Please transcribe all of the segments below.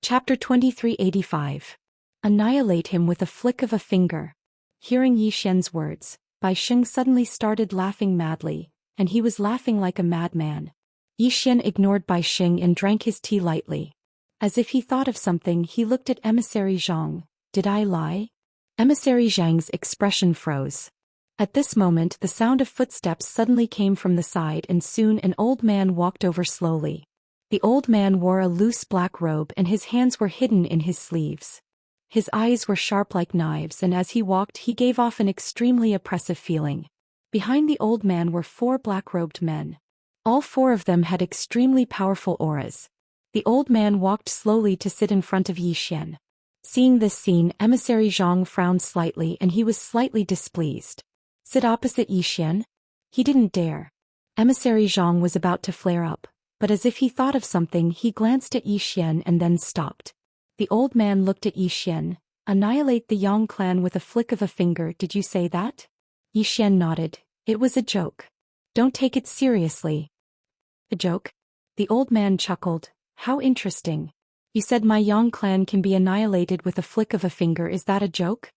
Chapter 2385. Annihilate him with a flick of a finger. Hearing Yi Xian's words, Bai Sheng suddenly started laughing madly, and he was laughing like a madman. Yi Xian ignored Bai Sheng and drank his tea lightly. As if he thought of something, he looked at Emissary Zhang. Did I lie? Emissary Zhang's expression froze. At this moment the sound of footsteps suddenly came from the side, and soon an old man walked over slowly. The old man wore a loose black robe and his hands were hidden in his sleeves. His eyes were sharp like knives, and as he walked he gave off an extremely oppressive feeling. Behind the old man were 4 black-robed men. All 4 of them had extremely powerful auras. The old man walked slowly to sit in front of Yi Xian. Seeing this scene, Emissary Zhang frowned slightly and he was slightly displeased. Sit opposite Yi Xian? He didn't dare. Emissary Zhang was about to flare up, but as if he thought of something he glanced at Yi Xian and then stopped. The old man looked at Yi Xian. Annihilate the Yang clan with a flick of a finger, did you say that? Yi Xian nodded. It was a joke. Don't take it seriously. A joke? The old man chuckled. How interesting. You said my Yang clan can be annihilated with a flick of a finger, is that a joke?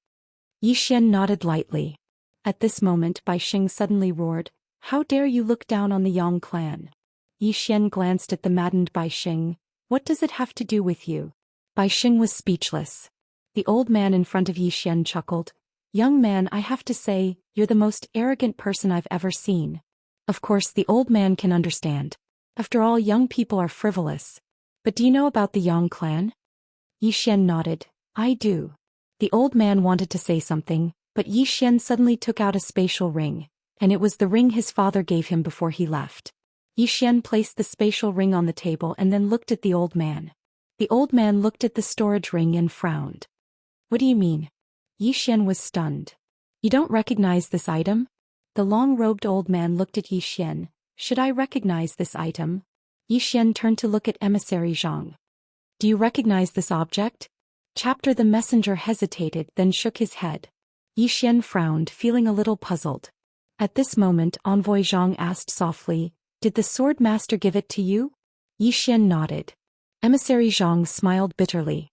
Yi Xian nodded lightly. At this moment Bai Sheng suddenly roared. How dare you look down on the Yang clan? Yi Xian glanced at the maddened Bai Sheng. What does it have to do with you? Bai Sheng was speechless. The old man in front of Yi Xian chuckled. Young man, I have to say, you're the most arrogant person I've ever seen. Of course the old man can understand. After all, young people are frivolous. But do you know about the Yang clan? Yi Xian nodded. I do. The old man wanted to say something, but Yi Xian suddenly took out a spatial ring, and it was the ring his father gave him before he left. Yi Xian placed the spatial ring on the table and then looked at the old man. The old man looked at the storage ring and frowned. What do you mean? Yi Xian was stunned. You don't recognize this item? The long-robed old man looked at Yi Xian. Should I recognize this item? Yi Xian turned to look at Emissary Zhang. Do you recognize this object? The messenger hesitated, then shook his head. Yi Xian frowned, feeling a little puzzled. At this moment Envoy Zhang asked softly, Did the sword master give it to you? Yi Xian nodded. Emissary Zhang smiled bitterly.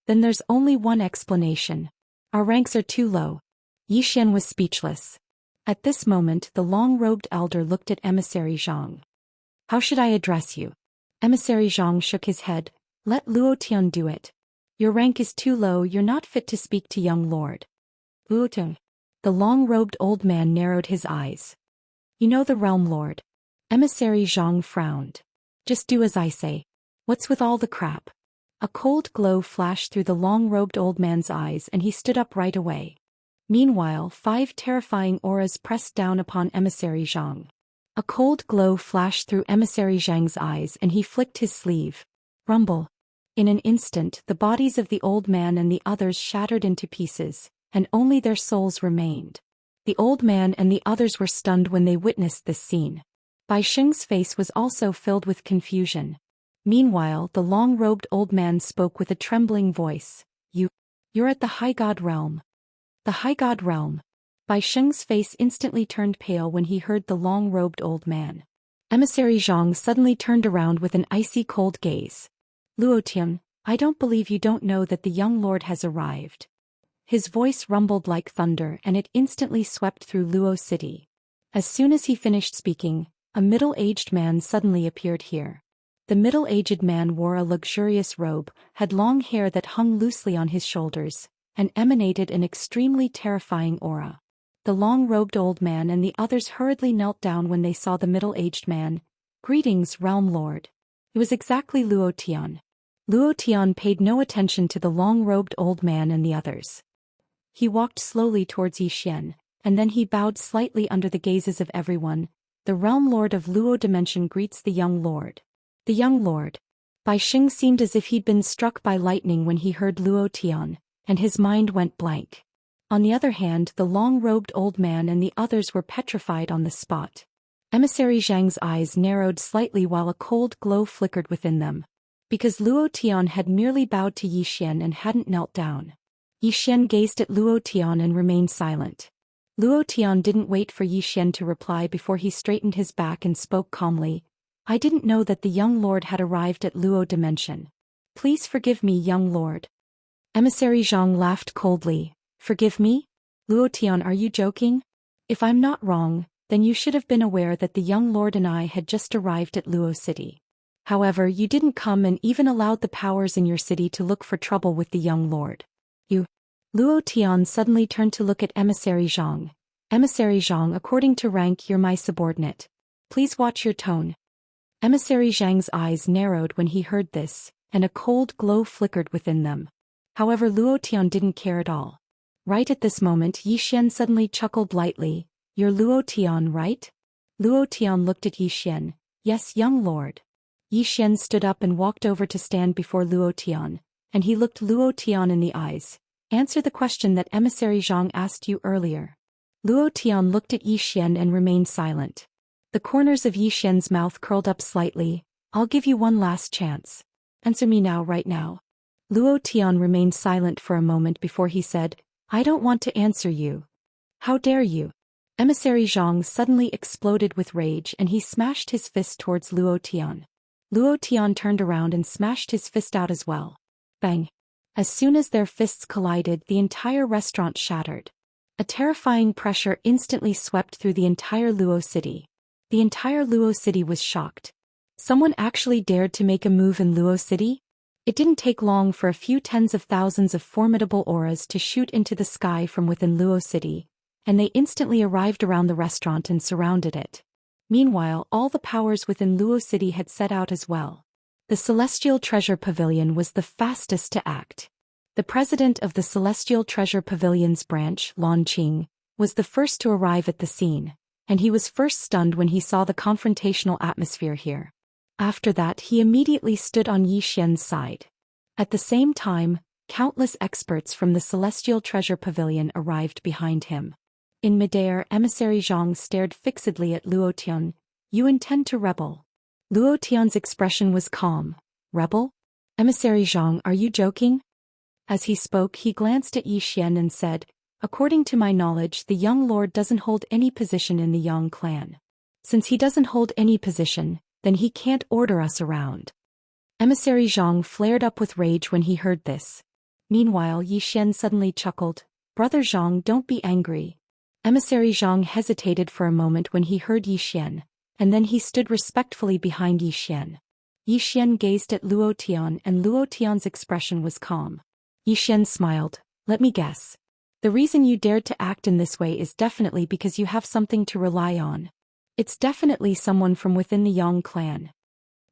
Then there's only one explanation. Our ranks are too low. Yi Xian was speechless. At this moment the long-robed elder looked at Emissary Zhang. How should I address you? Emissary Zhang shook his head. Let Luo Tian do it. Your rank is too low, you're not fit to speak to young lord. Luo Tian. The long-robed old man narrowed his eyes. You know the realm lord. Emissary Zhang frowned. Just do as I say. What's with all the crap? A cold glow flashed through the long-robed old man's eyes and he stood up right away. Meanwhile 5 terrifying auras pressed down upon Emissary Zhang. A cold glow flashed through Emissary Zhang's eyes and he flicked his sleeve. Rumble. In an instant the bodies of the old man and the others shattered into pieces, and only their souls remained. The old man and the others were stunned when they witnessed this scene. Bai Sheng's face was also filled with confusion. Meanwhile the long-robed old man spoke with a trembling voice. You're at the High God realm. The High God realm. Bai Sheng's face instantly turned pale when he heard the long-robed old man. Emissary Zhang suddenly turned around with an icy cold gaze. Luo Tian, I don't believe you don't know that the young lord has arrived. His voice rumbled like thunder and it instantly swept through Luo City. As soon as he finished speaking, a middle-aged man suddenly appeared here. The middle-aged man wore a luxurious robe, had long hair that hung loosely on his shoulders, and emanated an extremely terrifying aura. The long-robed old man and the others hurriedly knelt down when they saw the middle-aged man. Greetings, realm lord. It was exactly Luo Tian. Luo Tian paid no attention to the long-robed old man and the others. He walked slowly towards Yi Xian, and then he bowed slightly under the gazes of everyone. The realm lord of Luo Dimension greets the young lord. The young lord. Bai Sheng seemed as if he'd been struck by lightning when he heard Luo Tian, and his mind went blank. On the other hand, the long-robed old man and the others were petrified on the spot. Emissary Zhang's eyes narrowed slightly while a cold glow flickered within them. Because Luo Tian had merely bowed to Yi Xian and hadn't knelt down. Yi Xian gazed at Luo Tian and remained silent. Luo Tian didn't wait for Yi Xian to reply before he straightened his back and spoke calmly. I didn't know that the young lord had arrived at Luo Dimension. Please forgive me, young lord. Emissary Zhang laughed coldly. Forgive me? Luo Tian, are you joking? If I'm not wrong, then you should have been aware that the young lord and I had just arrived at Luo City. However, you didn't come and even allowed the powers in your city to look for trouble with the young lord. You. Luo Tian suddenly turned to look at Emissary Zhang. Emissary Zhang, according to rank, you're my subordinate. Please watch your tone. Emissary Zhang's eyes narrowed when he heard this, and a cold glow flickered within them. However, Luo Tian didn't care at all. Right at this moment, Yi Xian suddenly chuckled lightly. You're Luo Tian, right? Luo Tian looked at Yi Xian. Yes, young lord. Yi Xian stood up and walked over to stand before Luo Tian, and he looked Luo Tian in the eyes. Answer the question that Emissary Zhang asked you earlier. Luo Tian looked at Yi Xian and remained silent. The corners of Yi Xian's mouth curled up slightly. I'll give you one last chance. Answer me now, right now. Luo Tian remained silent for a moment before he said, I don't want to answer you. How dare you? Emissary Zhang suddenly exploded with rage and he smashed his fist towards Luo Tian. Luo Tian turned around and smashed his fist out as well. Bang! As soon as their fists collided, the entire restaurant shattered. A terrifying pressure instantly swept through the entire Luo city. The entire Luo city was shocked. Someone actually dared to make a move in Luo city? It didn't take long for a few tens of thousands of formidable auras to shoot into the sky from within Luo city, and they instantly arrived around the restaurant and surrounded it. Meanwhile, all the powers within Luo city had set out as well. The Celestial Treasure Pavilion was the fastest to act. The president of the Celestial Treasure Pavilion's branch, Lan Qing, was the first to arrive at the scene, and he was first stunned when he saw the confrontational atmosphere here. After that, he immediately stood on Yi Xian's side. At the same time, countless experts from the Celestial Treasure Pavilion arrived behind him. In midair, Emissary Zhang stared fixedly at Luo Tian. You intend to rebel? Luo Tian's expression was calm. Rebel? Emissary Zhang, are you joking? As he spoke, he glanced at Yi Xian and said, According to my knowledge, the young lord doesn't hold any position in the Yang clan. Since he doesn't hold any position, then he can't order us around. Emissary Zhang flared up with rage when he heard this. Meanwhile, Yi Xian suddenly chuckled. Brother Zhang, don't be angry. Emissary Zhang hesitated for a moment when he heard Yi Xian, and then he stood respectfully behind Yi Xian. Yi Xian gazed at Luo Tian and Luo Tian's expression was calm. Yi Xian smiled. Let me guess. The reason you dared to act in this way is definitely because you have something to rely on. It's definitely someone from within the Yang clan.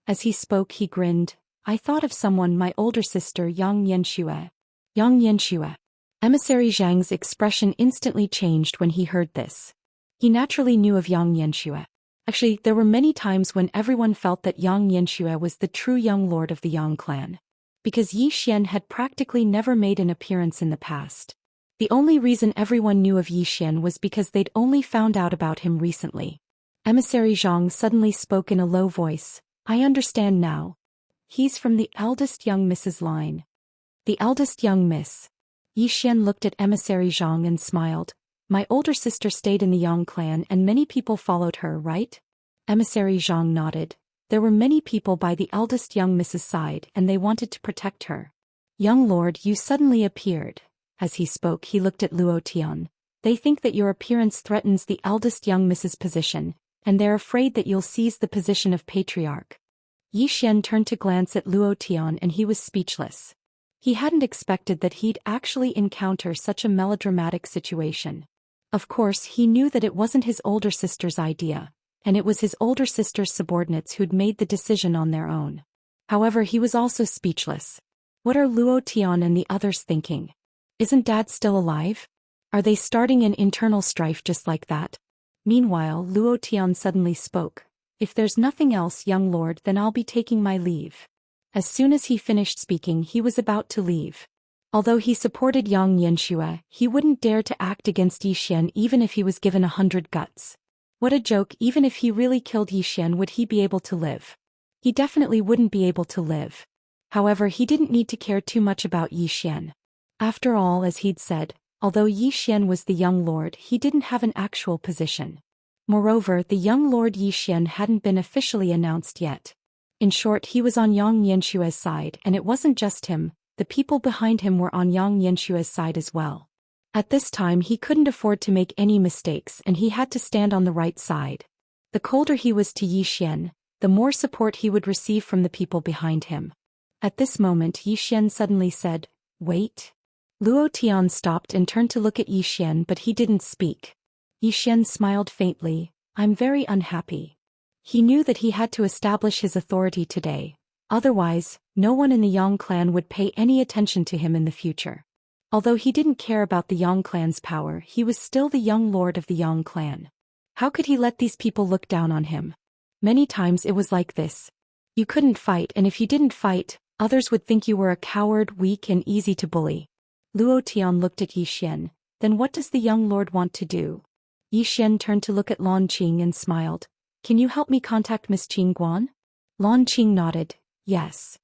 As he spoke, he grinned. I thought of someone, my older sister Yang Yanxue. Yang Yanxue. Emissary Zhang's expression instantly changed when he heard this. He naturally knew of Yang Yanxue. Actually, there were many times when everyone felt that Yang Yanxue was the true young lord of the Yang clan. Because Yi Xian had practically never made an appearance in the past. The only reason everyone knew of Yi Xian was because they'd only found out about him recently. Emissary Zhang suddenly spoke in a low voice. I understand now. He's from the eldest young Mrs. line. The eldest young miss. Yi Xian looked at Emissary Zhang and smiled. My older sister stayed in the Yang clan and many people followed her, right? Emissary Zhang nodded. There were many people by the eldest young Mrs. side and they wanted to protect her. Young lord, you suddenly appeared. As he spoke, he looked at Luo Tian. They think that your appearance threatens the eldest young Mrs. position, and they're afraid that you'll seize the position of patriarch. Yi Xian turned to glance at Luo Tian and he was speechless. He hadn't expected that he'd actually encounter such a melodramatic situation. Of course, he knew that it wasn't his older sister's idea, and it was his older sister's subordinates who'd made the decision on their own. However, he was also speechless. What are Luo Tian and the others thinking? Isn't Dad still alive? Are they starting an internal strife just like that? Meanwhile, Luo Tian suddenly spoke. If there's nothing else, young lord, then I'll be taking my leave. As soon as he finished speaking, he was about to leave. Although he supported Yang Yanxue, he wouldn't dare to act against Yi Xian even if he was given 100 guts. What a joke, even if he really killed Yi Xian, would he be able to live? He definitely wouldn't be able to live. However, he didn't need to care too much about Yi Xian. After all, as he'd said, although Yi Xian was the young lord, he didn't have an actual position. Moreover, the young lord Yi Xian hadn't been officially announced yet. In short, he was on Yang Yanshua's side, and it wasn't just him, the people behind him were on Yang Yanshua's side as well. At this time he couldn't afford to make any mistakes and he had to stand on the right side. The colder he was to Yi Xian, the more support he would receive from the people behind him. At this moment Yi Xian suddenly said, "Wait." Luo Tian stopped and turned to look at Yi Xian, but he didn't speak. Yi Xian smiled faintly. "I'm very unhappy." He knew that he had to establish his authority today. Otherwise, no one in the Yang clan would pay any attention to him in the future. Although he didn't care about the Yang clan's power, he was still the young lord of the Yang clan. How could he let these people look down on him? Many times it was like this. You couldn't fight, and if you didn't fight, others would think you were a coward, weak and easy to bully. Luo Tian looked at Yi Xian. Then what does the young lord want to do? Yi Xian turned to look at Lan Qing and smiled. "Can you help me contact Miss Qing Guan?" Lan Qing nodded. "Yes."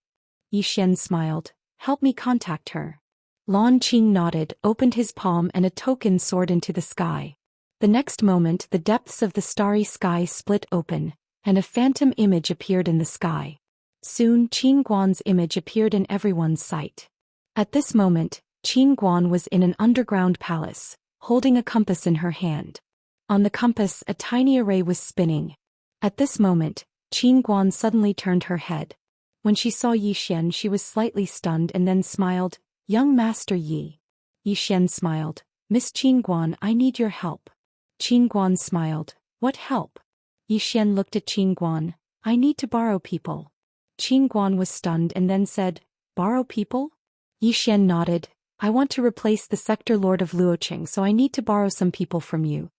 Yi Xian smiled. "Help me contact her." Lan Qing nodded, opened his palm and a token soared into the sky. The next moment the depths of the starry sky split open, and a phantom image appeared in the sky. Soon Qing Guan's image appeared in everyone's sight. At this moment, Qing Guan was in an underground palace, holding a compass in her hand. On the compass a tiny array was spinning. At this moment, Qing Guan suddenly turned her head. When she saw Yi Xian she was slightly stunned and then smiled. "Young Master Yi." Yi Xian smiled. "Miss Qing Guan, I need your help." Qing Guan smiled. "What help?" Yi Xian looked at Qing Guan. "I need to borrow people." Qing Guan was stunned and then said, "Borrow people?" Yi Xian nodded. "I want to replace the sector lord of Luoqing, so I need to borrow some people from you."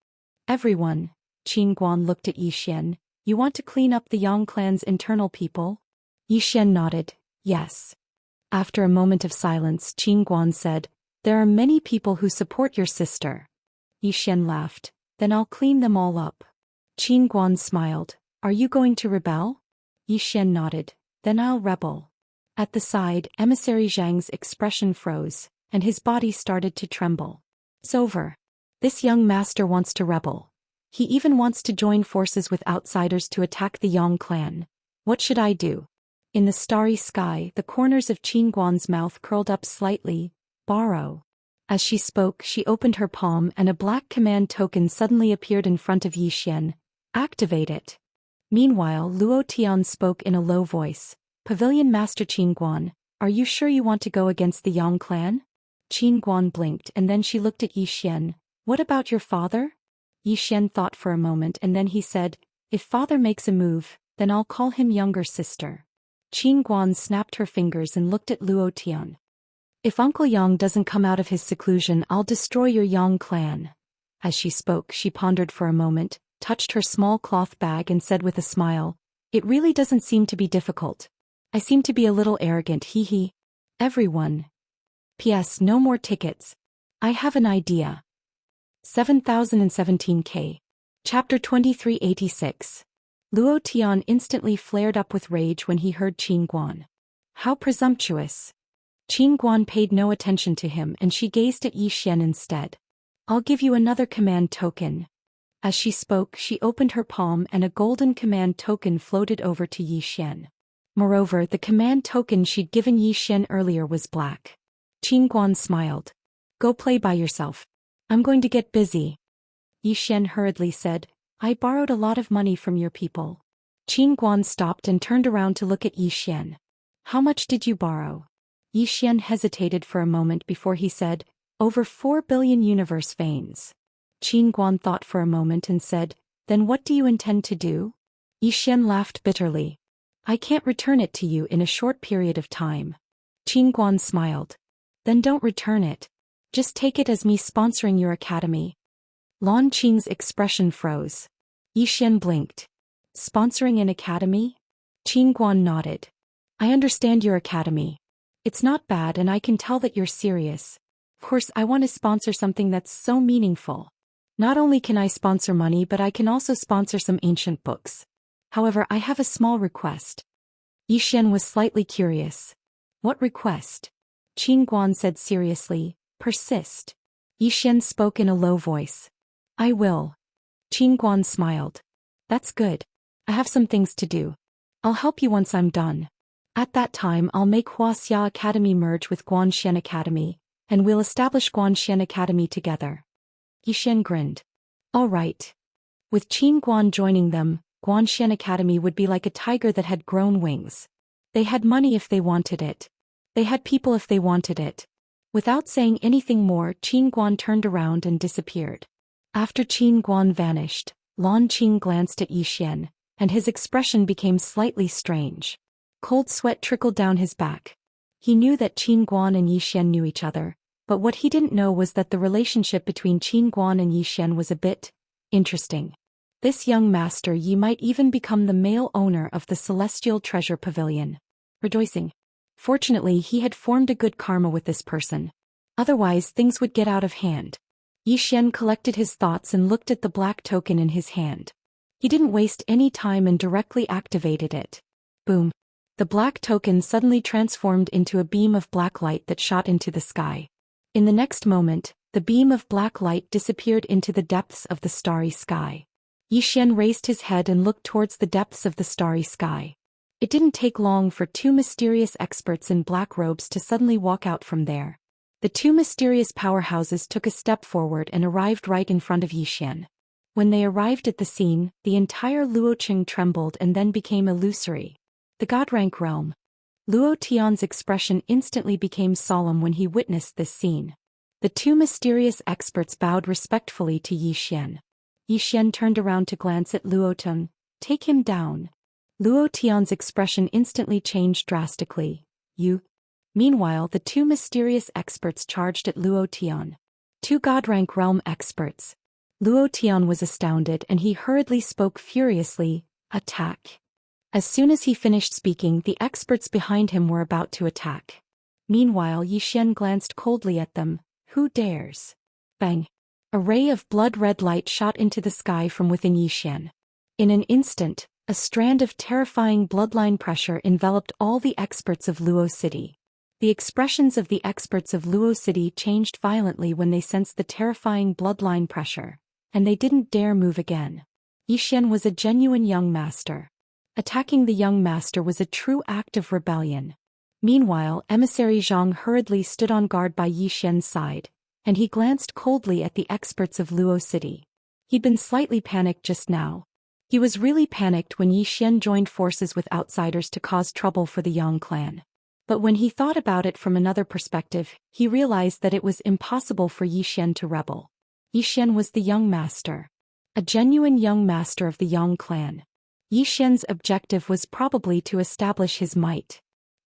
"Everyone?" Qing Guan looked at Yi Xian. "You want to clean up the Yang clan's internal people?" Yi Xian nodded. "Yes." After a moment of silence, Qing Guan said, "There are many people who support your sister." Yi Xian laughed. "Then I'll clean them all up." Qing Guan smiled. "Are you going to rebel?" Yi Xian nodded. "Then I'll rebel." At the side, Emissary Zhang's expression froze, and his body started to tremble. "It's over. This young master wants to rebel. He even wants to join forces with outsiders to attack the Yang clan. What should I do?" In the starry sky, the corners of Qing Guan's mouth curled up slightly. "Borrow." As she spoke, she opened her palm and a black command token suddenly appeared in front of Yi Xian. "Activate it." Meanwhile, Luo Tian spoke in a low voice. "Pavilion Master Qing Guan, are you sure you want to go against the Yang clan?" Qing Guan blinked and then she looked at Yi Xian. "What about your father?" Yi Xian thought for a moment and then he said, "If father makes a move, then I'll call him younger sister." Qing Guan snapped her fingers and looked at Luo Tian. "If Uncle Yang doesn't come out of his seclusion, I'll destroy your Yang clan." As she spoke, she pondered for a moment, touched her small cloth bag and said with a smile, "It really doesn't seem to be difficult. I seem to be a little arrogant, hee hee. Everyone. P.S. No more tickets. I have an idea." 7017K. Chapter 2386. Luo Tian instantly flared up with rage when he heard Qing Guan. How presumptuous. Qing Guan paid no attention to him and she gazed at Yi Xian instead. "I'll give you another command token." As she spoke, she opened her palm and a golden command token floated over to Yi Xian. Moreover, the command token she'd given Yi Xian earlier was black. Qing Guan smiled. "Go play by yourself. I'm going to get busy." Yi Xian hurriedly said, "I borrowed a lot of money from your people." Qing Guan stopped and turned around to look at Yi Xian. "How much did you borrow?" Yi Xian hesitated for a moment before he said, "Over 4 billion universe veins." Qing Guan thought for a moment and said, "Then what do you intend to do?" Yi Xian laughed bitterly. "I can't return it to you in a short period of time." Qing Guan smiled. "Then don't return it. Just take it as me sponsoring your academy." Lan Qing's expression froze. Yi Xian blinked. "Sponsoring an academy?" Qing Guan nodded. "I understand your academy. It's not bad and I can tell that you're serious. Of course I want to sponsor something that's so meaningful. Not only can I sponsor money but I can also sponsor some ancient books. However, I have a small request." Yi Xian was slightly curious. "What request?" Qing Guan said seriously, "Persist." Yi Xian spoke in a low voice. "I will." Qing Guan smiled. "That's good. I have some things to do. I'll help you once I'm done. At that time I'll make Wuxia Academy merge with Xian Academy, and we'll establish Xian Academy together. Yixian grinned. All right. With Guan joining them, Xian Academy would be like a tiger that had grown wings. They had money if they wanted it. They had people if they wanted it. Without saying anything more, Guan turned around and disappeared. After Guan vanished, Qing glanced at Yixian, and his expression became slightly strange. Cold sweat trickled down his back. He knew that Guan and Yixian knew each other, but what he didn't know was that the relationship between Guan and Yixian was a bit interesting. This young master Yi might even become the male owner of the Celestial Treasure Pavilion. Rejoicing. Fortunately, he had formed a good karma with this person. Otherwise, things would get out of hand. Yixian collected his thoughts and looked at the black token in his hand. He didn't waste any time and directly activated it. Boom. The black token suddenly transformed into a beam of black light that shot into the sky. In the next moment, the beam of black light disappeared into the depths of the starry sky. Yixian raised his head and looked towards the depths of the starry sky. It didn't take long for two mysterious experts in black robes to suddenly walk out from there. The two mysterious powerhouses took a step forward and arrived right in front of Yixian. When they arrived at the scene, the entire Luoqing trembled and then became illusory. The God-rank realm. Luo Tian's expression instantly became solemn when he witnessed this scene. The two mysterious experts bowed respectfully to Yixian. Yixian turned around to glance at Luo Tian. Take him down. Luo Tian's expression instantly changed drastically. You. Meanwhile, the two mysterious experts charged at Luo Tian. Two God-rank realm experts. Luo Tian was astounded and he hurriedly spoke furiously, attack. As soon as he finished speaking, the experts behind him were about to attack. Meanwhile, Yixian glanced coldly at them. Who dares? Bang! A ray of blood-red light shot into the sky from within Yixian. In an instant, a strand of terrifying bloodline pressure enveloped all the experts of Luo City. The expressions of the experts of Luo City changed violently when they sensed the terrifying bloodline pressure, and they didn't dare move again. Yixian was a genuine young master. Attacking the young master was a true act of rebellion. Meanwhile, emissary Zhang hurriedly stood on guard by Yixian's side, and he glanced coldly at the experts of Luo City. He'd been slightly panicked just now. He was really panicked when Yixian joined forces with outsiders to cause trouble for the Yang clan. But when he thought about it from another perspective, he realized that it was impossible for Yixian to rebel. Yixian was the young master. A genuine young master of the Yang clan. Yixian's objective was probably to establish his might.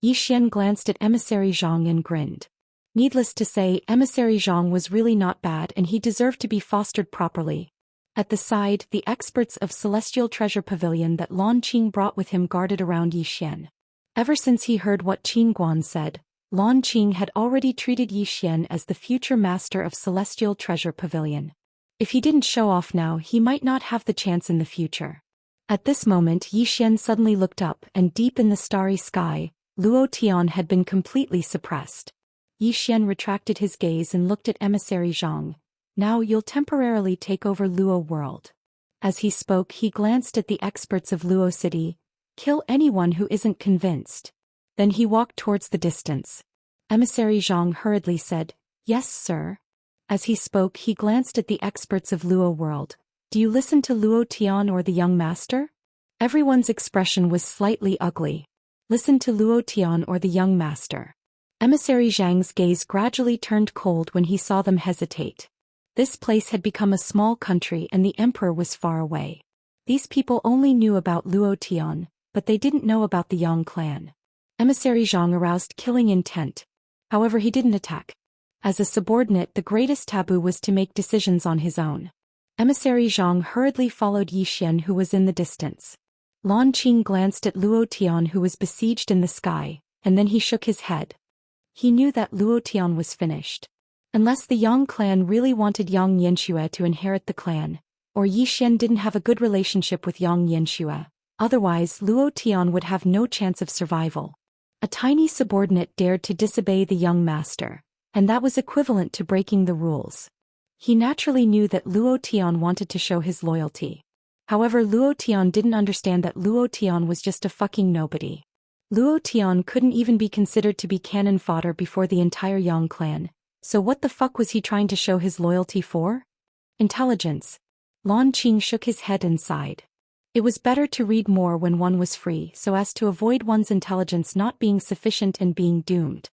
Yixian glanced at emissary Zhang and grinned. Needless to say, emissary Zhang was really not bad and he deserved to be fostered properly. At the side, the experts of Celestial Treasure Pavilion that Qing brought with him guarded around Yixian. Ever since he heard what Guan said, Qing had already treated Yixian as the future master of Celestial Treasure Pavilion. If he didn't show off now, he might not have the chance in the future. At this moment, Yixian suddenly looked up, and deep in the starry sky, Luo Tian had been completely suppressed. Yixian retracted his gaze and looked at emissary Zhang. Now you'll temporarily take over Luo world. As he spoke, he glanced at the experts of Luo City. Kill anyone who isn't convinced. Then he walked towards the distance. Emissary Zhang hurriedly said, Yes, sir. As he spoke, he glanced at the experts of Luo world. Do you listen to Luo Tian or the young master? Everyone's expression was slightly ugly. Listen to Luo Tian or the young master. Emissary Zhang's gaze gradually turned cold when he saw them hesitate. This place had become a small country and the emperor was far away. These people only knew about Luo Tian, but they didn't know about the Yang clan. Emissary Zhang aroused killing intent. However, he didn't attack. As a subordinate, the greatest taboo was to make decisions on his own. Emissary Zhang hurriedly followed Yixian, who was in the distance. Qing glanced at Luo Tian, who was besieged in the sky, and then he shook his head. He knew that Luo Tian was finished. Unless the Yang clan really wanted Yang Yanxue to inherit the clan, or Yixian didn't have a good relationship with Yang Yanxue, otherwise Luo Tian would have no chance of survival. A tiny subordinate dared to disobey the young master, and that was equivalent to breaking the rules. He naturally knew that Luo Tian wanted to show his loyalty. However, Luo Tian didn't understand that Luo Tian was just a fucking nobody. Luo Tian couldn't even be considered to be cannon fodder before the entire Yang clan, so what the fuck was he trying to show his loyalty for? Intelligence. Lan Qing shook his head and sighed. It was better to read more when one was free so as to avoid one's intelligence not being sufficient and being doomed.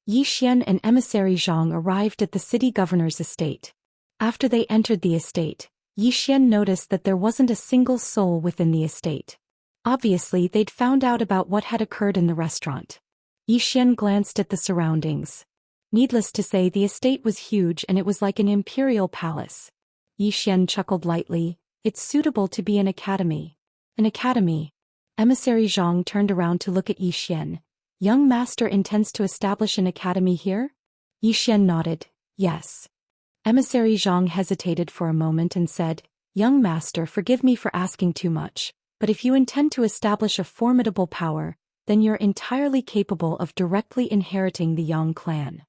Yi Xian and emissary Zhang arrived at the city governor's estate. After they entered the estate, Yi Xian noticed that there wasn't a single soul within the estate. Obviously, they'd found out about what had occurred in the restaurant. Yi Xian glanced at the surroundings. Needless to say, the estate was huge and it was like an imperial palace. Yi Xian chuckled lightly. It's suitable to be an academy. An academy. Emissary Zhang turned around to look at Yi Xian. Young master intends to establish an academy here? Yi Xian nodded. Yes. Emissary Zhang hesitated for a moment and said, Young master, forgive me for asking too much, but if you intend to establish a formidable power, then you're entirely capable of directly inheriting the Yang clan.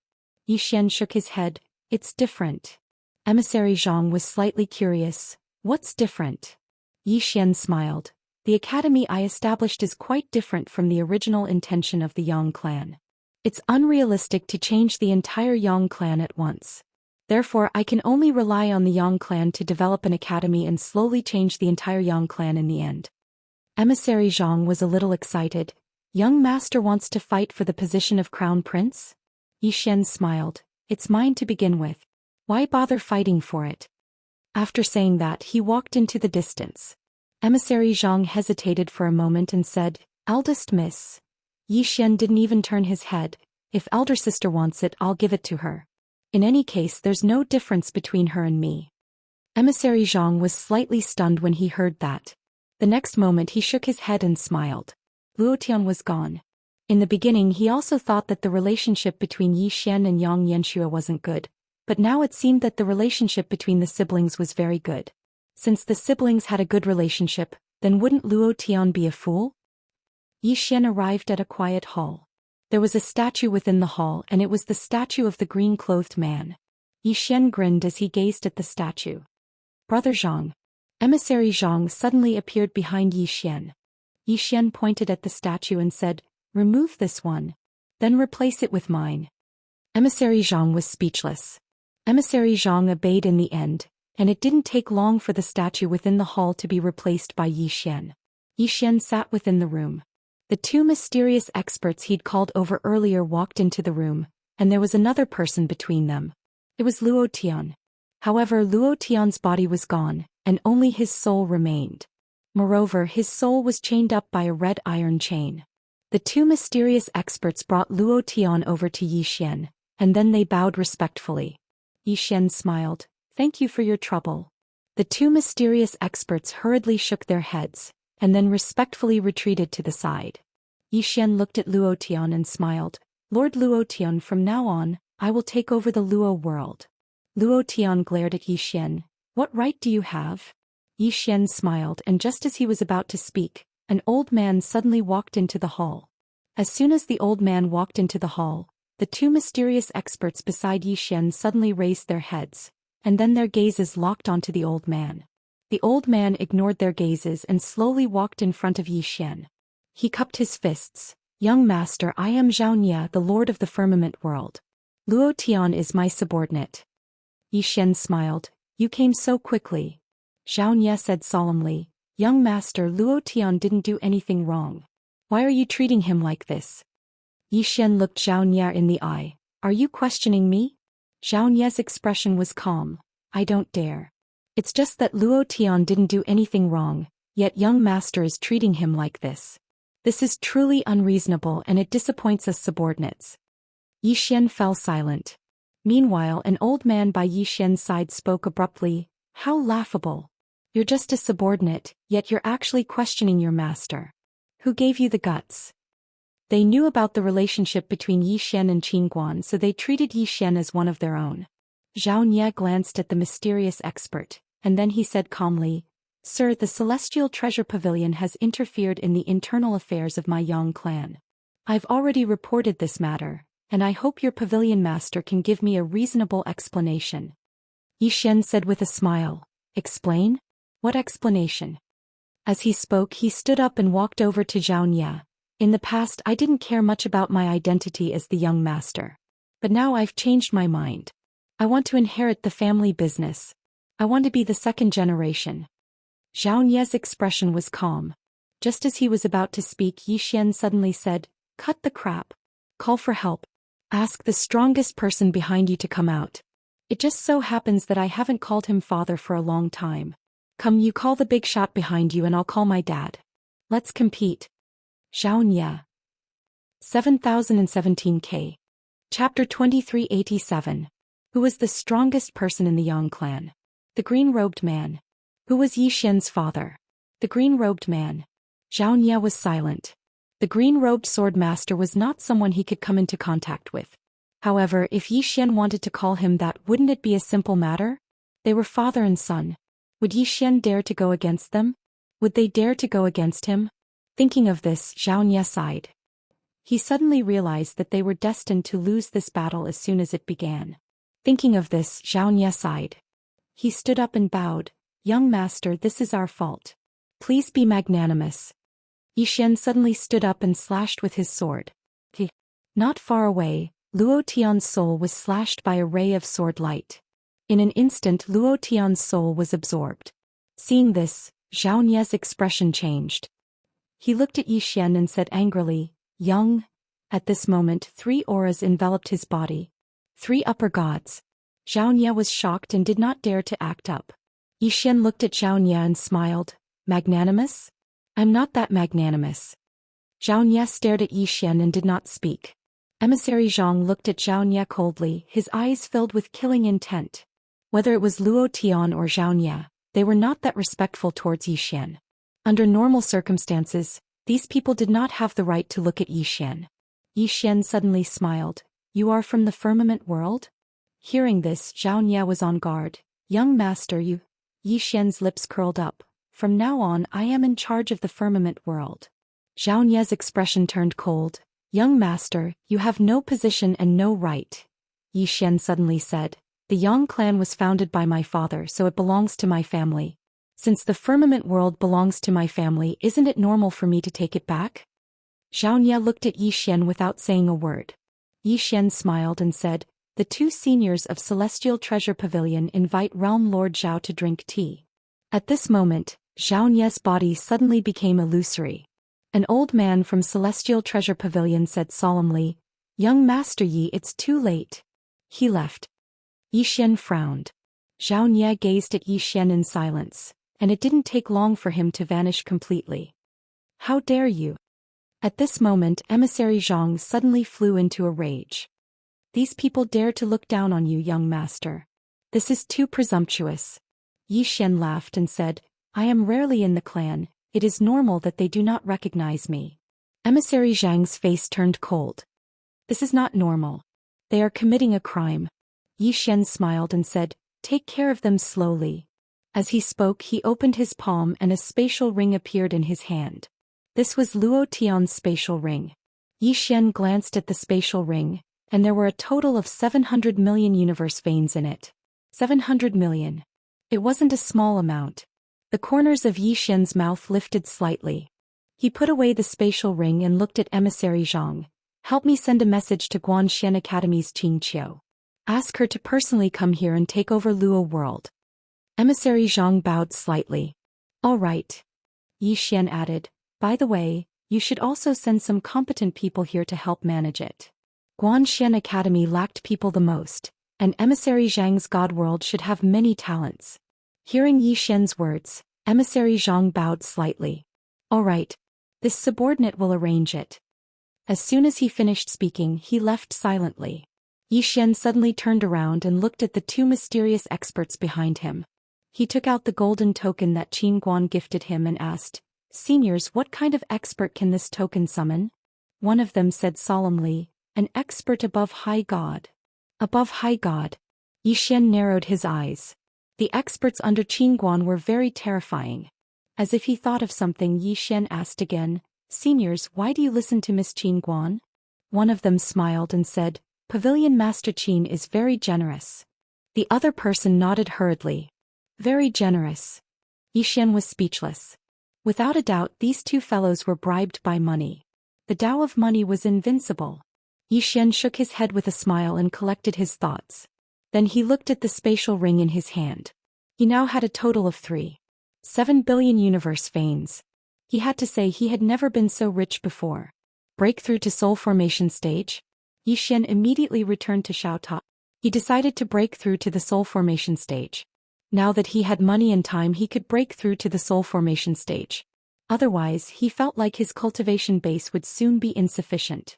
Yi Xian shook his head. It's different. Emissary Zhang was slightly curious. What's different? Yi Xian smiled. The academy I established is quite different from the original intention of the Yang clan. It's unrealistic to change the entire Yang clan at once. Therefore, I can only rely on the Yang clan to develop an academy and slowly change the entire Yang clan in the end. Emissary Zhang was a little excited. Young master wants to fight for the position of crown prince? Yi Xian smiled. It's mine to begin with. Why bother fighting for it? After saying that, he walked into the distance. Emissary Zhang hesitated for a moment and said, Eldest miss. Yi Xian didn't even turn his head. If elder sister wants it, I'll give it to her. In any case, there's no difference between her and me. Emissary Zhang was slightly stunned when he heard that. The next moment he shook his head and smiled. Luo Tian was gone. In the beginning he also thought that the relationship between Yi Xian and Yang Yanxua wasn't good, but now it seemed that the relationship between the siblings was very good. Since the siblings had a good relationship, then wouldn't Luo Tian be a fool? Yi Xian arrived at a quiet hall. There was a statue within the hall and it was the statue of the green-clothed man. Yi Xian grinned as he gazed at the statue. Brother Zhang. Emissary Zhang suddenly appeared behind Yi Xian. Yi Xian pointed at the statue and said, Remove this one. Then replace it with mine. Emissary Zhang was speechless. Emissary Zhang obeyed in the end, and it didn't take long for the statue within the hall to be replaced by Yi Xian. Yi Xian sat within the room. The two mysterious experts he'd called over earlier walked into the room, and there was another person between them. It was Luo Tian. However, Luo Tian's body was gone, and only his soul remained. Moreover, his soul was chained up by a red iron chain. The two mysterious experts brought Luo Tian over to Yi Xian, and then they bowed respectfully. Yi Xian smiled. Thank you for your trouble. The two mysterious experts hurriedly shook their heads, and then respectfully retreated to the side. Yi Xian looked at Luo Tian and smiled. Lord Luo Tian, from now on, I will take over the Luo world. Luo Tian glared at Yi Xian. What right do you have? Yi Xian smiled, and just as he was about to speak, an old man suddenly walked into the hall. As soon as the old man walked into the hall, the two mysterious experts beside Yi Xian suddenly raised their heads, and then their gazes locked onto the old man. The old man ignored their gazes and slowly walked in front of Yi Xian. He cupped his fists. Young master, I am Xianxia, the lord of the firmament world. Luo Tian is my subordinate. Yi Xian smiled. You came so quickly. Xianxia said solemnly. Young master, Luo Tian didn't do anything wrong. Why are you treating him like this? Yi Xian looked Xianxia in the eye. Are you questioning me? Xianxia's expression was calm. I don't dare. It's just that Luo Tian didn't do anything wrong, yet young master is treating him like this. This is truly unreasonable and it disappoints us subordinates. Yi Xian fell silent. Meanwhile, an old man by Yi Xian's side spoke abruptly. How laughable. You're just a subordinate, yet you're actually questioning your master. Who gave you the guts? They knew about the relationship between Yi Xian and Qingguan, so they treated Yi Xian as one of their own. Xianxia glanced at the mysterious expert, and then he said calmly, Sir, the Celestial Treasure Pavilion has interfered in the internal affairs of my Yang clan. I've already reported this matter, and I hope your pavilion master can give me a reasonable explanation. Yi Xian said with a smile. Explain? What explanation? As he spoke, he stood up and walked over to Xianxia. In the past, I didn't care much about my identity as the young master. But now I've changed my mind. I want to inherit the family business. I want to be the second generation. Xianxia's expression was calm. Just as he was about to speak, Zhou Xian suddenly said, "Cut the crap. Call for help. Ask the strongest person behind you to come out. It just so happens that I haven't called him father for a long time. Come, you call the big shot behind you and I'll call my dad. Let's compete." Xianxia. 7017K. Chapter 2387. Who was the strongest person in the Yang clan? The green-robed man. Who was Zhou Xian's father? The green-robed man. Xianxia was silent. The green-robed sword master was not someone he could come into contact with. However, if Zhou Xian wanted to call him that, wouldn't it be a simple matter? They were father and son. Would Zhou Xian dare to go against them? Would they dare to go against him? Thinking of this, Xianxia sighed. He suddenly realized that they were destined to lose this battle as soon as it began. Thinking of this, Xianxia sighed. He stood up and bowed. "Young master, this is our fault. Please be magnanimous." Zhou Xian suddenly stood up and slashed with his sword. Not far away, Luo Tian's soul was slashed by a ray of sword light. In an instant, Luo Tian's soul was absorbed. Seeing this, Xianxia's expression changed. He looked at Zhou Xian and said angrily, "Young." At this moment, 3 auras enveloped his body. 3 upper gods. Xianxia was shocked and did not dare to act up. Zhou Xian looked at Xianxia and smiled. "Magnanimous? I'm not that magnanimous." Xianxia stared at Zhou Xian and did not speak. Emissary Zhang looked at Xianxia coldly, his eyes filled with killing intent. Whether it was Luo Tian or Xianxia, they were not that respectful towards Zhou Xian. Under normal circumstances, these people did not have the right to look at Zhou Xian. Zhou Xian suddenly smiled. "You are from the firmament world?" Hearing this, Xianxia was on guard. "Young master, you..." Zhou Xian's lips curled up. "From now on, I am in charge of the firmament world." Xianxia's expression turned cold. "Young master, you have no position and no right." Zhou Xian suddenly said. "The Yang clan was founded by my father, so it belongs to my family. Since the firmament world belongs to my family, isn't it normal for me to take it back?" Xianxia looked at Zhou Xian without saying a word. Zhou Xian smiled and said, "The 2 seniors of Celestial Treasure Pavilion invite Realm Lord Zhao to drink tea." At this moment, Xianxia's body suddenly became illusory. An old man from Celestial Treasure Pavilion said solemnly, "Young Master Yi, it's too late." He left. Zhou Xian frowned. Xianxia gazed at Zhou Xian in silence, and it didn't take long for him to vanish completely. "How dare you?" At this moment, Emissary Zhang suddenly flew into a rage. "These people dare to look down on you, young master. This is too presumptuous." Zhou Xian laughed and said, "I am rarely in the clan. It is normal that they do not recognize me." Emissary Zhang's face turned cold. "This is not normal. They are committing a crime." Zhou Xian smiled and said, "Take care of them slowly." As he spoke, he opened his palm and a spatial ring appeared in his hand. This was Luo Tian's spatial ring. Zhou Xian glanced at the spatial ring, and there were a total of 700 million universe veins in it. 700 million. It wasn't a small amount. The corners of Zhou Xian's mouth lifted slightly. He put away the spatial ring and looked at Emissary Zhang. "Help me send a message to Guanxian Academy's Qingqiu. Ask her to personally come here and take over Luo World." Emissary Zhang bowed slightly. "All right." Zhou Xian added, "By the way, you should also send some competent people here to help manage it. Guanxian Academy lacked people the most, and Emissary Zhang's God World should have many talents." Hearing Zhou Xian's words, Emissary Zhang bowed slightly. "All right. This subordinate will arrange it." As soon as he finished speaking, he left silently. Zhou Xian suddenly turned around and looked at the 2 mysterious experts behind him. He took out the golden token that Qin Guan gifted him and asked, "Seniors, what kind of expert can this token summon?" One of them said solemnly, "An expert above High God." Above High God. Zhou Xian narrowed his eyes. The experts under Qin Guan were very terrifying. As if he thought of something, Zhou Xian asked again, "Seniors, why do you listen to Miss Qin Guan?" One of them smiled and said, "Pavilion Master Qin is very generous." The other person nodded hurriedly. "Very generous." Yi Xian was speechless. Without a doubt, these two fellows were bribed by money. The Tao of money was invincible. Yi Xian shook his head with a smile and collected his thoughts. Then he looked at the spatial ring in his hand. He now had a total of 3.7 billion universe veins. He had to say he had never been so rich before. Breakthrough to soul formation stage? Yi Xian immediately returned to Xiaota. He decided to break through to the soul formation stage. Now that he had money and time, he could break through to the soul formation stage. Otherwise, he felt like his cultivation base would soon be insufficient.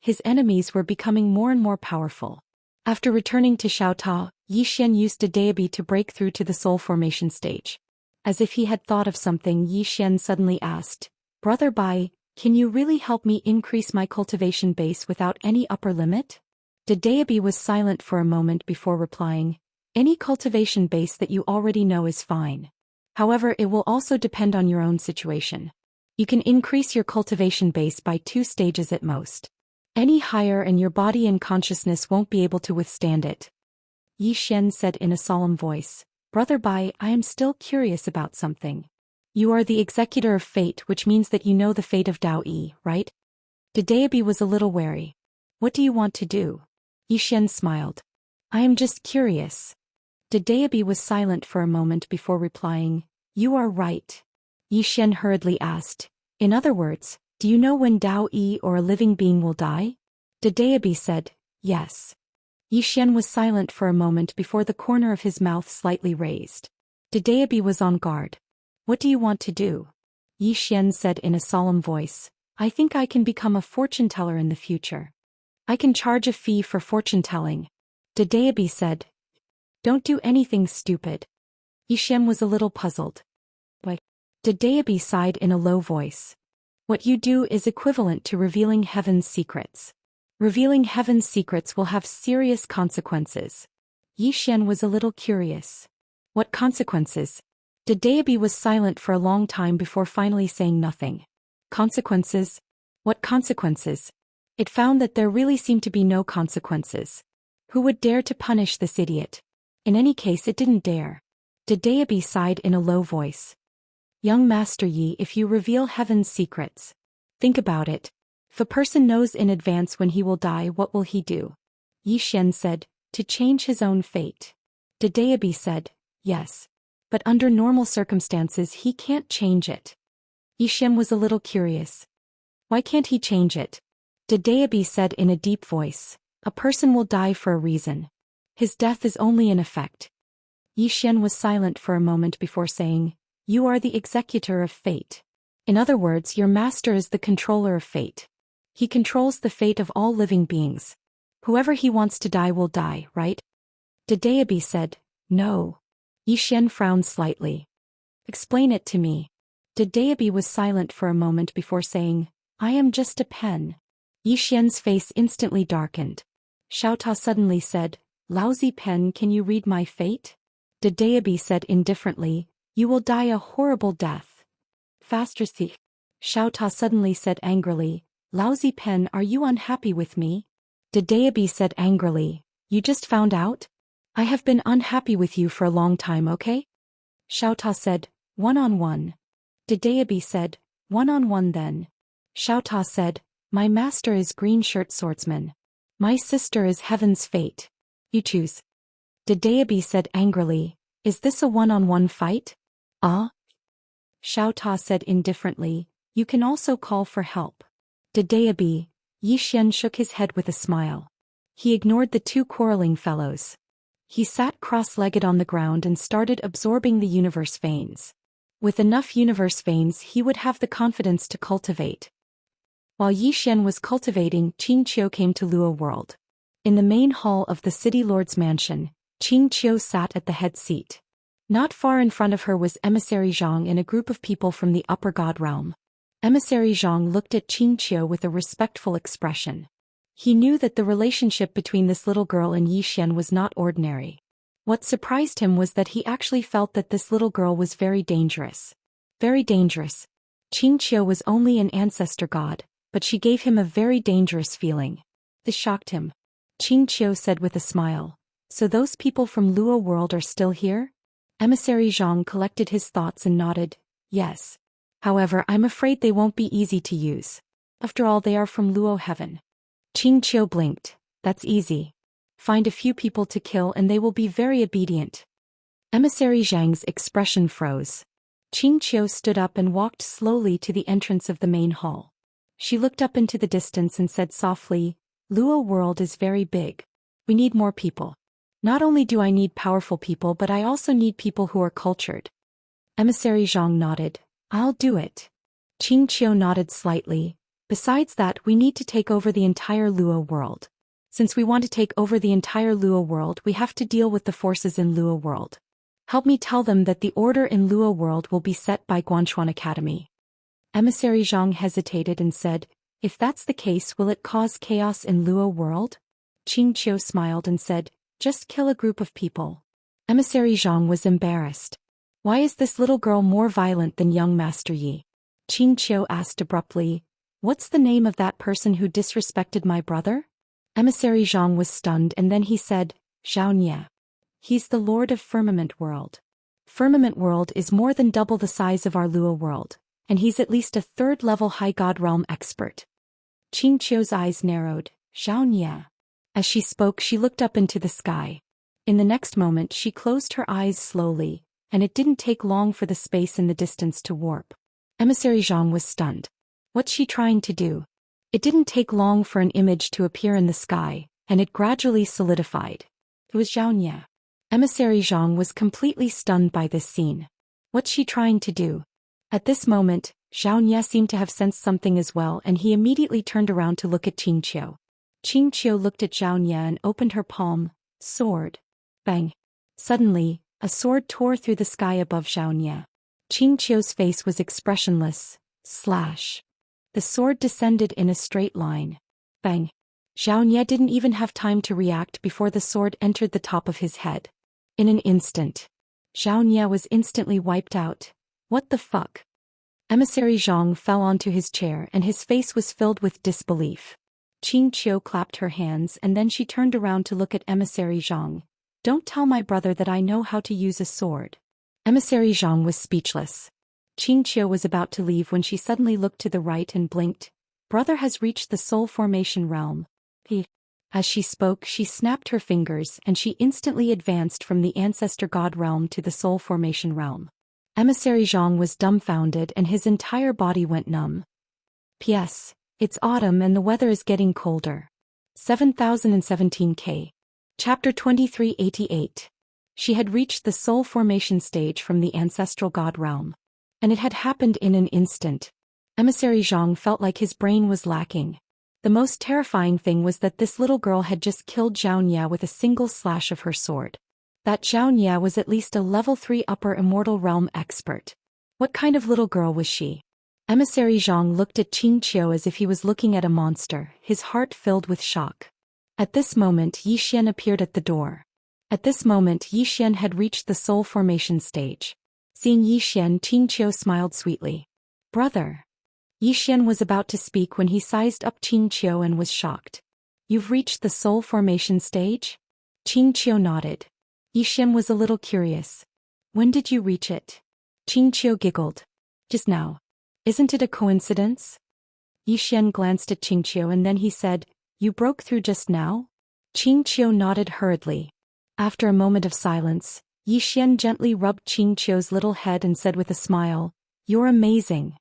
His enemies were becoming more and more powerful. After returning to Xiaota, Yi Xian used Daoist to break through to the soul formation stage. As if he had thought of something, Yi Xian suddenly asked, "Brother Bai, can you really help me increase my cultivation base without any upper limit?" Daoist was silent for a moment before replying, "Any cultivation base that you already know is fine. However, it will also depend on your own situation. You can increase your cultivation base by 2 stages at most. Any higher and your body and consciousness won't be able to withstand it." Yi Xian said in a solemn voice, "Brother Bai, I am still curious about something. You are the executor of fate, which means that you know the fate of Daoist, right?" Daoist was a little wary. "What do you want to do?" Yi Xian smiled. "I am just curious." Daoist was silent for a moment before replying, "You are right." Yi Xian hurriedly asked, "In other words, do you know when Daoist or a living being will die?" Daoist said, "Yes." Yi Xian was silent for a moment before the corner of his mouth slightly raised. Daoist was on guard. "What do you want to do?" Yi Xian said in a solemn voice, "I think I can become a fortune teller in the future. I can charge a fee for fortune telling." Daoist said, "Don't do anything stupid." Yi Xian was a little puzzled. "Why?" Daoist sighed in a low voice. "What you do is equivalent to revealing heaven's secrets. Revealing heaven's secrets will have serious consequences." Yi Xian was a little curious. "What consequences?" Daoist was silent for a long time before finally saying nothing. "Consequences? What consequences?" It found that there really seemed to be no consequences. Who would dare to punish this idiot? In any case, it didn't dare. Daoist sighed in a low voice. "Young Master Yi, if you reveal heaven's secrets, think about it. If a person knows in advance when he will die, what will he do?" Yi Xian said, "To change his own fate." Daoist said, "Yes. But under normal circumstances he can't change it." Yi Xian was a little curious. "Why can't he change it?" Daoist said in a deep voice, "A person will die for a reason. His death is only an effect." Yi Xian was silent for a moment before saying, "You are the executor of fate. In other words, your master is the controller of fate. He controls the fate of all living beings. Whoever he wants to die will die, right?" Daoist said, "No." Yi Xian frowned slightly. "Explain it to me." Daoist was silent for a moment before saying, "I am just a pen." Yi Xian's face instantly darkened. Xiaota suddenly said, "Lousy pen, can you read my fate?" Daoist said indifferently, "You will die a horrible death." "Faster, thief." Xiaota suddenly said angrily, "Lousy pen, are you unhappy with me?" Daoist said angrily, "You just found out? I have been unhappy with you for a long time, okay?" Xiaota said, "One-on-one." Daoist said, "One-on-one then." Xiaota said, "My master is Green Shirt Swordsman. My sister is Heaven's Fate. You choose." Daoist said angrily, "Is this a one-on-one fight?" "Ah?" Xiaota said indifferently, "You can also call for help." Daoist. Yi Xian shook his head with a smile. He ignored the two quarreling fellows. He sat cross-legged on the ground and started absorbing the universe veins. With enough universe veins, he would have the confidence to cultivate. While Yi Xian was cultivating, Xianxia came to Luo World. In the main hall of the city lord's mansion, Xianxia sat at the head seat. Not far in front of her was Emissary Zhang and a group of people from the upper god realm. Emissary Zhang looked at Xianxia with a respectful expression. He knew that the relationship between this little girl and Yi Xian was not ordinary. What surprised him was that he actually felt that this little girl was very dangerous. Very dangerous. Xianxia was only an ancestor god, but she gave him a very dangerous feeling. This shocked him. Xianxia said with a smile, "So those people from Luo World are still here?" Emissary Zhang collected his thoughts and nodded, yes. However, I'm afraid they won't be easy to use. After all, they are from Luo Heaven. Qiao blinked, that's easy. Find a few people to kill and they will be very obedient. Emissary Zhang's expression froze. Qiao stood up and walked slowly to the entrance of the main hall. She looked up into the distance and said softly, Luo world is very big. We need more people. Not only do I need powerful people, but I also need people who are cultured. Emissary Zhang nodded, I'll do it. Qiao nodded slightly. Besides that, we need to take over the entire Luo world. Since we want to take over the entire Luo world, we have to deal with the forces in Luo world. Help me tell them that the order in Luo world will be set by Guanchuan Academy. Emissary Zhang hesitated and said, if that's the case, will it cause chaos in Luo world? Qiao smiled and said, just kill a group of people. Emissary Zhang was embarrassed. Why is this little girl more violent than young Master Yi? Qiao asked abruptly, what's the name of that person who disrespected my brother? Emissary Zhang was stunned and then he said, Xianxia. He's the Lord of Firmament World. Firmament World is more than double the size of our Luo world, and he's at least a third-level High God Realm expert. Qiao's eyes narrowed, Xianxia. As she spoke, she looked up into the sky. In the next moment, she closed her eyes slowly, and it didn't take long for the space in the distance to warp. Emissary Zhang was stunned. What's she trying to do? It didn't take long for an image to appear in the sky, and it gradually solidified. It was Xianxia. Emissary Zhang was completely stunned by this scene. What's she trying to do? At this moment, Xianxia seemed to have sensed something as well, and he immediately turned around to look at Qiao. Qiao looked at Xianxia and opened her palm. Sword. Bang. Suddenly, a sword tore through the sky above Xianxia. Qiao's face was expressionless. Slash. The sword descended in a straight line. Bang. Xianxia didn't even have time to react before the sword entered the top of his head. In an instant, Xianxia was instantly wiped out. What the fuck? Emissary Zhang fell onto his chair and his face was filled with disbelief. Qiao clapped her hands and then she turned around to look at Emissary Zhang. Don't tell my brother that I know how to use a sword. Emissary Zhang was speechless. Qiao was about to leave when she suddenly looked to the right and blinked. Brother has reached the soul formation realm. As she spoke, she snapped her fingers and she instantly advanced from the ancestor god realm to the soul formation realm. Emissary Zhang was dumbfounded and his entire body went numb. P.S. It's autumn and the weather is getting colder. 7017K. Chapter 2388. She had reached the soul formation stage from the ancestral god realm. And it had happened in an instant. Emissary Zhang felt like his brain was lacking. The most terrifying thing was that this little girl had just killed Xianxia with a single slash of her sword. That Xianxia was at least a level 3 upper immortal realm expert. What kind of little girl was she? Emissary Zhang looked at Qiao as if he was looking at a monster, his heart filled with shock. At this moment Yi Xian appeared at the door. At this moment Yi Xian had reached the soul formation stage. Seeing Yi Xian, Qiao smiled sweetly. Brother. Yi Xian was about to speak when he sized up Qiao and was shocked. You've reached the soul formation stage? Qiao nodded. Yi Xian was a little curious. When did you reach it? Qiao giggled. Just now. Isn't it a coincidence? Yi Xian glanced at Qiao and then he said, you broke through just now? Qiao nodded hurriedly. After a moment of silence, Yi Xian gently rubbed Qiao's little head and said with a smile, you're amazing.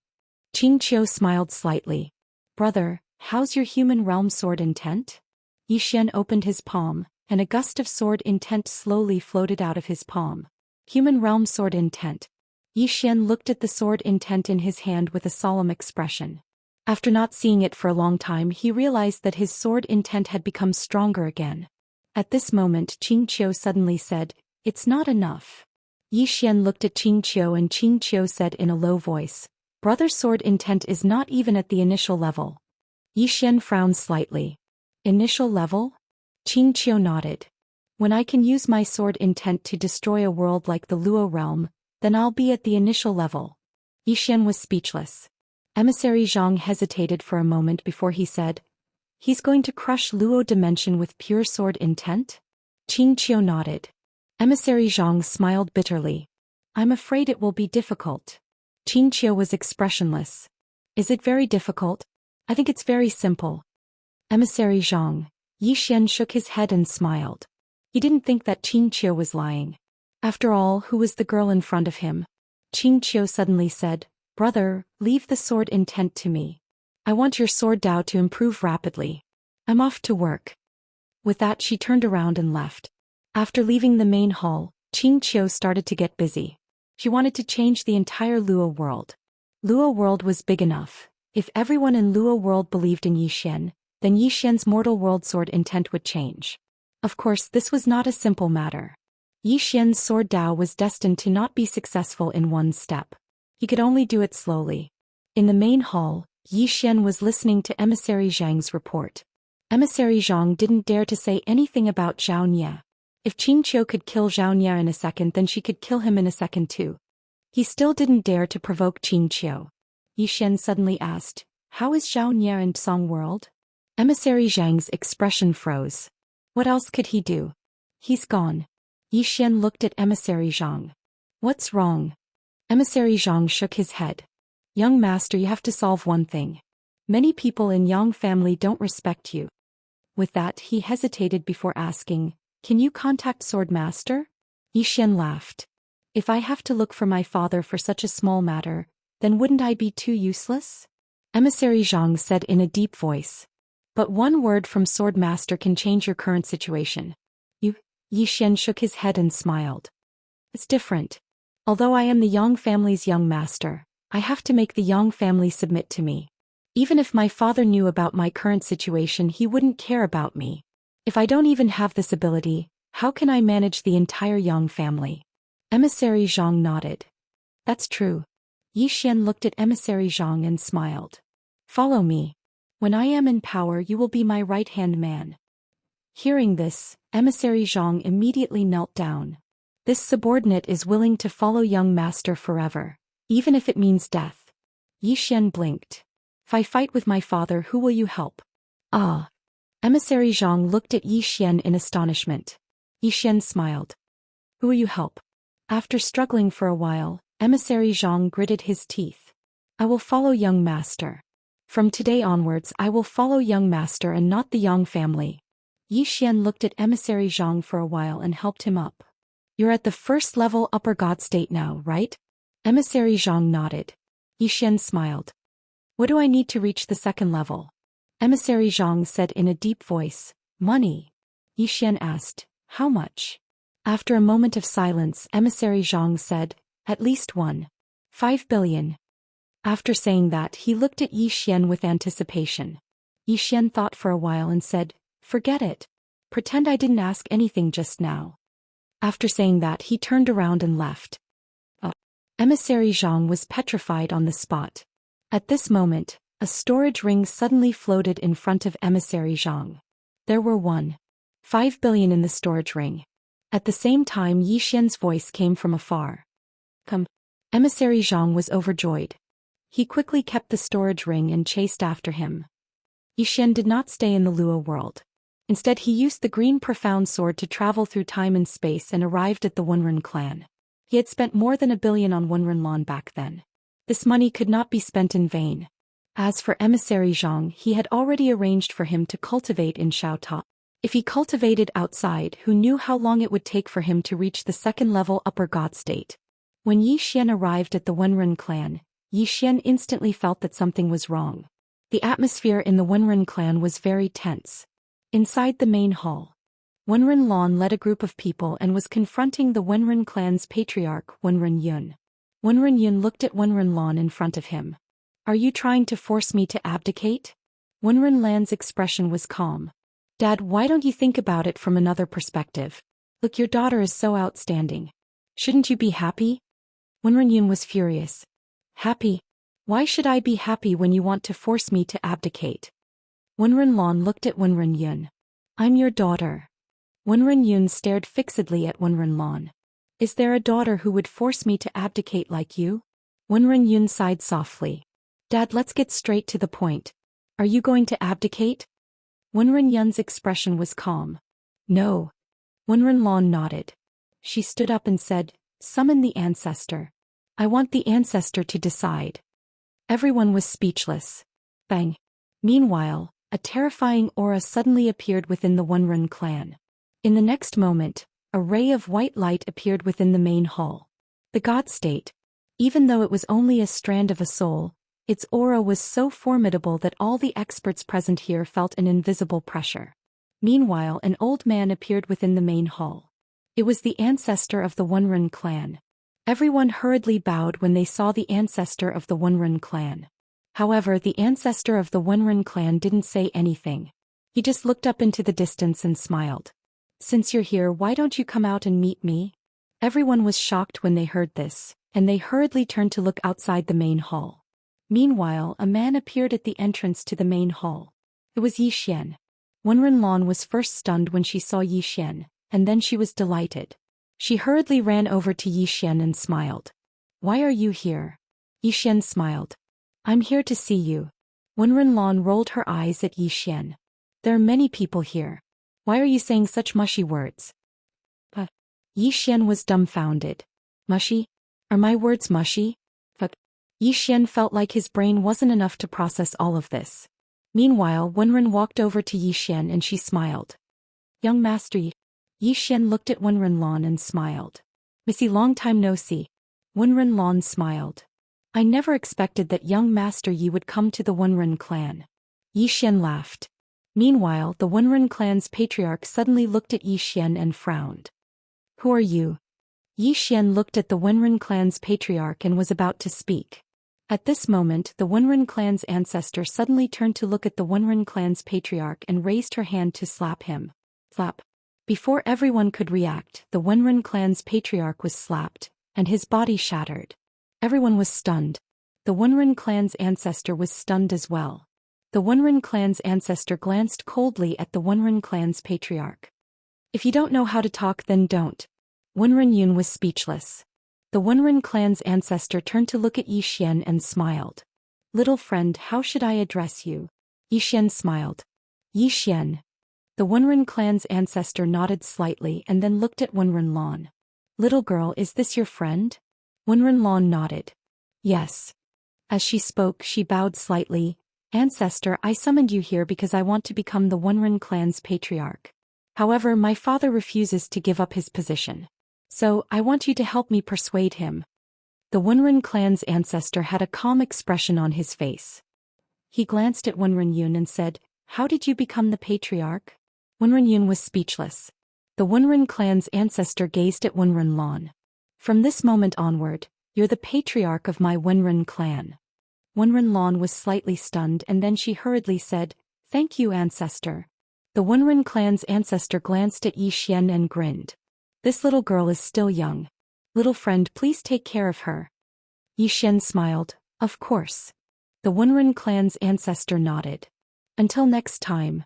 Qiao smiled slightly. Brother, how's your human realm sword intent? Yi Xian opened his palm, and a gust of sword intent slowly floated out of his palm. Human realm sword intent. Yi Xian looked at the sword intent in his hand with a solemn expression. After not seeing it for a long time, he realized that his sword intent had become stronger again. At this moment Qiao suddenly said, it's not enough. Yi Xian looked at Qiao and Qiao said in a low voice, Brother's sword intent is not even at the initial level. Yi Xian frowned slightly. Initial level? Qiao nodded. When I can use my sword intent to destroy a world like the Luo realm, then I'll be at the initial level. Yi Xian was speechless. Emissary Zhang hesitated for a moment before he said, he's going to crush Luo dimension with pure sword intent? Qiao nodded. Emissary Zhang smiled bitterly. I'm afraid it will be difficult. Xianxia was expressionless. Is it very difficult? I think it's very simple. Emissary Zhang. Xian shook his head and smiled. He didn't think that Xianxia was lying. After all, who was the girl in front of him? Xianxia suddenly said, Brother, leave the sword intent to me. I want your sword Dao to improve rapidly. I'm off to work. With that she turned around and left. After leaving the main hall, Xianxia started to get busy. She wanted to change the entire Lua world. Lua world was big enough. If everyone in Lua world believed in Xian, then Xian's mortal world sword intent would change. Of course, this was not a simple matter. Xian's sword Dao was destined to not be successful in one step. He could only do it slowly. In the main hall, Xian was listening to Emissary Zhang's report. Emissary Zhang didn't dare to say anything about Xianxia. If Xianxia could kill Xianxia in a second, then she could kill him in a second too. He still didn't dare to provoke Xianxia. Xian suddenly asked, How is Xianxia in Song world? Emissary Zhang's expression froze. What else could he do? He's gone. Xian looked at Emissary Zhang. What's wrong? Emissary Zhang shook his head. Young master, you have to solve one thing. Many people in Yang family don't respect you. With that, he hesitated before asking, Can you contact Sword Master? Xian laughed. If I have to look for my father for such a small matter, then wouldn't I be too useless? Emissary Zhang said in a deep voice. But one word from Sword Master can change your current situation. Xian shook his head and smiled. It's different. Although I am the Yang family's young master, I have to make the Yang family submit to me. Even if my father knew about my current situation, he wouldn't care about me. If I don't even have this ability, how can I manage the entire Yang family? Emissary Zhang nodded. That's true. Xian looked at Emissary Zhang and smiled. Follow me. When I am in power, you will be my right-hand man. Hearing this, Emissary Zhang immediately knelt down. This subordinate is willing to follow young master forever, even if it means death. Xian blinked. If I fight with my father, who will you help? Ah. Emissary Zhang looked at Xian in astonishment. Xian smiled. Who will you help? After struggling for a while, Emissary Zhang gritted his teeth. I will follow young master. From today onwards, I will follow young master and not the Yang family. Xian looked at Emissary Zhang for a while and helped him up. You're at the first level upper god state now, right? Emissary Zhang nodded. Xian smiled. What do I need to reach the second level? Emissary Zhang said in a deep voice. Money. Xian asked, How much? After a moment of silence, Emissary Zhang said, At least 5 billion. After saying that, he looked at Xian with anticipation. Xian thought for a while and said, Forget it. Pretend I didn't ask anything just now. After saying that, he turned around and left. Emissary Zhang was petrified on the spot. At this moment, a storage ring suddenly floated in front of Emissary Zhang. There were 5 billion in the storage ring. At the same time, Xian's voice came from afar. Come. Emissary Zhang was overjoyed. He quickly kept the storage ring and chased after him. Xian did not stay in the Lua world. Instead, he used the green profound sword to travel through time and space and arrived at the Wunren clan. He had spent more than 1 billion on Wunren Lan back then. This money could not be spent in vain. As for Emissary Zhang, he had already arranged for him to cultivate in Xiaota. If he cultivated outside, who knew how long it would take for him to reach the second level upper god state? When Xian arrived at the Wunren clan, Xian instantly felt that something was wrong. The atmosphere in the Wunren clan was very tense. Inside the main hall, Wunren Lan led a group of people and was confronting the Wunren clan's patriarch, Wunren Yun. Wunren Yun looked at Wunren Lan in front of him. Are you trying to force me to abdicate? Wunren Lan's expression was calm. Dad, why don't you think about it from another perspective? Look, your daughter is so outstanding. Shouldn't you be happy? Wunren Yun was furious. Happy? Why should I be happy when you want to force me to abdicate? Wunren Lan looked at Wunren Yun. I'm your daughter. Wunren Yun stared fixedly at Wunren Lan. Is there a daughter who would force me to abdicate like you? Wunren Yun sighed softly. Dad, let's get straight to the point. Are you going to abdicate? Wunren Yun's expression was calm. No. Wunren Lan nodded. She stood up and said, Summon the ancestor. I want the ancestor to decide. Everyone was speechless. Bang. Meanwhile, a terrifying aura suddenly appeared within the Wunrun clan. In the next moment, a ray of white light appeared within the main hall. The god state. Even though it was only a strand of a soul, its aura was so formidable that all the experts present here felt an invisible pressure. Meanwhile, an old man appeared within the main hall. It was the ancestor of the Wunrun clan. Everyone hurriedly bowed when they saw the ancestor of the Wunrun clan. However, the ancestor of the Wunrun clan didn't say anything. He just looked up into the distance and smiled. Since you're here, why don't you come out and meet me? Everyone was shocked when they heard this, and they hurriedly turned to look outside the main hall. Meanwhile, a man appeared at the entrance to the main hall. It was Zhou Xian. Wunrun Lan was first stunned when she saw Zhou Xian, and then she was delighted. She hurriedly ran over to Zhou Xian and smiled. Why are you here? Zhou Xian smiled. I'm here to see you. Wunrun Lan rolled her eyes at Zhou Xian. There are many people here. Why are you saying such mushy words? Zhou Xian was dumbfounded. Mushy? Are my words mushy? Zhou Xian felt like his brain wasn't enough to process all of this. Meanwhile, Wunrun walked over to Zhou Xian and she smiled. Young master Zhou Xian looked at Wunrun Lan and smiled. Missy, long time no see. Wunrun Lan smiled. I never expected that young master Yi would come to the Wunrun clan. Zhou Xian laughed. Meanwhile, the Wunrun clan's patriarch suddenly looked at Zhou Xian and frowned. Who are you? Zhou Xian looked at the Wunrun clan's patriarch and was about to speak. At this moment, the Wunrun clan's ancestor suddenly turned to look at the Wunrun clan's patriarch and raised her hand to slap him. Slap. Before everyone could react, the Wunrun clan's patriarch was slapped, and his body shattered. Everyone was stunned. The Wunrun clan's ancestor was stunned as well. The Wunrun clan's ancestor glanced coldly at the Wunrun clan's patriarch. If you don't know how to talk, then don't. Wunrun Yun was speechless. The Wunrun clan's ancestor turned to look at Zhou Xian and smiled. Little friend, how should I address you? Zhou Xian smiled. Zhou Xian. The Wunrun clan's ancestor nodded slightly and then looked at Wunrun Lan. Little girl, is this your friend? Wunrun Lan nodded. Yes. As she spoke, she bowed slightly. Ancestor, I summoned you here because I want to become the Wunrun clan's patriarch. However, my father refuses to give up his position. So, I want you to help me persuade him. The Wunrun clan's ancestor had a calm expression on his face. He glanced at Wunrun Yun and said, How did you become the patriarch? Wunrun Yun was speechless. The Wunrun clan's ancestor gazed at Wunrun Lan. From this moment onward, you're the patriarch of my Wunrun clan. Wunrun Lan was slightly stunned and then she hurriedly said, Thank you, ancestor. The Wunrun clan's ancestor glanced at Zhou Xian and grinned. This little girl is still young. Little friend, please take care of her. Zhou Xian smiled. Of course. The Wunrun clan's ancestor nodded. Until next time.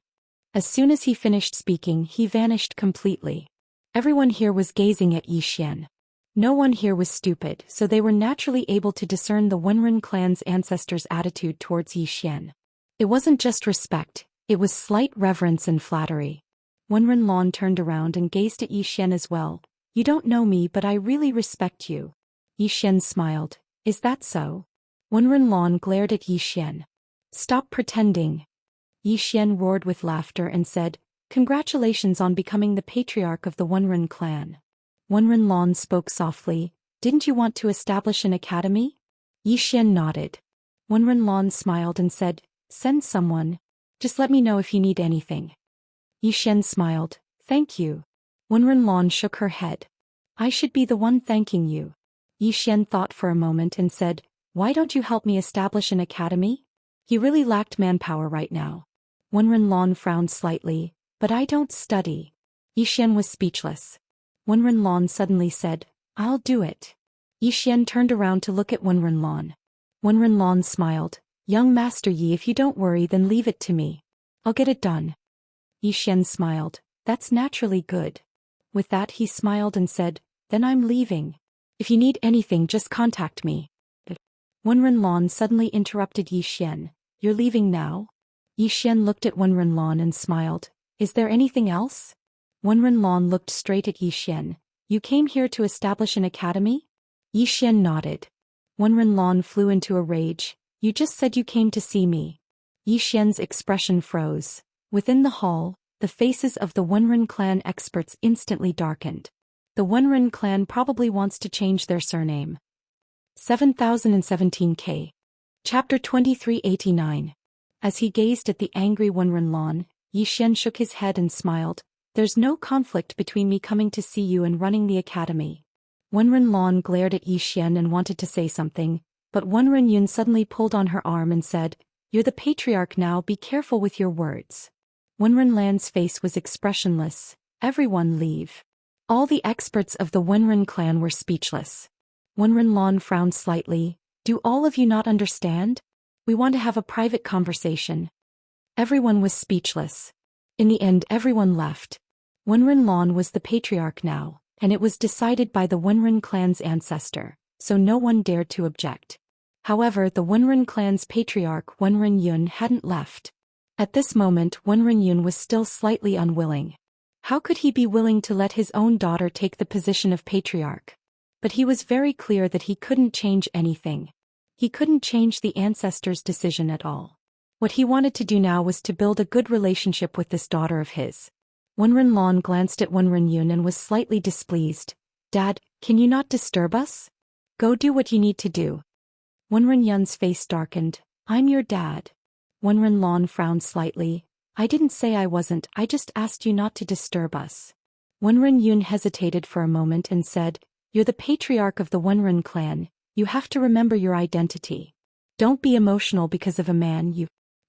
As soon as he finished speaking, he vanished completely. Everyone here was gazing at Zhou Xian. No one here was stupid, so they were naturally able to discern the Wunrun clan's ancestors' attitude towards Zhou Xian. It wasn't just respect, it was slight reverence and flattery. Wunrun Lan turned around and gazed at Zhou Xian as well. You don't know me, but I really respect you. Zhou Xian smiled. Is that so? Wunrun Lan glared at Zhou Xian. Stop pretending. Zhou Xian roared with laughter and said, Congratulations on becoming the patriarch of the Wunrun clan. Wunrun Lan spoke softly, Didn't you want to establish an academy? Zhou Xian nodded. Wunrun Lan smiled and said, Send someone. Just let me know if you need anything. Zhou Xian smiled. Thank you. Wunrun Lan shook her head. I should be the one thanking you. Zhou Xian thought for a moment and said, Why don't you help me establish an academy? He really lacked manpower right now. Wunrun Lan frowned slightly. But I don't study. Zhou Xian was speechless. Wunrun Lan suddenly said, I'll do it. Zhou Xian turned around to look at Wunrun Lan. Wunrun Lan smiled. Young Master Yi, if you don't worry, then leave it to me. I'll get it done. Zhou Xian smiled. That's naturally good. With that he smiled and said, Then I'm leaving. If you need anything, just contact me. Wunrun Lan suddenly interrupted Zhou Xian. You're leaving now? Zhou Xian looked at Wunrun Lan and smiled. Is there anything else? Wunrun Lan looked straight at Zhou Xian. You came here to establish an academy? Yi Xian nodded. Wenren Lan flew into a rage. You just said you came to see me. Yi Xian's expression froze. Within the hall, the faces of the Wenren clan experts instantly darkened. The Wenren clan probably wants to change their surname. 7017K. Chapter 2389. As he gazed at the angry Wenren Lan, Yi Xian shook his head and smiled. There's no conflict between me coming to see you and running the academy. Wenren Lan glared at Yi Xian and wanted to say something, but Wenren Yun suddenly pulled on her arm and said, You're the patriarch now, be careful with your words. Wenren Lan's face was expressionless. Everyone leave. All the experts of the Wenren clan were speechless. Wenren Lan frowned slightly. Do all of you not understand? We want to have a private conversation. Everyone was speechless. In the end, everyone left. Wenren Lan was the patriarch now, and it was decided by the Wenren clan's ancestor, so no one dared to object. However, the Wenren clan's patriarch Wenren Yun hadn't left. At this moment, Wenren Yun was still slightly unwilling. How could he be willing to let his own daughter take the position of patriarch? But he was very clear that he couldn't change anything. He couldn't change the ancestors' decision at all. What he wanted to do now was to build a good relationship with this daughter of his. Wenren Lan glanced at Wenren Yun and was slightly displeased. Dad, can you not disturb us? Go do what you need to do. Wenren Yun's face darkened. I'm your dad. Wenren Lan frowned slightly. I didn't say I wasn't, I just asked you not to disturb us. Wenren Yun hesitated for a moment and said, You're the patriarch of the Wenren clan, you have to remember your identity. Don't be emotional because of a man you...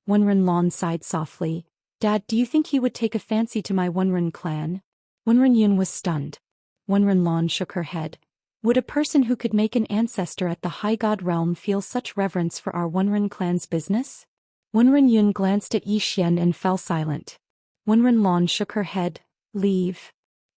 Wenren Lan sighed softly. Dad, do you think he would take a fancy to my Wenren clan? Wenren Yun was stunned. Wenren Lan shook her head. Would a person who could make an ancestor at the high god realm feel such reverence for our Wenren clan's business? Wenren Yun glanced at Yi Xian and fell silent. Wenren Lan shook her head. Leave.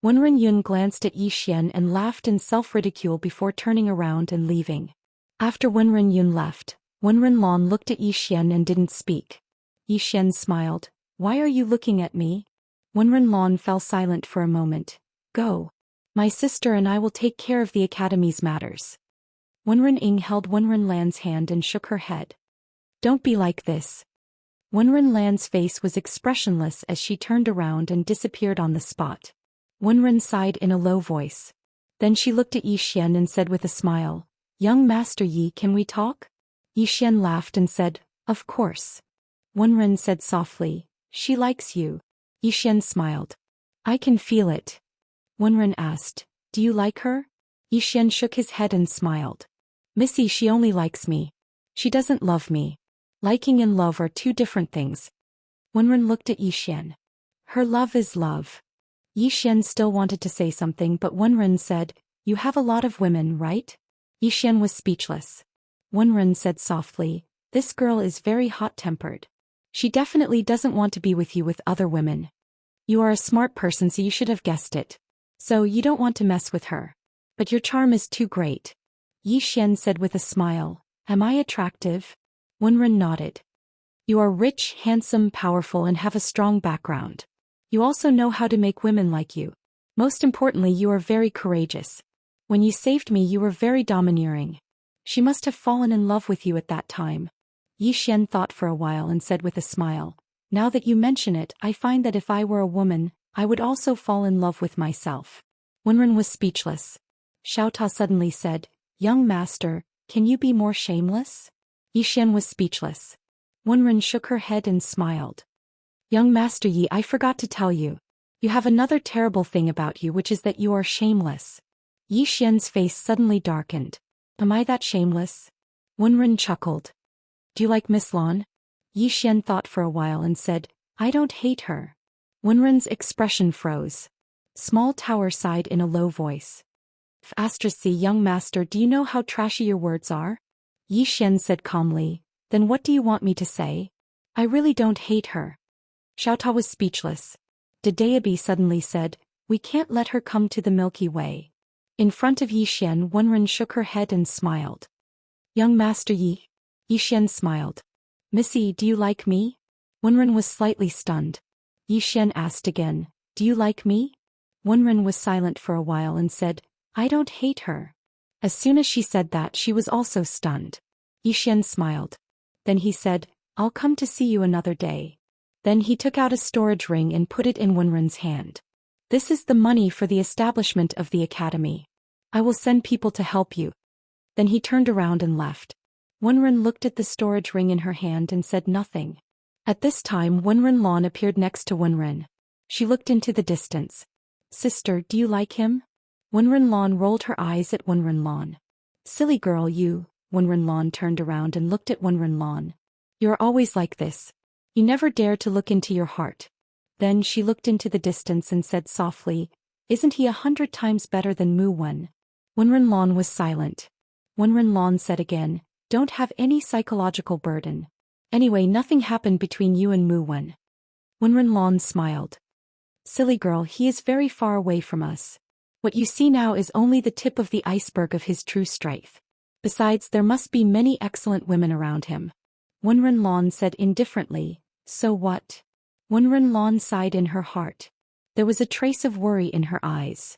Wenren Yun glanced at Yi Xian and laughed in self-ridicule before turning around and leaving. After Wenren Yun left, Wenren Lan looked at Yi Xian and didn't speak. Yi Xian smiled. Why are you looking at me? Wenren Lan fell silent for a moment. Go. My sister and I will take care of the academy's matters. Wenren Ying held Wenren Lan's hand and shook her head. Don't be like this. Wenren Lan's face was expressionless as she turned around and disappeared on the spot. Wenren sighed in a low voice. Then she looked at Yi Xian and said with a smile, Young Master Yi, can we talk? Yi Xian laughed and said, Of course. Wenren said softly, She likes you. Yi Xian smiled. I can feel it. Wenren asked, Do you like her? Yi Xian shook his head and smiled. Missy, she only likes me. She doesn't love me. Liking and love are two different things. Wenren looked at Yi Xian. Her love is love. Yi Xian still wanted to say something, but Wenren said, You have a lot of women, right? Yi Xian was speechless. Wenren said softly, This girl is very hot-tempered. She definitely doesn't want to be with you with other women. You are a smart person, so you should have guessed it. So you don't want to mess with her. But your charm is too great. Yi Xian said with a smile, Am I attractive? Wenren nodded. You are rich, handsome, powerful, and have a strong background. You also know how to make women like you. Most importantly, you are very courageous. When you saved me, you were very domineering. She must have fallen in love with you at that time. Yi Xian thought for a while and said with a smile, Now that you mention it, I find that if I were a woman, I would also fall in love with myself. Wenren was speechless. Xiaota suddenly said, Young master, can you be more shameless? Yi Xian was speechless. Wenren shook her head and smiled. Young Master Yi, I forgot to tell you. You have another terrible thing about you, which is that you are shameless. Yi Xian's face suddenly darkened. Am I that shameless? Wenren chuckled. Do you like Miss Lan? Yi Xian thought for a while and said, I don't hate her. Wenren's expression froze. Small Tower sighed in a low voice. C, young master, do you know how trashy your words are? Yi Xian said calmly, Then what do you want me to say? I really don't hate her. Xiaota was speechless. Daoist suddenly said, We can't let her come to the Milky Way. In front of Yi Xian, Wenren shook her head and smiled. Young Master Yi? Yi Xian smiled. Missy, do you like me? Wenren was slightly stunned. Yi Xian asked again, Do you like me? Wenren was silent for a while and said, I don't hate her. As soon as she said that, she was also stunned. Xian smiled. Then he said, I'll come to see you another day. Then he took out a storage ring and put it in Wenren's hand. This is the money for the establishment of the academy. I will send people to help you. Then he turned around and left. Wenren looked at the storage ring in her hand and said nothing. At this time Wenren Lan appeared next to Wenren. She looked into the distance. Sister, do you like him? Wenren Lan rolled her eyes at Wenren Lan. Silly girl you. Wenren Lan turned around and looked at Wenren Lan. You're always like this. You never dare to look into your heart. Then she looked into the distance and said softly, Isn't he 100 times better than Mu Wen? Wenren Lan was silent. Wenren Lan said again, Don't have any psychological burden. Anyway, nothing happened between you and Mu Wen. Wenren Lan smiled. Silly girl, he is very far away from us. What you see now is only the tip of the iceberg of his true strength. Besides, there must be many excellent women around him. Wenren Lan said indifferently, So what? Wenren Lan sighed in her heart. There was a trace of worry in her eyes.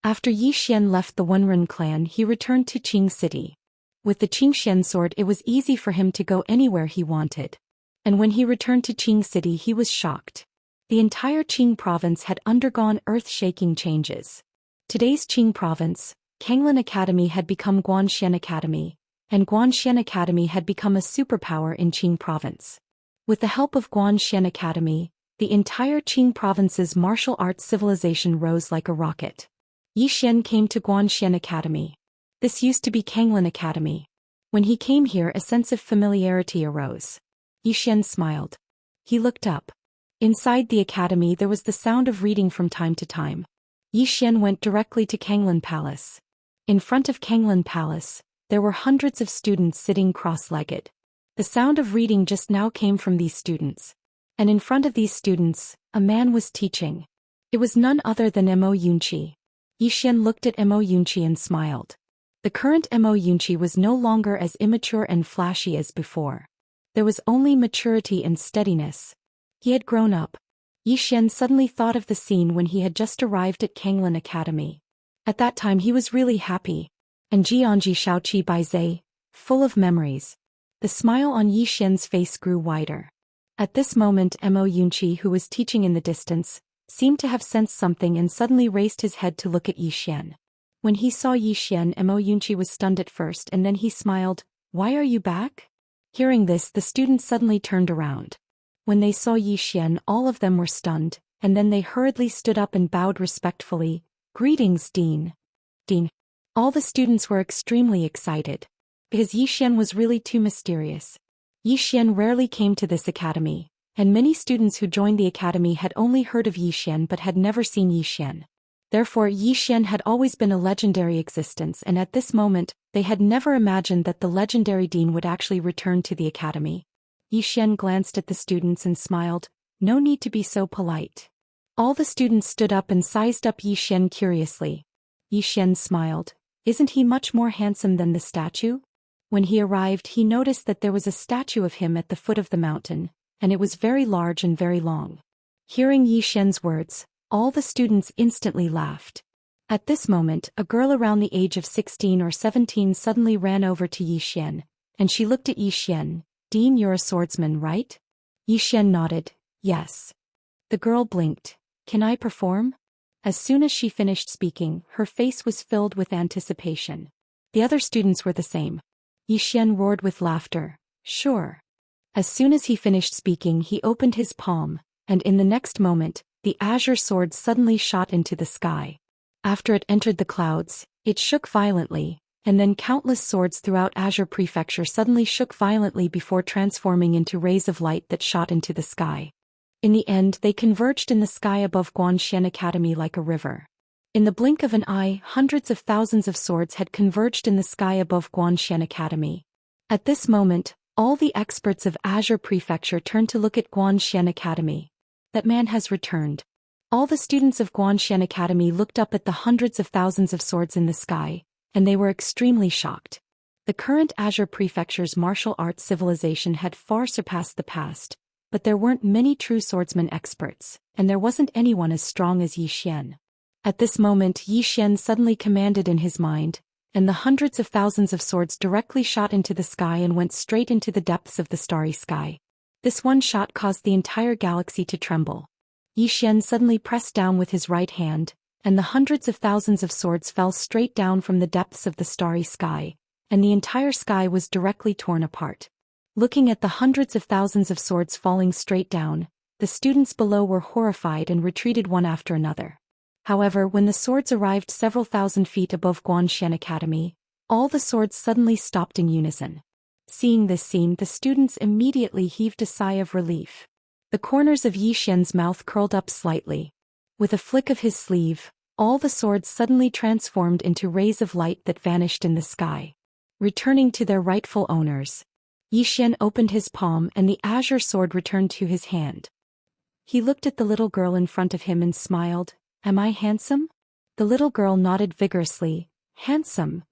After Yi Xian left the Wenren clan, he returned to Qing City. With the Qingxian sword, it was easy for him to go anywhere he wanted. And when he returned to Qing City, he was shocked. The entire Qing province had undergone earth-shaking changes. Today's Qing province, Kanglin Academy had become Guanxian Academy, and Guanxian Academy had become a superpower in Qing province. With the help of Guanxian Academy, the entire Qing province's martial arts civilization rose like a rocket. Yi Xian came to Guanxian Academy. This used to be Kanglin Academy. When he came here, a sense of familiarity arose. Yi Xian smiled. He looked up. Inside the academy there was the sound of reading from time to time. Yi Xian went directly to Kanglin Palace. In front of Kanglin Palace, there were hundreds of students sitting cross-legged. The sound of reading just now came from these students. And in front of these students, a man was teaching. It was none other than Mo Yunqi. Yi Xian looked at Mo Yunqi and smiled. The current Mo Yunqi was no longer as immature and flashy as before. There was only maturity and steadiness. He had grown up. Yi Xian suddenly thought of the scene when he had just arrived at Kanglin Academy. At that time he was really happy. And Jianji Shaoqi Baizai, full of memories. The smile on Yi Xian's face grew wider. At this moment Mo Yunqi, who was teaching in the distance, seemed to have sensed something and suddenly raised his head to look at Yi Xian. When he saw Yi Xian, Mo Yunqi was stunned at first and then he smiled, Why are you back? Hearing this, the students suddenly turned around. When they saw Yi Xian, all of them were stunned, and then they hurriedly stood up and bowed respectfully. Greetings, Dean. Dean. All the students were extremely excited. Because Yi Xian was really too mysterious. Yi Xian rarely came to this academy, and many students who joined the academy had only heard of Yi Xian but had never seen Yi Xian. Therefore Yi Xian had always been a legendary existence, and at this moment, they had never imagined that the legendary Dean would actually return to the academy. Yi Xian glanced at the students and smiled, No need to be so polite. All the students stood up and sized up Yi Xian curiously. Yi Xian smiled, Isn't he much more handsome than the statue? When he arrived, he noticed that there was a statue of him at the foot of the mountain, and it was very large and very long. Hearing Yi Xian's words, all the students instantly laughed. At this moment, a girl around the age of 16 or 17 suddenly ran over to Yi Xian, and she looked at Yi Xian. Dean, you're a swordsman, right? Yi Xian nodded, Yes. The girl blinked. Can I perform? As soon as she finished speaking, her face was filled with anticipation. The other students were the same. Yi Xian roared with laughter, Sure. As soon as he finished speaking, he opened his palm, and in the next moment, the azure sword suddenly shot into the sky. After it entered the clouds, it shook violently, and then countless swords throughout Azure Prefecture suddenly shook violently before transforming into rays of light that shot into the sky. In the end, they converged in the sky above Guanxian Academy like a river. In the blink of an eye, hundreds of thousands of swords had converged in the sky above Guanxian Academy. At this moment, all the experts of Azure Prefecture turned to look at Guanxian Academy. That man has returned. All the students of Guanxian Academy looked up at the hundreds of thousands of swords in the sky, and they were extremely shocked. The current Azure Prefecture's martial arts civilization had far surpassed the past, but there weren't many true swordsman experts, and there wasn't anyone as strong as Yi Xian. At this moment Yi Xian suddenly commanded in his mind, and the hundreds of thousands of swords directly shot into the sky and went straight into the depths of the starry sky. This one shot caused the entire galaxy to tremble. Yi Xian suddenly pressed down with his right hand, and the hundreds of thousands of swords fell straight down from the depths of the starry sky, and the entire sky was directly torn apart. Looking at the hundreds of thousands of swords falling straight down, the students below were horrified and retreated one after another. However, when the swords arrived several thousand feet above Xian Academy, all the swords suddenly stopped in unison. Seeing this scene, the students immediately heaved a sigh of relief. The corners of Yi Xian's mouth curled up slightly. With a flick of his sleeve, all the swords suddenly transformed into rays of light that vanished in the sky. Returning to their rightful owners, Yi Xian opened his palm and the azure sword returned to his hand. He looked at the little girl in front of him and smiled. Am I handsome? The little girl nodded vigorously. Handsome.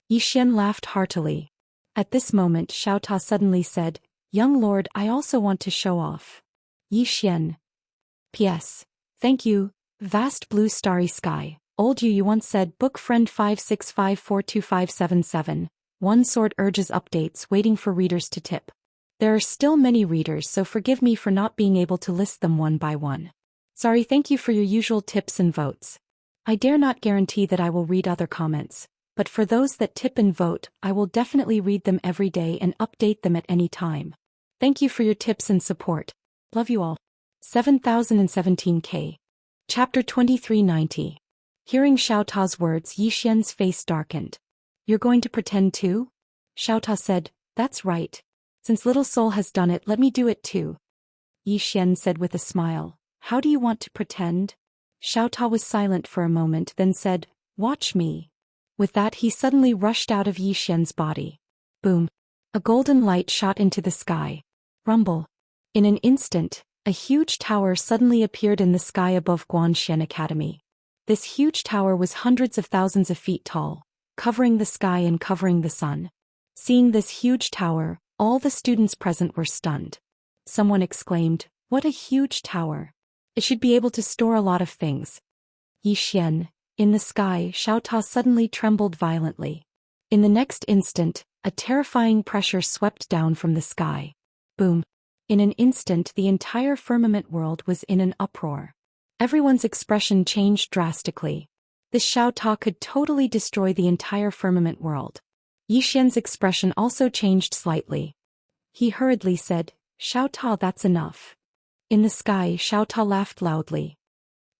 Yi Xian laughed heartily. At this moment Xiao Ta suddenly said, Young lord, I also want to show off. Yi Xian. P.S. Thank you, vast blue starry sky. Old you once said book friend 565425577. One sword urges updates waiting for readers to tip. There are still many readers, so forgive me for not being able to list them one by one. Sorry. Thank you for your usual tips and votes. I dare not guarantee that I will read other comments, but for those that tip and vote, I will definitely read them every day and update them at any time. Thank you for your tips and support. Love you all. 7017K. Chapter 2390. Hearing Xiao Ta's words, Yi Xian's face darkened. You're going to pretend too? Xiao Ta said, That's right. Since little soul has done it, let me do it too. Yi Xian said with a smile. How do you want to pretend? Xiao Ta was silent for a moment, then said, Watch me. With that he suddenly rushed out of Yi Xian's body. Boom. A golden light shot into the sky. Rumble. In an instant, a huge tower suddenly appeared in the sky above Xian Academy. This huge tower was hundreds of thousands of feet tall, covering the sky and covering the sun. Seeing this huge tower, all the students present were stunned. Someone exclaimed, What a huge tower. It should be able to store a lot of things. Yi Xian. In the sky, Xiao Ta suddenly trembled violently. In the next instant, a terrifying pressure swept down from the sky. Boom. In an instant the entire firmament world was in an uproar. Everyone's expression changed drastically. This Xiao Ta could totally destroy the entire firmament world. Yi Xian's expression also changed slightly. He hurriedly said, Xiao Ta, that's enough. In the sky, Xiao Ta laughed loudly.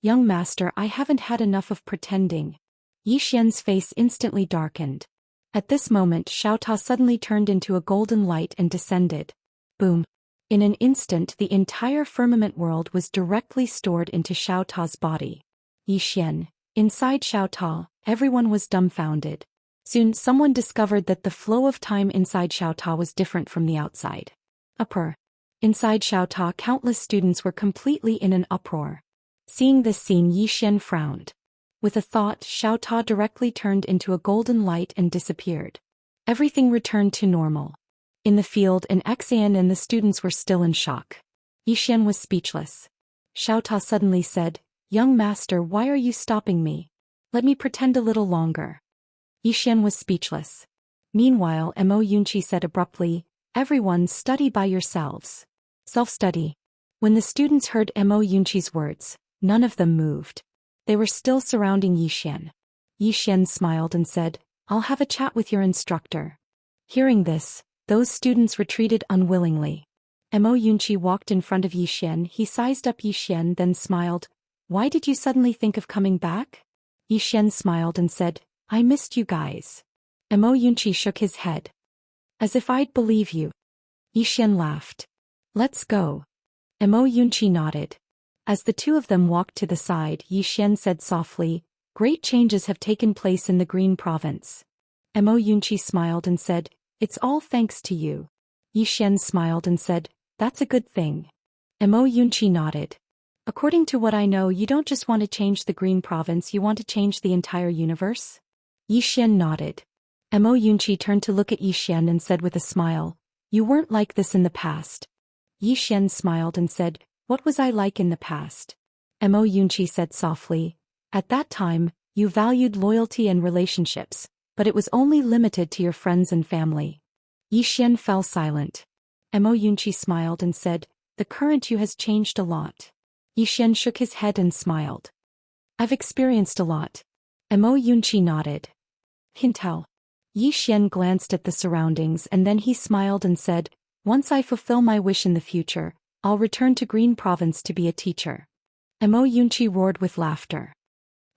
Young master, I haven't had enough of pretending. Yi Xian's face instantly darkened. At this moment Xiao Ta suddenly turned into a golden light and descended. Boom. In an instant the entire firmament world was directly stored into Xiao Ta's body. Yi Xian. Inside Xiao Ta, everyone was dumbfounded. Soon someone discovered that the flow of time inside Xiao Ta was different from the outside. Uproar. Inside Xiao Ta, countless students were completely in an uproar. Seeing this scene, Yi Xian frowned. With a thought, Xiao Ta directly turned into a golden light and disappeared. Everything returned to normal. In the field, an Xian and the students were still in shock. Yi Xian was speechless. Xiao Ta suddenly said, Young master, why are you stopping me? Let me pretend a little longer. Yi Xian was speechless. Meanwhile, Mo Yunqi said abruptly, Everyone study by yourselves. Self-study. When the students heard Mo Yunqi's words, none of them moved. They were still surrounding Yi Xian. Yi Xian smiled and said, I'll have a chat with your instructor. Hearing this, those students retreated unwillingly. Mo Yunqi walked in front of Yi Xian. He sized up Yi Xian, then smiled. Why did you suddenly think of coming back? Yi Xian smiled and said, I missed you guys. Mo Yunqi shook his head. As if I'd believe you. Yi Xian laughed. Let's go. Mo Yunqi nodded. As the two of them walked to the side, Yi Xian said softly, Great changes have taken place in the Green Province. Mo Yunqi smiled and said, It's all thanks to you. Yi Xian smiled and said, That's a good thing. Mo Yunqi nodded. According to what I know, you don't just want to change the Green Province, you want to change the entire universe? Yi Xian nodded. Mo Yunqi turned to look at Yi Xian and said with a smile, You weren't like this in the past. Yi Xian smiled and said, What was I like in the past? Mo Yunqi said softly, At that time, you valued loyalty and relationships, but it was only limited to your friends and family. Yi Xian fell silent. Mo Yunqi smiled and said, "The current you has changed a lot." Yi Xian shook his head and smiled. "I've experienced a lot." Mo Yunqi nodded. "Hintel." Yi Xian glanced at the surroundings and then he smiled and said, "Once I fulfill my wish in the future, I'll return to Green Province to be a teacher." Mo Yunqi roared with laughter.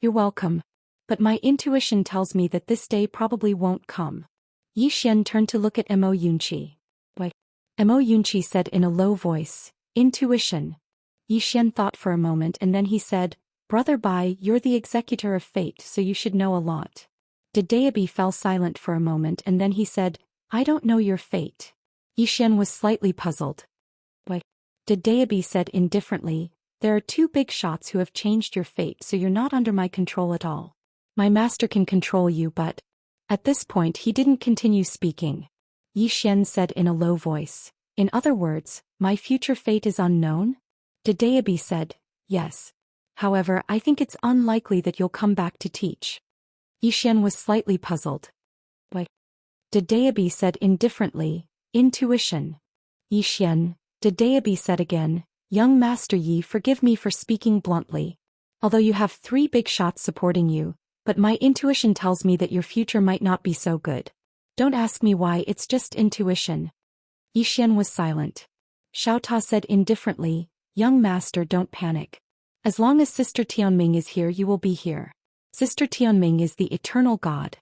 "You're welcome. But my intuition tells me that this day probably won't come." Yi Xian turned to look at Mo Yunqi. "What?" Mo Yunqi said in a low voice, "Intuition." Yi Xian thought for a moment and then he said, "Brother Bai, you're the executor of fate, so you should know a lot." Daoist fell silent for a moment and then he said, "I don't know your fate." Yi Xian was slightly puzzled. "What?" Daoist said indifferently, "There are two big shots who have changed your fate, so you're not under my control at all. My master can control you, but..." At this point he didn't continue speaking. Yi Xian said in a low voice, "In other words, my future fate is unknown?" Daoist said, "Yes. However, I think it's unlikely that you'll come back to teach." Yi Xian was slightly puzzled. "What?" Daoist said indifferently, "Intuition." Yi Xian, Daoist said again, "Young Master Yi, forgive me for speaking bluntly. Although you have 3 big shots supporting you, but my intuition tells me that your future might not be so good. Don't ask me why, it's just intuition." Yi Xian was silent. Xiao Ta said indifferently, "Young master, don't panic. As long as Sister Tianming is here, you will be here. Sister Tianming is the eternal god."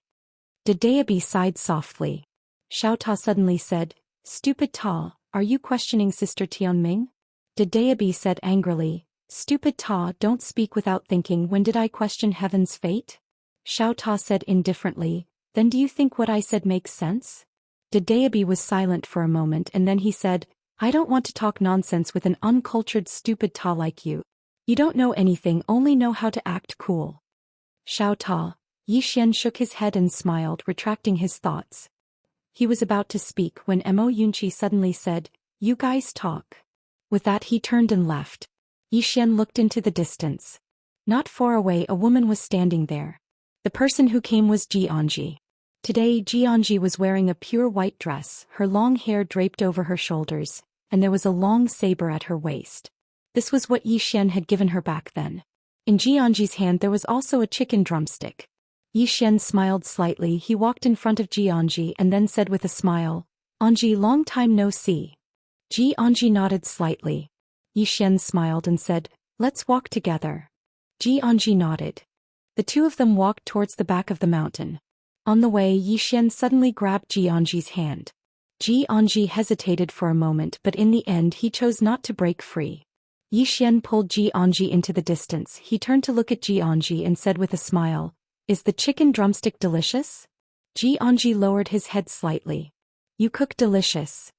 Daoist sighed softly. Xiao Ta suddenly said, "Stupid Ta, are you questioning Sister Tianming?" Daoist said angrily, "Stupid Ta, don't speak without thinking. When did I question heaven's fate?" Xiao Ta said indifferently, "Then do you think what I said makes sense?" Daoist was silent for a moment and then he said, "I don't want to talk nonsense with an uncultured stupid Ta like you. You don't know anything, only know how to act cool." "Xiao Ta." Yi Xian shook his head and smiled, retracting his thoughts. He was about to speak when Mo Yunqi suddenly said, "You guys talk." With that he turned and left. Yi Xian looked into the distance. Not far away a woman was standing there. The person who came was Xianxia. Today Xianxia was wearing a pure white dress, her long hair draped over her shoulders, and there was a long saber at her waist. This was what Yi Xian had given her back then. In Xianxia's hand there was also a chicken drumstick. Yi Xian smiled slightly. He walked in front of Xianxia and then said with a smile, "Anji, long time no see." Xianxia nodded slightly. Yi Xian smiled and said, "Let's walk together." Xianxia nodded. The two of them walked towards the back of the mountain. On the way, Yi Xian suddenly grabbed Xianxia's hand. Xianxia hesitated for a moment, but in the end he chose not to break free. Yi Xian pulled Xianxia into the distance. He turned to look at Xianxia and said with a smile, "Is the chicken drumstick delicious?" Xianxia lowered his head slightly. "You cook delicious."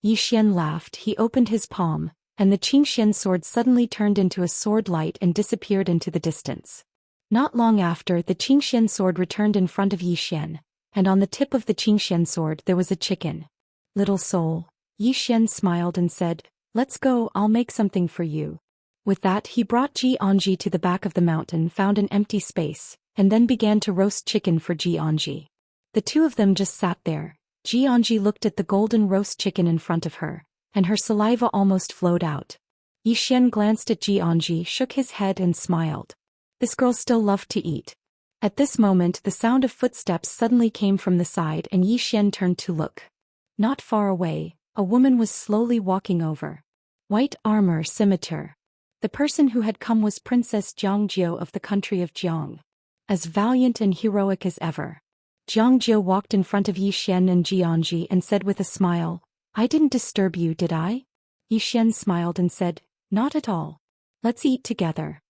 Yi Xian laughed. He opened his palm, and the Xianxia sword suddenly turned into a sword light and disappeared into the distance. Not long after, the Xianxia sword returned in front of Yi Xian, and on the tip of the Xianxia sword there was a chicken. "Little soul." Yi Xian smiled and said, "Let's go, I'll make something for you." With that he brought Xianxia to the back of the mountain, found an empty space, and then began to roast chicken for Xianxia. The two of them just sat there. Xianxia looked at the golden roast chicken in front of her, and her saliva almost flowed out. Yi Xian glanced at Xianxia, shook his head and smiled. This girl still loved to eat. At this moment the sound of footsteps suddenly came from the side and Yi Xian turned to look. Not far away, a woman was slowly walking over. White armor, scimitar. The person who had come was Princess Jiangjiu of the country of Jiang. As valiant and heroic as ever. Jiangjiu walked in front of Yi Xian and Xianxia and said with a smile, "I didn't disturb you, did I?" Yi Xian smiled and said, "Not at all. Let's eat together."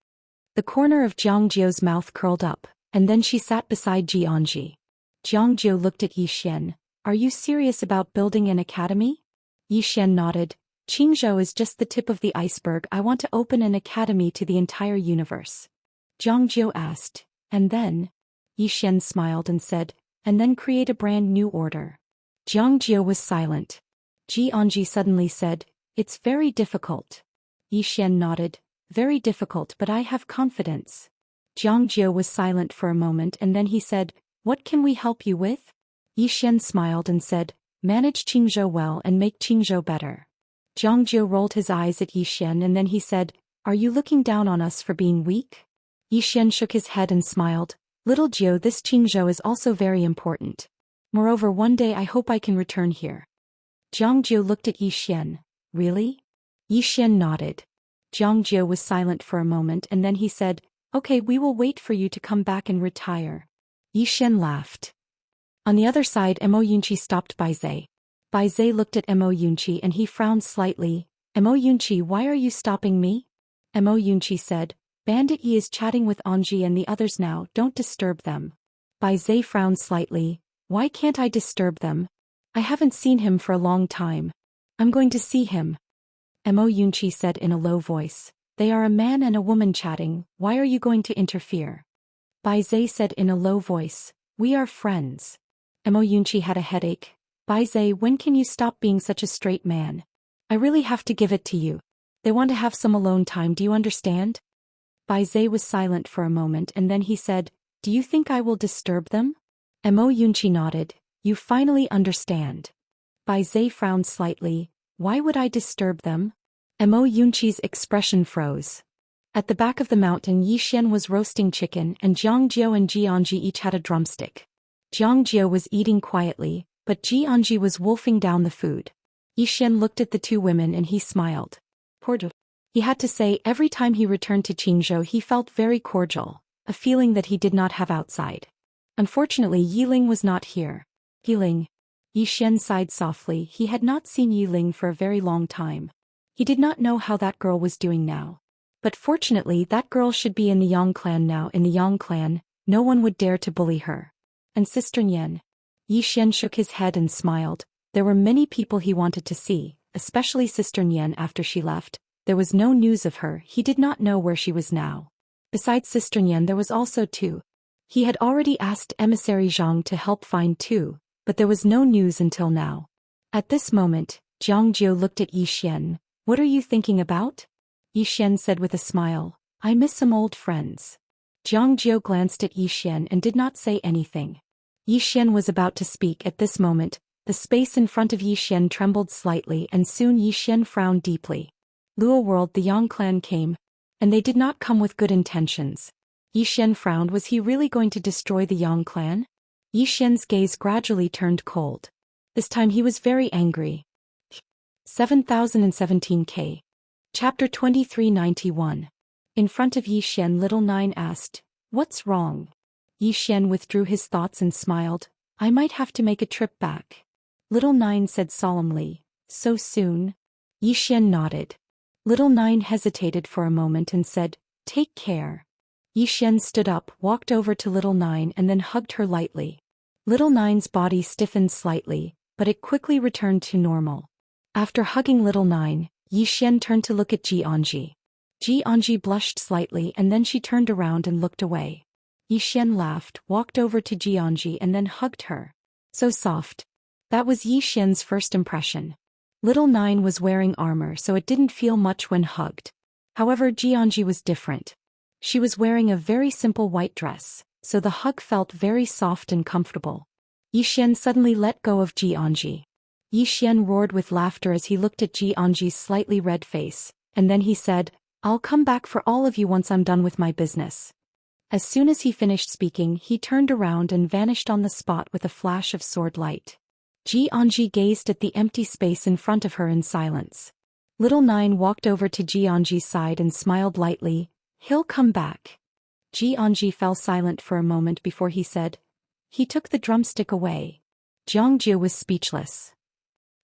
The corner of Jiangjiu's mouth curled up, and then she sat beside Xianxia. Jiangjiu looked at Yi Xian. "Are you serious about building an academy?" Yi Xian nodded. "Qingzhou is just the tip of the iceberg. I want to open an academy to the entire universe." Jiangjiu asked, "And then?" Yi Xian smiled and said, "And then create a brand new order." Jiangjiu was silent. Jianxia suddenly said, "It's very difficult." Yi Xian nodded. "Very difficult, but I have confidence." Jiang Jiu was silent for a moment and then he said, "What can we help you with?" Yi Xian smiled and said, "Manage Qingzhou well and make Qingzhou better." Jiang Jiu rolled his eyes at Yi Xian and then he said, "Are you looking down on us for being weak?" Yi Xian shook his head and smiled, "Little Jiu, this Qingzhou is also very important. Moreover, one day I hope I can return here." Jiang Jiu looked at Yi Xian. "Really?" Yi Xian nodded. Jiang Jiu was silent for a moment and then he said, "Okay, we will wait for you to come back and retire." Yi Xian laughed. On the other side, Mo Yunqi stopped Bai Zai. Bai Zai looked at Mo Yunqi and he frowned slightly. "Mo Yunqi, why are you stopping me?" Mo Yunqi said, "Bandit Yi is chatting with Anji and the others now, don't disturb them." Bai Zai frowned slightly. "Why can't I disturb them? I haven't seen him for a long time. I'm going to see him." Mo Yunqi said in a low voice, "They are a man and a woman chatting, why are you going to interfere?" Bai Zai said in a low voice, "We are friends." Mo Yunqi had a headache. "Bai Zai, when can you stop being such a straight man? I really have to give it to you. They want to have some alone time, do you understand?" Bai Zai was silent for a moment and then he said, "Do you think I will disturb them?" Mo Yunqi nodded. "You finally understand." Bai Zai frowned slightly. "Why would I disturb them?" Mo Yunqi's expression froze. At the back of the mountain, Yi Xian was roasting chicken and Jiang Jiu and Jianji each had a drumstick. Jiang Jiu was eating quietly, but Jianji was wolfing down the food. Yi Xian looked at the two women and he smiled. Cordial. He had to say every time he returned to Qingzhou he felt very cordial, a feeling that he did not have outside. Unfortunately, Yiling was not here. Yiling. Yi Xian sighed softly. He had not seen Yiling for a very long time. He did not know how that girl was doing now. But fortunately that girl should be in the Yang clan now. In the Yang clan, no one would dare to bully her. And Sister Nian. Yi Xian shook his head and smiled. There were many people he wanted to see, especially Sister Nian after she left. There was no news of her, he did not know where she was now. Besides Sister Nian there was also Tu. He had already asked Emissary Zhang to help find Tu, but there was no news until now. At this moment, Jiang Jiu looked at Yi Xian. "What are you thinking about?" Yi Xian said with a smile, "I miss some old friends." Jiang Jiu glanced at Yi Xian and did not say anything. Yi Xian was about to speak at this moment. The space in front of Yi Xian trembled slightly and soon Yi Xian frowned deeply. Luo World, the Yang clan came. And they did not come with good intentions. Yi Xian frowned. Was he really going to destroy the Yang clan? Yi Xian's gaze gradually turned cold. This time he was very angry. 7017K. Chapter 2391. In front of Yi Xian, Little Nine asked, "What's wrong?" Yi Xian withdrew his thoughts and smiled. "I might have to make a trip back." Little Nine said solemnly, "So soon?" Yi Xian nodded. Little Nine hesitated for a moment and said, "Take care." Yi Xian stood up, walked over to Little Nine and then hugged her lightly. Little Nine's body stiffened slightly, but it quickly returned to normal. After hugging Little Nine, Yi Xian turned to look at Jianji. Jianji blushed slightly and then she turned around and looked away. Yi Xian laughed, walked over to Jianji and then hugged her. So soft. That was Yi Xian's first impression. Little Nine was wearing armor so it didn't feel much when hugged. However, Jianji was different. She was wearing a very simple white dress, so the hug felt very soft and comfortable. Yi Xian suddenly let go of Jianji. Yi Xian roared with laughter as he looked at Jianji's slightly red face, and then he said, "I'll come back for all of you once I'm done with my business." As soon as he finished speaking, he turned around and vanished on the spot with a flash of sword light. Jianji gazed at the empty space in front of her in silence. Little Nine walked over to Jianji's side and smiled lightly. "He'll come back." Jianji fell silent for a moment before he said, "He took the drumstick away." Jiangji was speechless.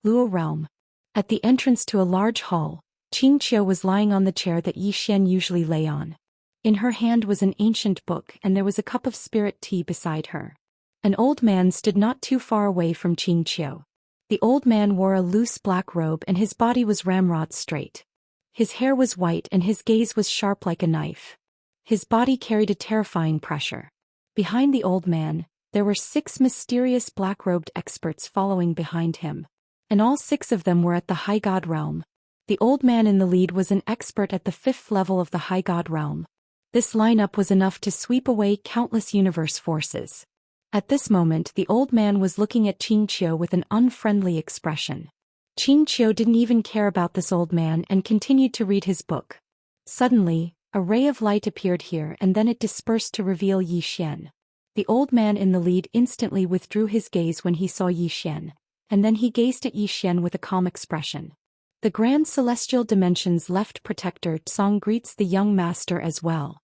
Luo Realm. At the entrance to a large hall, Xianxia was lying on the chair that Yi Xian usually lay on. In her hand was an ancient book and there was a cup of spirit tea beside her. An old man stood not too far away from Xianxia. The old man wore a loose black robe and his body was ramrod straight. His hair was white and his gaze was sharp like a knife. His body carried a terrifying pressure. Behind the old man, there were 6 mysterious black-robed experts following behind him. And all 6 of them were at the High God realm. The old man in the lead was an expert at the 5th level of the High God realm. This lineup was enough to sweep away countless universe forces. At this moment the old man was looking at Xianxia with an unfriendly expression. Xianxia didn't even care about this old man and continued to read his book. Suddenly, a ray of light appeared here and then it dispersed to reveal Zhou Xian. The old man in the lead instantly withdrew his gaze when he saw Zhou Xian, and then he gazed at Zhou Xian with a calm expression. The Grand Celestial Dimension's left protector Tsong greets the young master as well.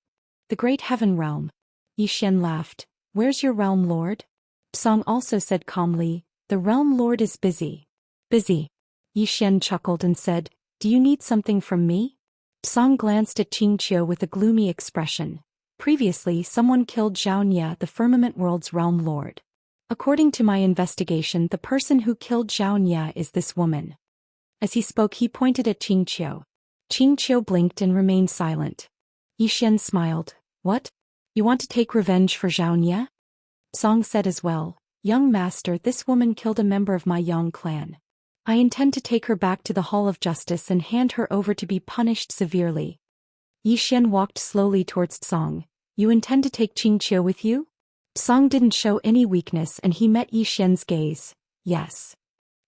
The Great Heaven Realm. Zhou Xian laughed. Where's your realm lord? Tsong also said calmly, the realm lord is busy. Busy. Zhou Xian chuckled and said, do you need something from me? Tsong glanced at Xianxia with a gloomy expression. Previously someone killed Xianxia, the Firmament World's realm lord. According to my investigation, the person who killed Xianxia is this woman. As he spoke he pointed at Xianxia. Xianxia blinked and remained silent. Zhou Xian smiled. What? You want to take revenge for Xianxia? Tsong said as well. Young master, this woman killed a member of my Yang clan. I intend to take her back to the Hall of Justice and hand her over to be punished severely. Zhou Xian walked slowly towards Tsong. You intend to take Xianxia with you? Tsong didn't show any weakness and he met Zhou Xian's gaze. Yes.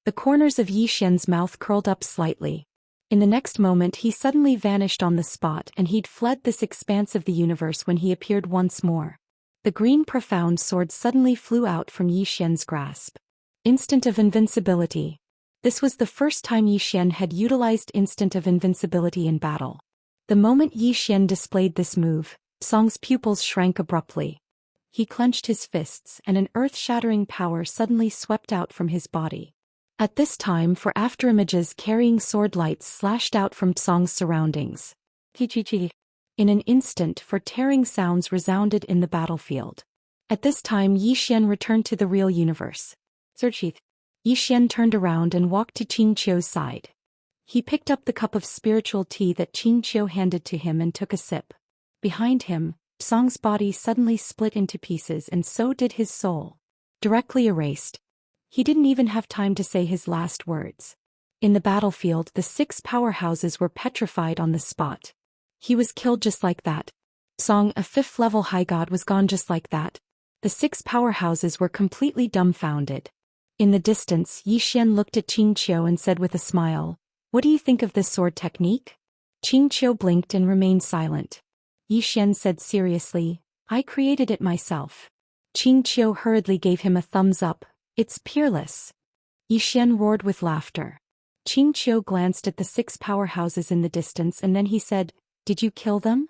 The corners of Zhou Xian's mouth curled up slightly. In the next moment he suddenly vanished on the spot and he'd fled this expanse of the universe when he appeared once more. The green profound sword suddenly flew out from Zhou Xian's grasp. Instant of invincibility. This was the first time Zhou Xian had utilized instant of invincibility in battle. The moment Zhou Xian displayed this move, Tsong's pupils shrank abruptly. He clenched his fists and an earth-shattering power suddenly swept out from his body. At this time afterimages carrying sword lights slashed out from Tsong's surroundings. In an instant tearing sounds resounded in the battlefield. At this time Zhou Xian returned to the real universe. Zhou Xian turned around and walked to Xianxia's side. He picked up the cup of spiritual tea that Xianxia handed to him and took a sip. Behind him, Tsong's body suddenly split into pieces and so did his soul. Directly erased. He didn't even have time to say his last words. In the battlefield the 6 powerhouses were petrified on the spot. He was killed just like that. Tsong, a 5th level high god, was gone just like that. The 6 powerhouses were completely dumbfounded. In the distance Zhou Xian looked at Xianxia and said with a smile, what do you think of this sword technique? Xianxia blinked and remained silent. Zhou Xian said seriously, I created it myself. Xianxia hurriedly gave him a thumbs up. It's peerless. Zhou Xian roared with laughter. Xianxia glanced at the 6 powerhouses in the distance and then he said, did you kill them?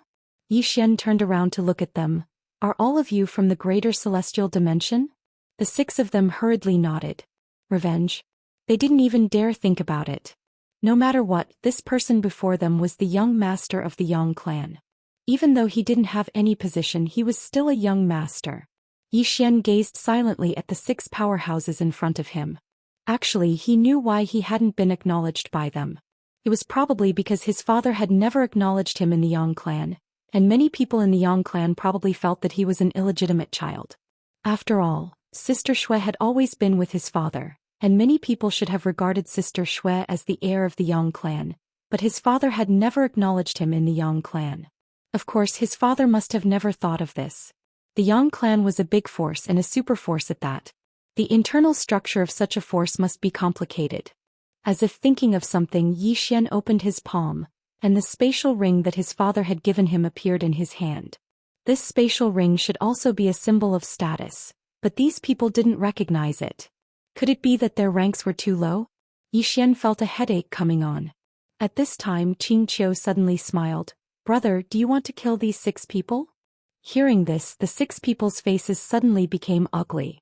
Zhou Xian turned around to look at them. Are all of you from the greater celestial dimension? The 6 of them hurriedly nodded. Revenge? They didn't even dare think about it. No matter what, this person before them was the young master of the Yang clan. Even though he didn't have any position, he was still a young master. Zhou Xian gazed silently at the 6 powerhouses in front of him. Actually, he knew why he hadn't been acknowledged by them. It was probably because his father had never acknowledged him in the Yang clan, and many people in the Yang clan probably felt that he was an illegitimate child. After all, Sister Shui had always been with his father, and many people should have regarded Sister Shui as the heir of the Yang clan, but his father had never acknowledged him in the Yang clan. Of course, his father must have never thought of this. The Yang clan was a big force and a super force at that. The internal structure of such a force must be complicated. As if thinking of something, Zhou Xian opened his palm, and the spatial ring that his father had given him appeared in his hand. This spatial ring should also be a symbol of status, but these people didn't recognize it. Could it be that their ranks were too low? Zhou Xian felt a headache coming on. At this time Xianxia suddenly smiled. Brother, do you want to kill these 6 people? Hearing this, the 6 people's faces suddenly became ugly.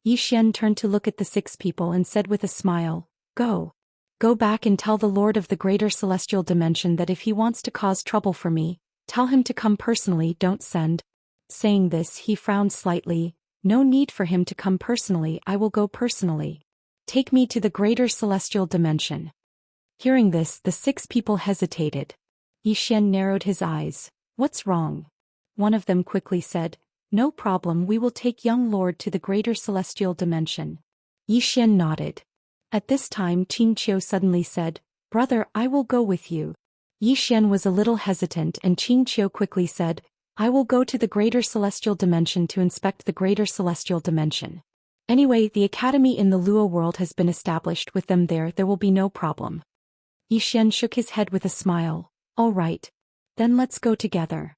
Zhou Xian turned to look at the 6 people and said with a smile, Go. Go back and tell the Lord of the Greater Celestial Dimension that if he wants to cause trouble for me, tell him to come personally, don't send. Saying this, he frowned slightly. No need for him to come personally, I will go personally. Take me to the Greater Celestial Dimension. Hearing this, the 6 people hesitated. Zhou Xian narrowed his eyes. What's wrong? One of them quickly said, No problem, we will take young Lord to the Greater Celestial Dimension. Zhou Xian nodded. At this time Xianxia suddenly said, Brother, I will go with you. Zhou Xian was a little hesitant and Xianxia quickly said, I will go to the greater celestial dimension to inspect the greater celestial dimension. Anyway, the academy in the Lua world has been established. With them there will be no problem. Yi Xian shook his head with a smile. All right. Then let's go together.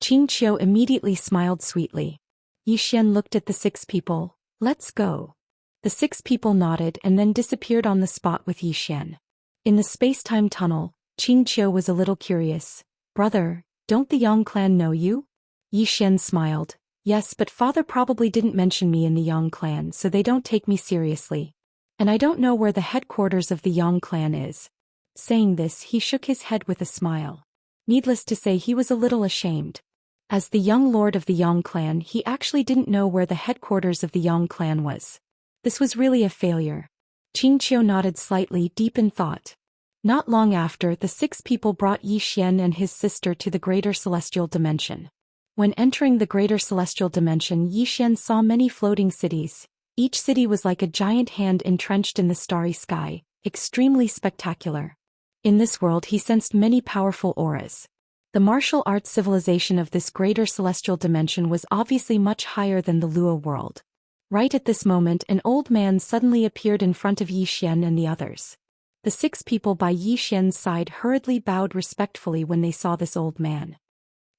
Xianxia immediately smiled sweetly. Yi Xian looked at the 6 people. Let's go. The 6 people nodded and then disappeared on the spot with Yi Xian. In the space-time tunnel, Xianxia was a little curious. Brother, don't the Yang clan know you? Yi Xian smiled. Yes, but father probably didn't mention me in the Yang clan, so they don't take me seriously. And I don't know where the headquarters of the Yang clan is. Saying this, he shook his head with a smile. Needless to say, he was a little ashamed. As the young lord of the Yang clan, he actually didn't know where the headquarters of the Yang clan was. This was really a failure. Xianxia nodded slightly, deep in thought. Not long after, the 6 people brought Yi Xian and his sister to the greater celestial dimension. When entering the greater celestial dimension, Yi Xian saw many floating cities. Each city was like a giant hand entrenched in the starry sky, extremely spectacular. In this world he sensed many powerful auras. The martial arts civilization of this greater celestial dimension was obviously much higher than the Lua world. Right at this moment, an old man suddenly appeared in front of Yi Xian and the others. The 6 people by Yi Xian's side hurriedly bowed respectfully when they saw this old man.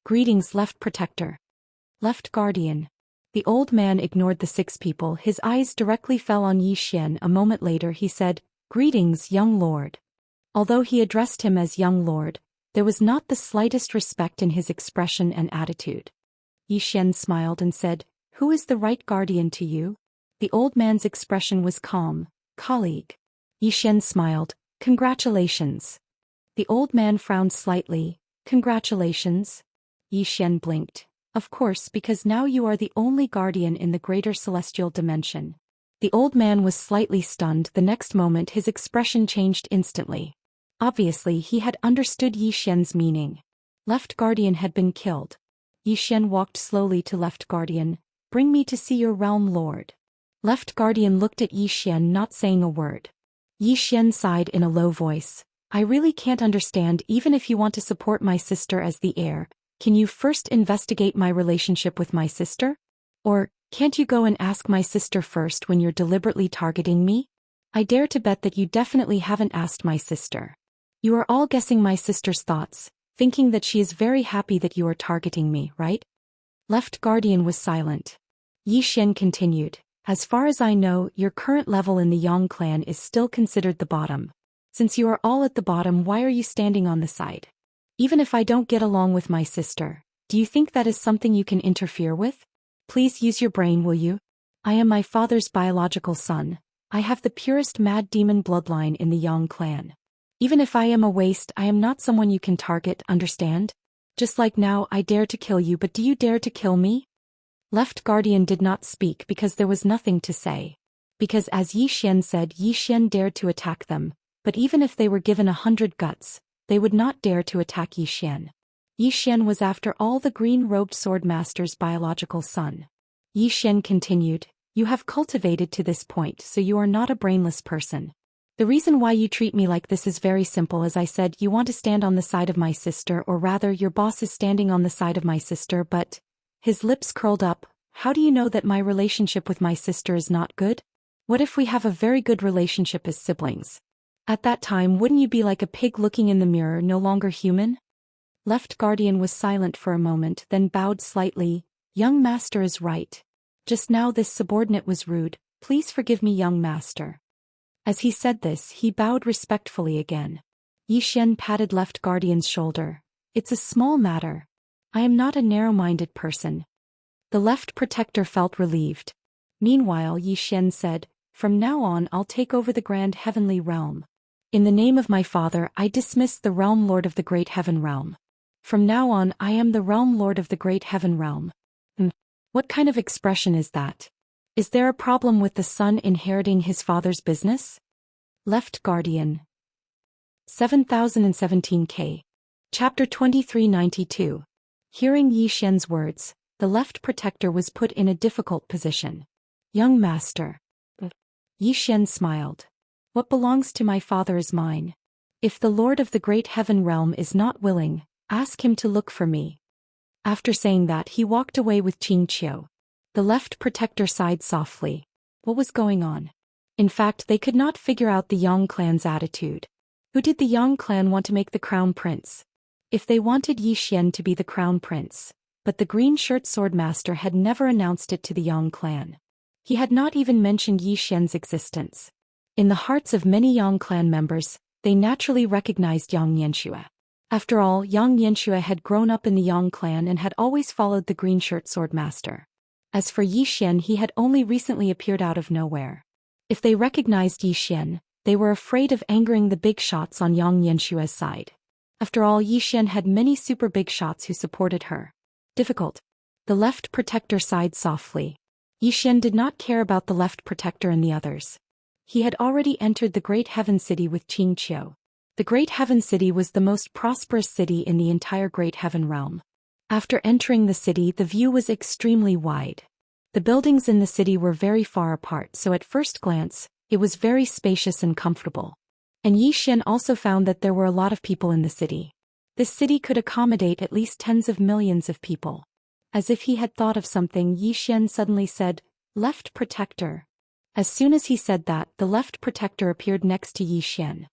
Greetings, Left Protector. Left Guardian. The old man ignored the 6 people. His eyes directly fell on Yi Xian. A moment later he said, Greetings, young lord. Although he addressed him as young lord, there was not the slightest respect in his expression and attitude. Yi Xian smiled and said, Who is the right guardian to you? The old man's expression was calm. Colleague. Yi Xian smiled. Congratulations. The old man frowned slightly. Congratulations? Yi Xian blinked. Of course, because now you are the only guardian in the greater celestial dimension. The old man was slightly stunned. The next moment his expression changed instantly. Obviously he had understood Yi Xian's meaning. Left Guardian had been killed. Yi Xian walked slowly to Left Guardian. Bring me to see your realm lord. Left Guardian looked at Yi Xian, not saying a word. Yi Xian sighed in a low voice. I really can't understand. Even if you want to support my sister as the heir, can you first investigate my relationship with my sister? Or, can't you go and ask my sister first when you're deliberately targeting me? I dare to bet that you definitely haven't asked my sister. You are all guessing my sister's thoughts, thinking that she is very happy that you are targeting me, right? Left Guardian was silent. Yi Xian continued. As far as I know, your current level in the Yang clan is still considered the bottom. Since you are all at the bottom, why are you standing on the side? Even if I don't get along with my sister, do you think that is something you can interfere with? Please use your brain, will you? I am my father's biological son. I have the purest mad demon bloodline in the Yang clan. Even if I am a waste, I am not someone you can target, understand? Just like now, I dare to kill you, but do you dare to kill me? Left Guardian did not speak because there was nothing to say. Because as Yi Xian said, Yi Xian dared to attack them, but even if they were given 100 guts, they would not dare to attack Yi Xian. Yi Xian was after all the green-robed sword master's biological son. Yi Xian continued, You have cultivated to this point, so you are not a brainless person. The reason why you treat me like this is very simple. As I said, you want to stand on the side of my sister, or rather your boss is standing on the side of my sister, but... His lips curled up. How do you know that my relationship with my sister is not good? What if we have a very good relationship as siblings? At that time, wouldn't you be like a pig looking in the mirror, no longer human? Left Guardian was silent for a moment, then bowed slightly. Young master is right. Just now this subordinate was rude. Please forgive me, young master. As he said this, he bowed respectfully again. Yi Xian patted Left Guardian's shoulder. It's a small matter. I am not a narrow-minded person. The Left Protector felt relieved. Meanwhile, Yi Xian said, From now on I'll take over the Grand Heavenly Realm. In the name of my father, I dismiss the Realm Lord of the Great Heaven Realm. From now on, I am the Realm Lord of the Great Heaven Realm. What kind of expression is that? Is there a problem with the son inheriting his father's business? Left Guardian. 7017K. Chapter 2392. Hearing Yi Xian's words, the Left Protector was put in a difficult position. Young master. Yi Xian smiled. What belongs to my father is mine. If the Lord of the Great Heaven Realm is not willing, ask him to look for me. After saying that, he walked away with Xianxia. The left protector sighed softly. What was going on? In fact, they could not figure out the Yang clan's attitude. Who did the Yang clan want to make the crown prince? If they wanted Zhou Xian to be the crown prince, but the green shirt swordmaster had never announced it to the Yang clan. He had not even mentioned Zhou Xian's existence. In the hearts of many Yang clan members, they naturally recognized Yang Xianxia. After all, Yang Xianxia had grown up in the Yang clan and had always followed the green shirt swordmaster. As for Zhou Xian, he had only recently appeared out of nowhere. If they recognized Zhou Xian, they were afraid of angering the big shots on Yang Xianxia's side. After all, Zhou Xian had many super big shots who supported her. Difficult. The left protector sighed softly. Zhou Xian did not care about the left protector and the others. He had already entered the Great Heaven City with Xianxia. The Great Heaven City was the most prosperous city in the entire Great Heaven realm. After entering the city, the view was extremely wide. The buildings in the city were very far apart, so at first glance, it was very spacious and comfortable. And Zhou Xian also found that there were a lot of people in the city. This city could accommodate at least tens of millions of people. As if he had thought of something, Zhou Xian suddenly said, "Left protector." As soon as he said that, the left protector appeared next to Zhou Xian.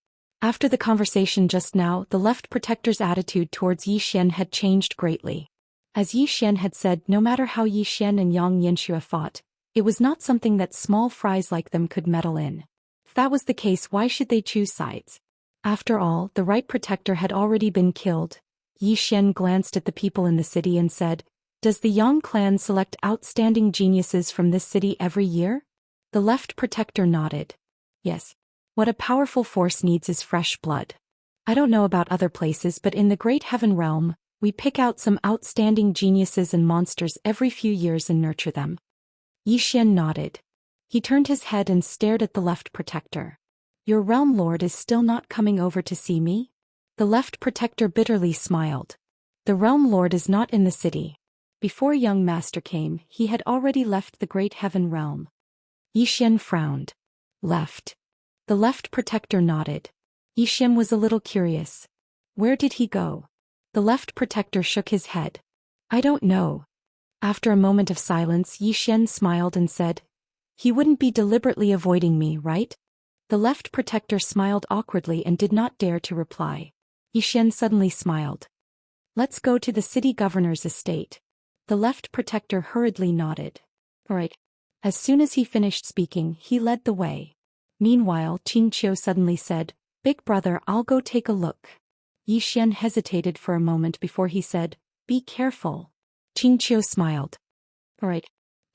After the conversation just now, the left protector's attitude towards Zhou Xian had changed greatly. As Zhou Xian had said, no matter how Zhou Xian and Yang Xianxia fought, it was not something that small fries like them could meddle in. If that was the case, why should they choose sides? After all, the right protector had already been killed. Zhou Xian glanced at the people in the city and said, "Does the Yang clan select outstanding geniuses from this city every year?" The left protector nodded. "Yes. What a powerful force needs is fresh blood. I don't know about other places, but in the Great Heaven realm, we pick out some outstanding geniuses and monsters every few years and nurture them." Zhou Xian nodded. He turned his head and stared at the left protector. "Your realm lord is still not coming over to see me?" The left protector bitterly smiled. "The realm lord is not in the city. Before young master came, he had already left the Great Heaven realm." Zhou Xian frowned. "Left?" The left protector nodded. Zhou Xian was a little curious. "Where did he go?" The left protector shook his head. "I don't know." After a moment of silence, Zhou Xian smiled and said, "He wouldn't be deliberately avoiding me, right?" The left protector smiled awkwardly and did not dare to reply. Zhou Xian suddenly smiled. "Let's go to the city governor's estate." The left protector hurriedly nodded. "All right." As soon as he finished speaking, he led the way. Meanwhile, Xianxia suddenly said, "Big brother, I'll go take a look." Zhou Xian hesitated for a moment before he said, "Be careful." Xianxia smiled. "All right."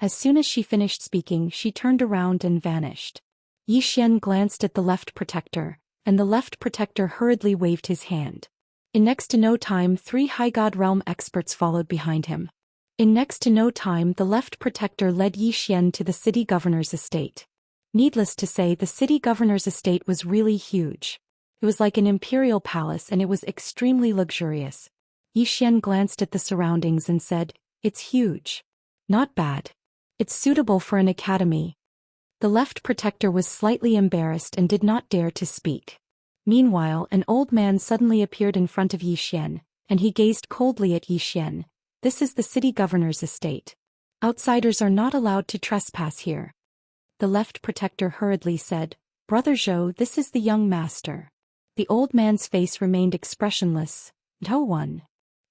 As soon as she finished speaking, she turned around and vanished. Zhou Xian glanced at the left protector, and the left protector hurriedly waved his hand. In next to no time, 3 High God Realm experts followed behind him. In next to no time, the left protector led Zhou Xian to the city governor's estate. Needless to say, the city governor's estate was really huge. It was like an imperial palace and it was extremely luxurious. Zhou Xian glanced at the surroundings and said, "It's huge. Not bad. It's suitable for an academy." The left protector was slightly embarrassed and did not dare to speak. Meanwhile, an old man suddenly appeared in front of Zhou Xian, and he gazed coldly at Zhou Xian. "This is the city governor's estate. Outsiders are not allowed to trespass here." The left protector hurriedly said, "Brother Zhou, this is the young master." The old man's face remained expressionless. "No one."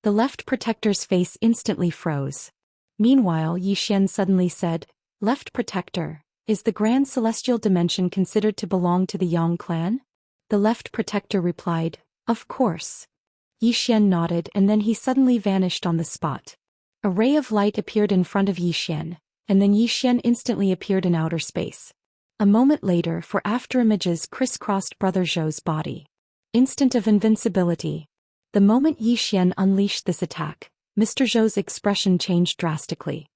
The left protector's face instantly froze. Meanwhile, Zhou Xian suddenly said, "Left protector, is the Grand Celestial Dimension considered to belong to the Yang clan?" The left protector replied, "Of course." Zhou Xian nodded and then he suddenly vanished on the spot. A ray of light appeared in front of Zhou Xian, and then Zhou Xian instantly appeared in outer space. A moment later, for afterimages crisscrossed Brother Zhou's body. Instant of invincibility. The moment Zhou Xian unleashed this attack, Mr. Zhou's expression changed drastically.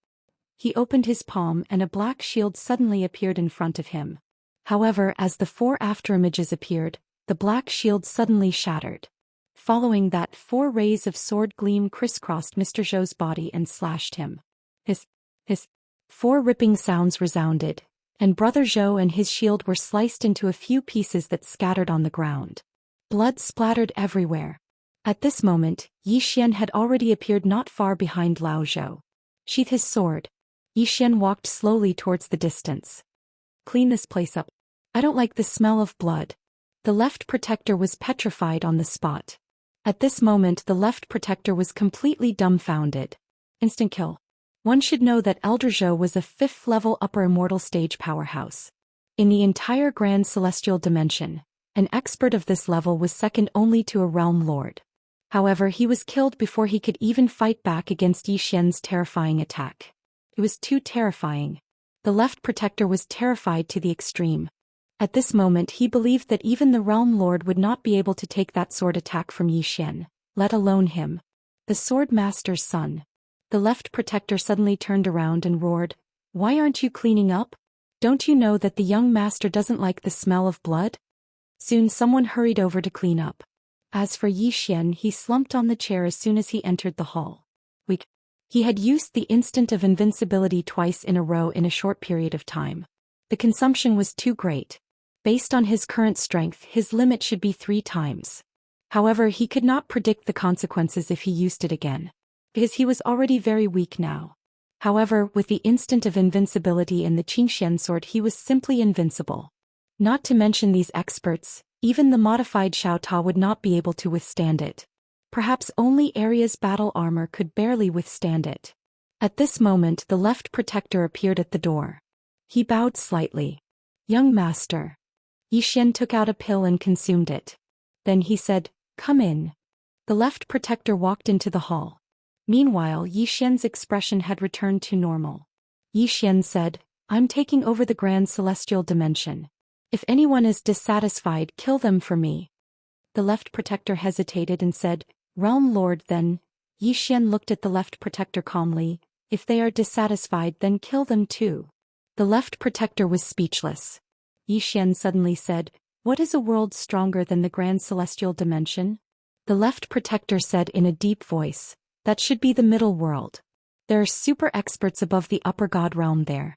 He opened his palm and a black shield suddenly appeared in front of him. However, as the 4 afterimages appeared, the black shield suddenly shattered. Following that, 4 rays of sword gleam crisscrossed Mr. Zhou's body and slashed him. Hiss. 4 ripping sounds resounded, and Brother Zhou and his shield were sliced into a few pieces that scattered on the ground. Blood splattered everywhere. At this moment, Yi Xian had already appeared not far behind Lao Zhou. Sheath his sword. Yi Xian walked slowly towards the distance. Clean this place up. I don't like the smell of blood. The left protector was petrified on the spot. At this moment the left protector was completely dumbfounded. Instant kill. One should know that Elder Zhou was a 5th level upper immortal stage powerhouse. In the entire Grand Celestial Dimension, an expert of this level was second only to a Realm Lord. However, he was killed before he could even fight back against Yi Xian's terrifying attack. It was too terrifying. The left protector was terrified to the extreme. At this moment he believed that even the Realm Lord would not be able to take that sword attack from Yi Xian, let alone him. The Sword Master's son. The left protector suddenly turned around and roared, "Why aren't you cleaning up? Don't you know that the young master doesn't like the smell of blood?" Soon someone hurried over to clean up. As for Yi Xian, he slumped on the chair as soon as he entered the hall. Weak. He had used the instant of invincibility twice in a row in a short period of time. The consumption was too great. Based on his current strength, his limit should be 3 times. However, he could not predict the consequences if he used it again, because he was already very weak now. However, with the instant of invincibility in the Xianxia sword, he was simply invincible. Not to mention these experts, even the modified Xiao Ta would not be able to withstand it. Perhaps only Aria's battle armor could barely withstand it. At this moment the left protector appeared at the door. He bowed slightly. "Young master." Yi Xian took out a pill and consumed it. Then he said, "Come in." The left protector walked into the hall. Meanwhile, Yi Xian's expression had returned to normal. Yi Xian said, "I'm taking over the Grand Celestial Dimension. If anyone is dissatisfied, kill them for me." The left protector hesitated and said, "Realm Lord then." Yi Xian looked at the left protector calmly, "If they are dissatisfied then kill them too." The left protector was speechless. Yi Xian suddenly said, "What is a world stronger than the Grand Celestial Dimension?" The left protector said in a deep voice, "That should be the middle world. There are super experts above the upper god realm there.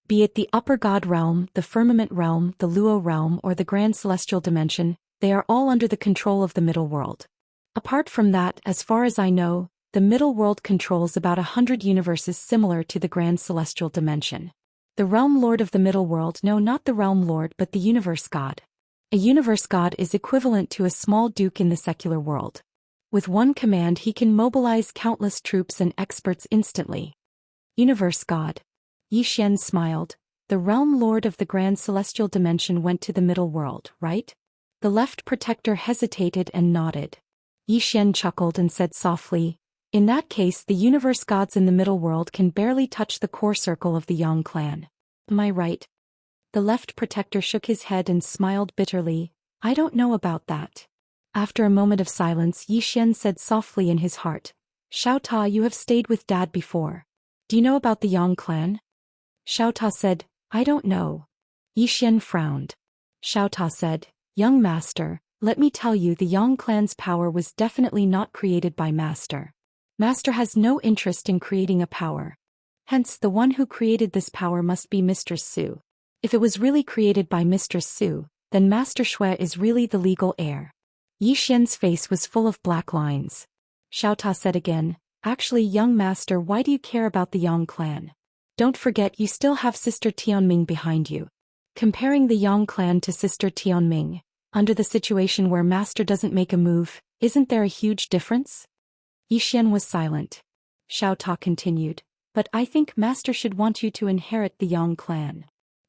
Be it the upper god realm, the firmament realm, the Luo realm or the Grand Celestial Dimension, they are all under the control of the middle world. Apart from that, as far as I know, the middle world controls about 100 universes similar to the Grand Celestial Dimension. The Realm Lord of the Middle World, no, not the Realm Lord but the Universe God. A Universe God is equivalent to a small duke in the secular world. With one command he can mobilize countless troops and experts instantly. Universe God." Yi Xian smiled. "The Realm Lord of the Grand Celestial Dimension went to the Middle World, right?" The left protector hesitated and nodded. Yi Xian chuckled and said softly, "In that case the universe gods in the middle world can barely touch the core circle of the Yang clan. Am I right?" The left protector shook his head and smiled bitterly. "I don't know about that." After a moment of silence, Yi Xian said softly in his heart, "Xiao Ta, you have stayed with Dad before. Do you know about the Yang clan?" Xiao Ta said, "I don't know." Yi Xian frowned. Xiao Ta said, "Young master, let me tell you, the Yang clan's power was definitely not created by Master. Master has no interest in creating a power. Hence, the one who created this power must be Mistress Su. If it was really created by Mistress Su, then Master Shui is really the legal heir." Yi Xian's face was full of black lines. Xiao Ta said again, "Actually, young master, why do you care about the Yang clan? Don't forget you still have Sister Tianming behind you. Comparing the Yang clan to Sister Tianming, under the situation where Master doesn't make a move, isn't there a huge difference?" Yi Xian was silent. Xiao Ta continued, "But I think Master should want you to inherit the Yang clan."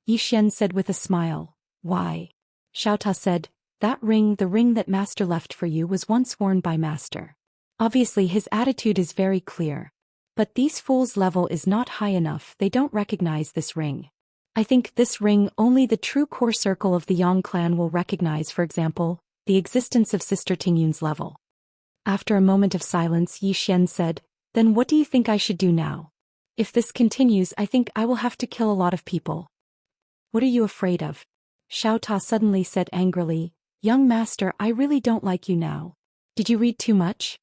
Yi Xian said with a smile, "Why?" Xiao Ta said, "That ring, the ring that Master left for you, was once worn by Master. Obviously his attitude is very clear. But these fools' level is not high enough, they don't recognize this ring. I think this ring only the true core circle of the Yang clan will recognize, for example, the existence of Sister Tingyun's level." After a moment of silence, Yi Xian said, "Then what do you think I should do now? If this continues, I think I will have to kill a lot of people." "What are you afraid of?" Xiao Ta suddenly said angrily, "Young master, I really don't like you now. Did you read too much?"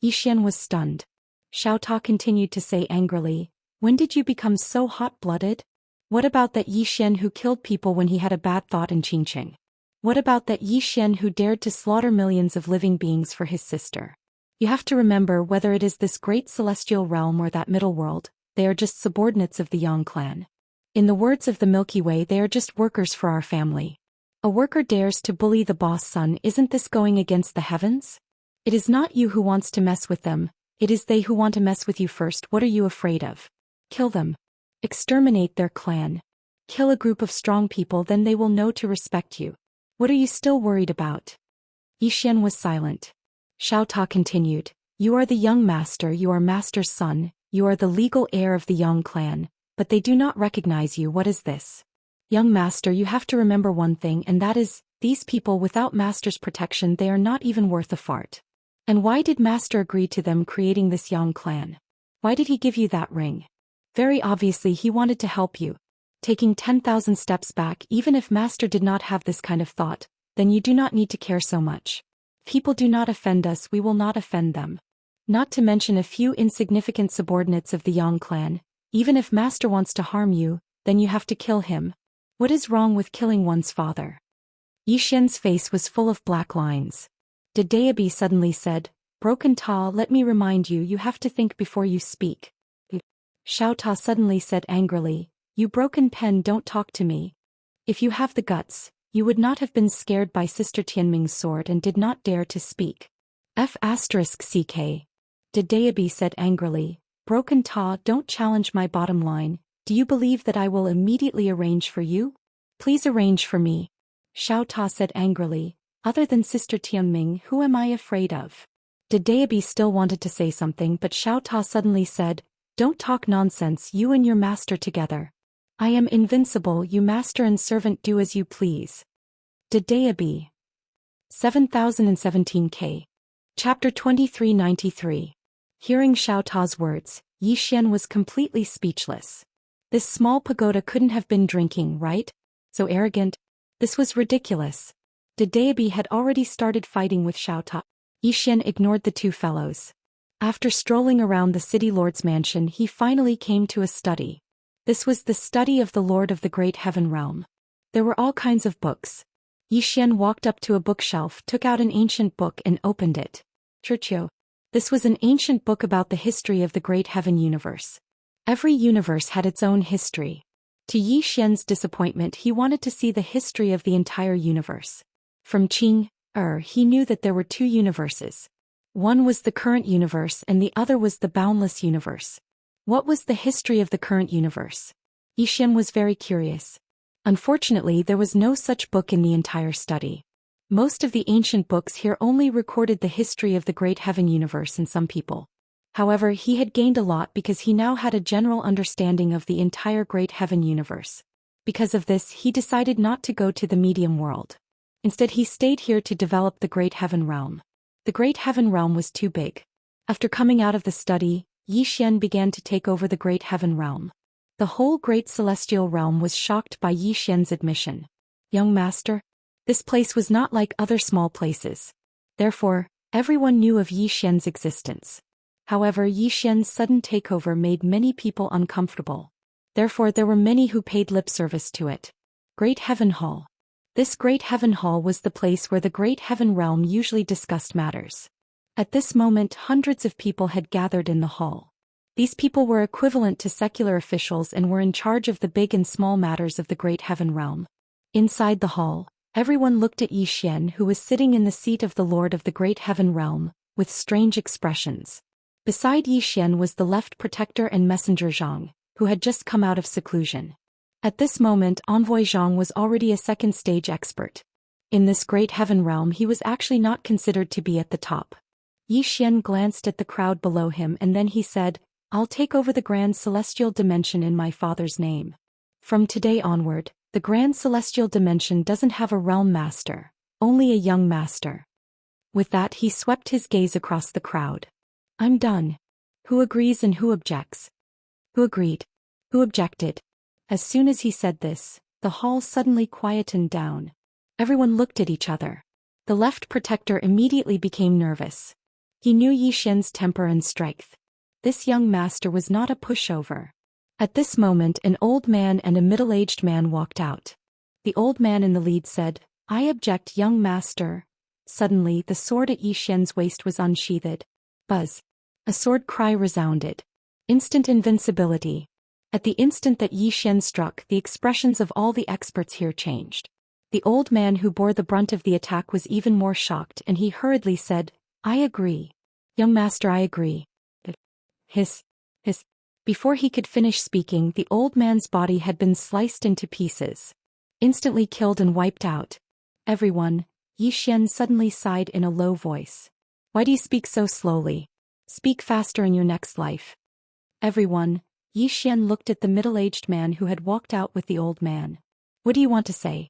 Yi Xian was stunned. Xiao Ta continued to say angrily, "When did you become so hot-blooded? What about that Yi Xian who killed people when he had a bad thought in Qingqing? What about that Yi Xian who dared to slaughter millions of living beings for his sister? You have to remember, whether it is this great celestial realm or that middle world, they are just subordinates of the Yang clan. In the words of the Milky Way, they are just workers for our family. A worker dares to bully the boss son. Isn't this going against the heavens? It is not you who wants to mess with them, it is they who want to mess with you first. What are you afraid of? Kill them. Exterminate their clan. Kill a group of strong people, then they will know to respect you. What are you still worried about? Yi Xian was silent. Xiao Ta continued, you are the young master, you are master's son, you are the legal heir of the Yang clan, but they do not recognize you. What is this? Young master, you have to remember one thing, and that is, these people without master's protection, they are not even worth a fart. And why did master agree to them creating this Yang clan? Why did he give you that ring? Very obviously he wanted to help you. Taking 10,000 steps back, even if master did not have this kind of thought, then you do not need to care so much. People do not offend us, we will not offend them. Not to mention a few insignificant subordinates of the Yang clan. Even if master wants to harm you, then you have to kill him. What is wrong with killing one's father? Yi Xian's face was full of black lines. Daoist suddenly said, Broken Ta, let me remind you, you have to think before you speak. Xiao Ta suddenly said angrily, you broken pen, don't talk to me. If you have the guts, you would not have been scared by Sister Tianming's sword and did not dare to speak. F***ck. Daoist said angrily, Broken Ta, don't challenge my bottom line. Do you believe that I will immediately arrange for you? Please arrange for me. Xiao Ta said angrily, other than Sister Tianming, who am I afraid of? Daoist still wanted to say something, but Xiao Ta suddenly said, don't talk nonsense, you and your master together. I am invincible, you master and servant do as you please. Daoist. 7017k. Chapter 2393. Hearing Xiao Ta's words, Yi Xian was completely speechless. This small pagoda couldn't have been drinking, right? So arrogant. This was ridiculous. Daoist had already started fighting with Xiao Ta. Yi Xian ignored the two fellows. After strolling around the city lord's mansion, he finally came to a study. This was the study of the Lord of the Great Heaven Realm. There were all kinds of books. Yi Xian walked up to a bookshelf, took out an ancient book and opened it. Churchio. This was an ancient book about the history of the Great Heaven universe. Every universe had its own history. To Yi Xian's disappointment, he wanted to see the history of the entire universe. From Qing, he knew that there were two universes. One was the current universe and the other was the boundless universe. What was the history of the current universe? Yi Xian was very curious. Unfortunately, there was no such book in the entire study. Most of the ancient books here only recorded the history of the Great Heaven universe and some people. However, he had gained a lot because he now had a general understanding of the entire Great Heaven universe. Because of this, he decided not to go to the medium world. Instead, he stayed here to develop the Great Heaven realm. The Great Heaven realm was too big. After coming out of the study, Yi Xian began to take over the Great Heaven realm. The whole great celestial realm was shocked by Yi Xian's admission. Young master? This place was not like other small places. Therefore, everyone knew of Yi Xian's existence. However, Yi Xian's sudden takeover made many people uncomfortable. Therefore, there were many who paid lip service to it. Great Heaven Hall. This Great Heaven Hall was the place where the Great Heaven realm usually discussed matters. At this moment, hundreds of people had gathered in the hall. These people were equivalent to secular officials and were in charge of the big and small matters of the Great Heaven realm. Inside the hall, everyone looked at Yi Xian, who was sitting in the seat of the Lord of the Great Heaven realm, with strange expressions. Beside Yi Xian was the left protector and messenger Zhang, who had just come out of seclusion. At this moment, Envoy Zhang was already a second stage expert. In this Great Heaven realm, he was actually not considered to be at the top. Yi Xian glanced at the crowd below him and then he said, I'll take over the Grand Celestial Dimension in my father's name. From today onward, the Grand Celestial Dimension doesn't have a realm master, only a young master. With that, he swept his gaze across the crowd. I'm done. Who agrees and who objects? Who agreed? Who objected? As soon as he said this, the hall suddenly quietened down. Everyone looked at each other. The left protector immediately became nervous. He knew Yi Xian's temper and strength. This young master was not a pushover. At this moment, an old man and a middle-aged man walked out. The old man in the lead said, I object, young master. Suddenly the sword at Yi Xian's waist was unsheathed. Buzz. A sword cry resounded. Instant invincibility. At the instant that Yi Xian struck, the expressions of all the experts here changed. The old man who bore the brunt of the attack was even more shocked, and he hurriedly said, I agree. Young master, I agree. Hiss. Hiss. Before he could finish speaking, the old man's body had been sliced into pieces. Instantly killed and wiped out. Everyone, Yi Xian suddenly sighed in a low voice. Why do you speak so slowly? Speak faster in your next life. Everyone, Yi Xian looked at the middle-aged man who had walked out with the old man. What do you want to say?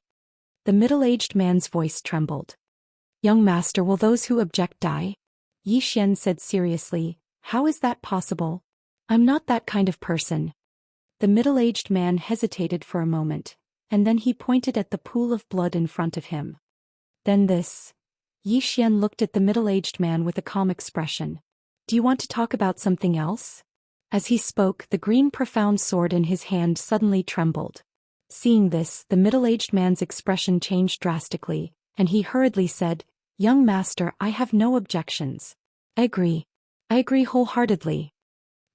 The middle-aged man's voice trembled. Young master, will those who object die? Yi Xian said seriously, how is that possible? I'm not that kind of person. The middle-aged man hesitated for a moment, and then he pointed at the pool of blood in front of him. Then this. Yi Xian looked at the middle-aged man with a calm expression. Do you want to talk about something else? As he spoke, the green profound sword in his hand suddenly trembled. Seeing this, the middle-aged man's expression changed drastically, and he hurriedly said, Young master, I have no objections. I agree wholeheartedly.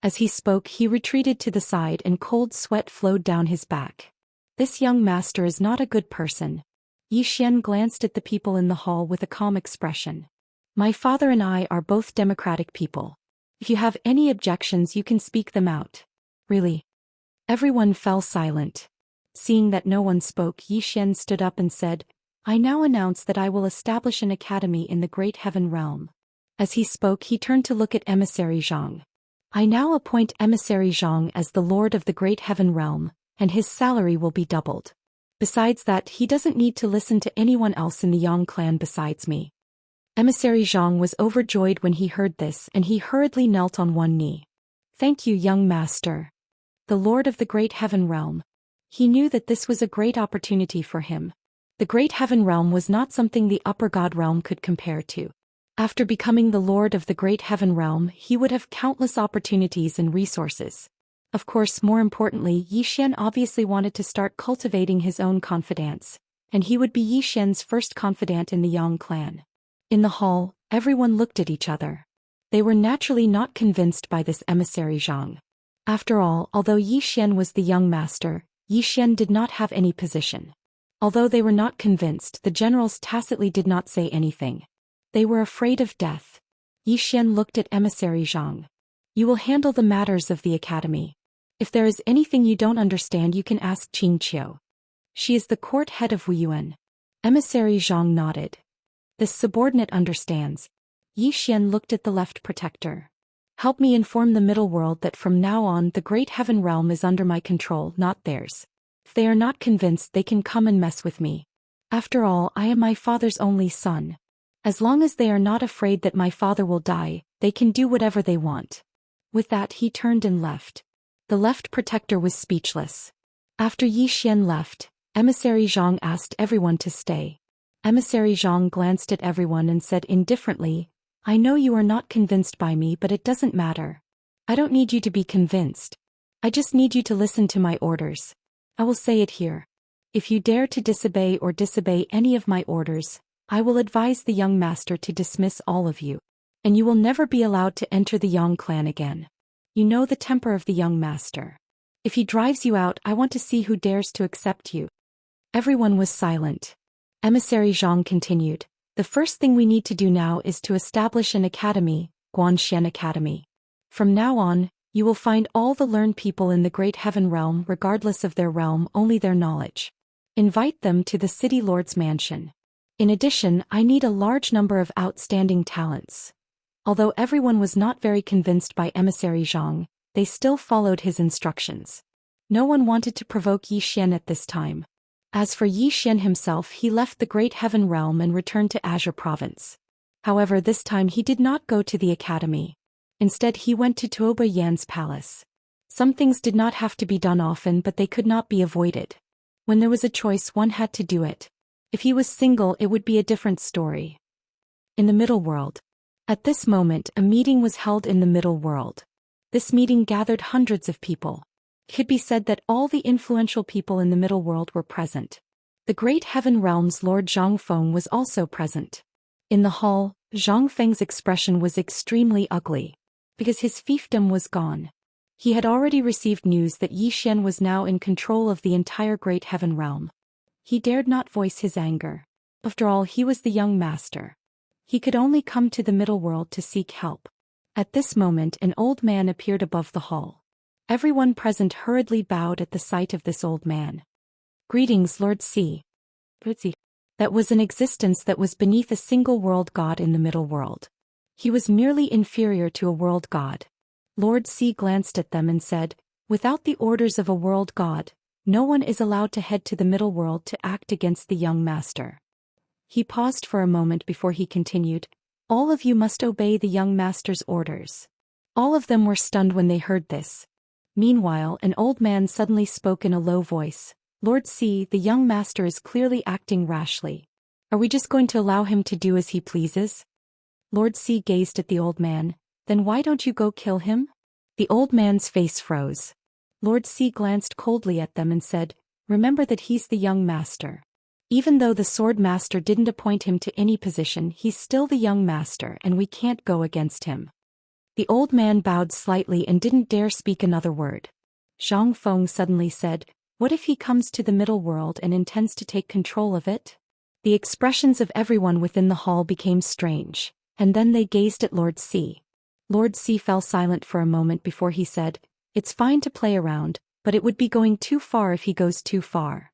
As he spoke, he retreated to the side and cold sweat flowed down his back. This young master is not a good person. Yi Xian glanced at the people in the hall with a calm expression. My father and I are both democratic people. If you have any objections, you can speak them out. Really? Everyone fell silent. Seeing that no one spoke, Yi Xian stood up and said, I now announce that I will establish an academy in the Great Heaven Realm. As he spoke, he turned to look at Emissary Zhang. I now appoint Emissary Zhang as the Lord of the Great Heaven Realm, and his salary will be doubled. Besides that, he doesn't need to listen to anyone else in the Yang clan besides me. Emissary Zhang was overjoyed when he heard this, and he hurriedly knelt on one knee. Thank you, young master. The Lord of the Great Heaven Realm. He knew that this was a great opportunity for him. The Great Heaven Realm was not something the Upper God Realm could compare to. After becoming the Lord of the Great Heaven Realm, he would have countless opportunities and resources. Of course, more importantly, Yi Xian obviously wanted to start cultivating his own confidants, and he would be Yi Xian's first confidant in the Yang clan. In the hall, everyone looked at each other. They were naturally not convinced by this emissary Zhang. After all, although Yi Xian was the young master, Yi Xian did not have any position. Although they were not convinced, the generals tacitly did not say anything. They were afraid of death. Yi Xian looked at emissary Zhang. You will handle the matters of the academy. If there is anything you don't understand, you can ask Qingqiu. She is the court head of Wuyuan. Emissary Zhang nodded. This subordinate understands. Yi Xian looked at the left protector. Help me inform the middle world that from now on the Great Heaven Realm is under my control, not theirs. If they are not convinced, they can come and mess with me. After all, I am my father's only son. As long as they are not afraid that my father will die, they can do whatever they want. With that, he turned and left. The left protector was speechless. After Yi Xian left, Emissary Zhang asked everyone to stay. Emissary Zhang glanced at everyone and said indifferently, I know you are not convinced by me, but it doesn't matter. I don't need you to be convinced. I just need you to listen to my orders. I will say it here. If you dare to disobey any of my orders, I will advise the young master to dismiss all of you. And you will never be allowed to enter the Yang clan again. You know the temper of the young master. If he drives you out, I want to see who dares to accept you. Everyone was silent. Emissary Zhang continued. The first thing we need to do now is to establish an academy, Guanxian Academy. From now on, you will find all the learned people in the Great Heaven Realm, regardless of their realm, only their knowledge. Invite them to the City Lord's mansion. In addition, I need a large number of outstanding talents. Although everyone was not very convinced by Emissary Zhang, they still followed his instructions. No one wanted to provoke Yi Xian at this time. As for Yi Xian himself, he left the Great Heaven Realm and returned to Azure Province. However, this time he did not go to the academy. Instead, he went to Tuoba Yan's palace. Some things did not have to be done often, but they could not be avoided. When there was a choice, one had to do it. If he was single, it would be a different story. In the middle world. At this moment, a meeting was held in the middle world. This meeting gathered hundreds of people. It could be said that all the influential people in the middle world were present. The great heaven realm's Lord Zhangfeng was also present. In the hall, Zhangfeng's expression was extremely ugly, because his fiefdom was gone. He had already received news that Yi Xian was now in control of the entire great heaven realm. He dared not voice his anger. After all, he was the young master. He could only come to the middle world to seek help. At this moment an old man appeared above the hall. Everyone present hurriedly bowed at the sight of this old man. Greetings, Lord C. That was an existence that was beneath a single world god in the middle world. He was merely inferior to a world god. Lord C glanced at them and said, "Without the orders of a world god, no one is allowed to head to the middle world to act against the young master." He paused for a moment before he continued, "All of you must obey the young master's orders." All of them were stunned when they heard this. Meanwhile, an old man suddenly spoke in a low voice, "Lord C, the young master is clearly acting rashly. Are we just going to allow him to do as he pleases?" Lord C gazed at the old man. "Then why don't you go kill him?" The old man's face froze. Lord C glanced coldly at them and said, "Remember that he's the young master. Even though the sword master didn't appoint him to any position, he's still the young master and we can't go against him." The old man bowed slightly and didn't dare speak another word. Zhang Feng suddenly said, "What if he comes to the middle world and intends to take control of it?" The expressions of everyone within the hall became strange, and then they gazed at Lord C. Lord C fell silent for a moment before he said, "It's fine to play around, but it would be going too far if he goes too far."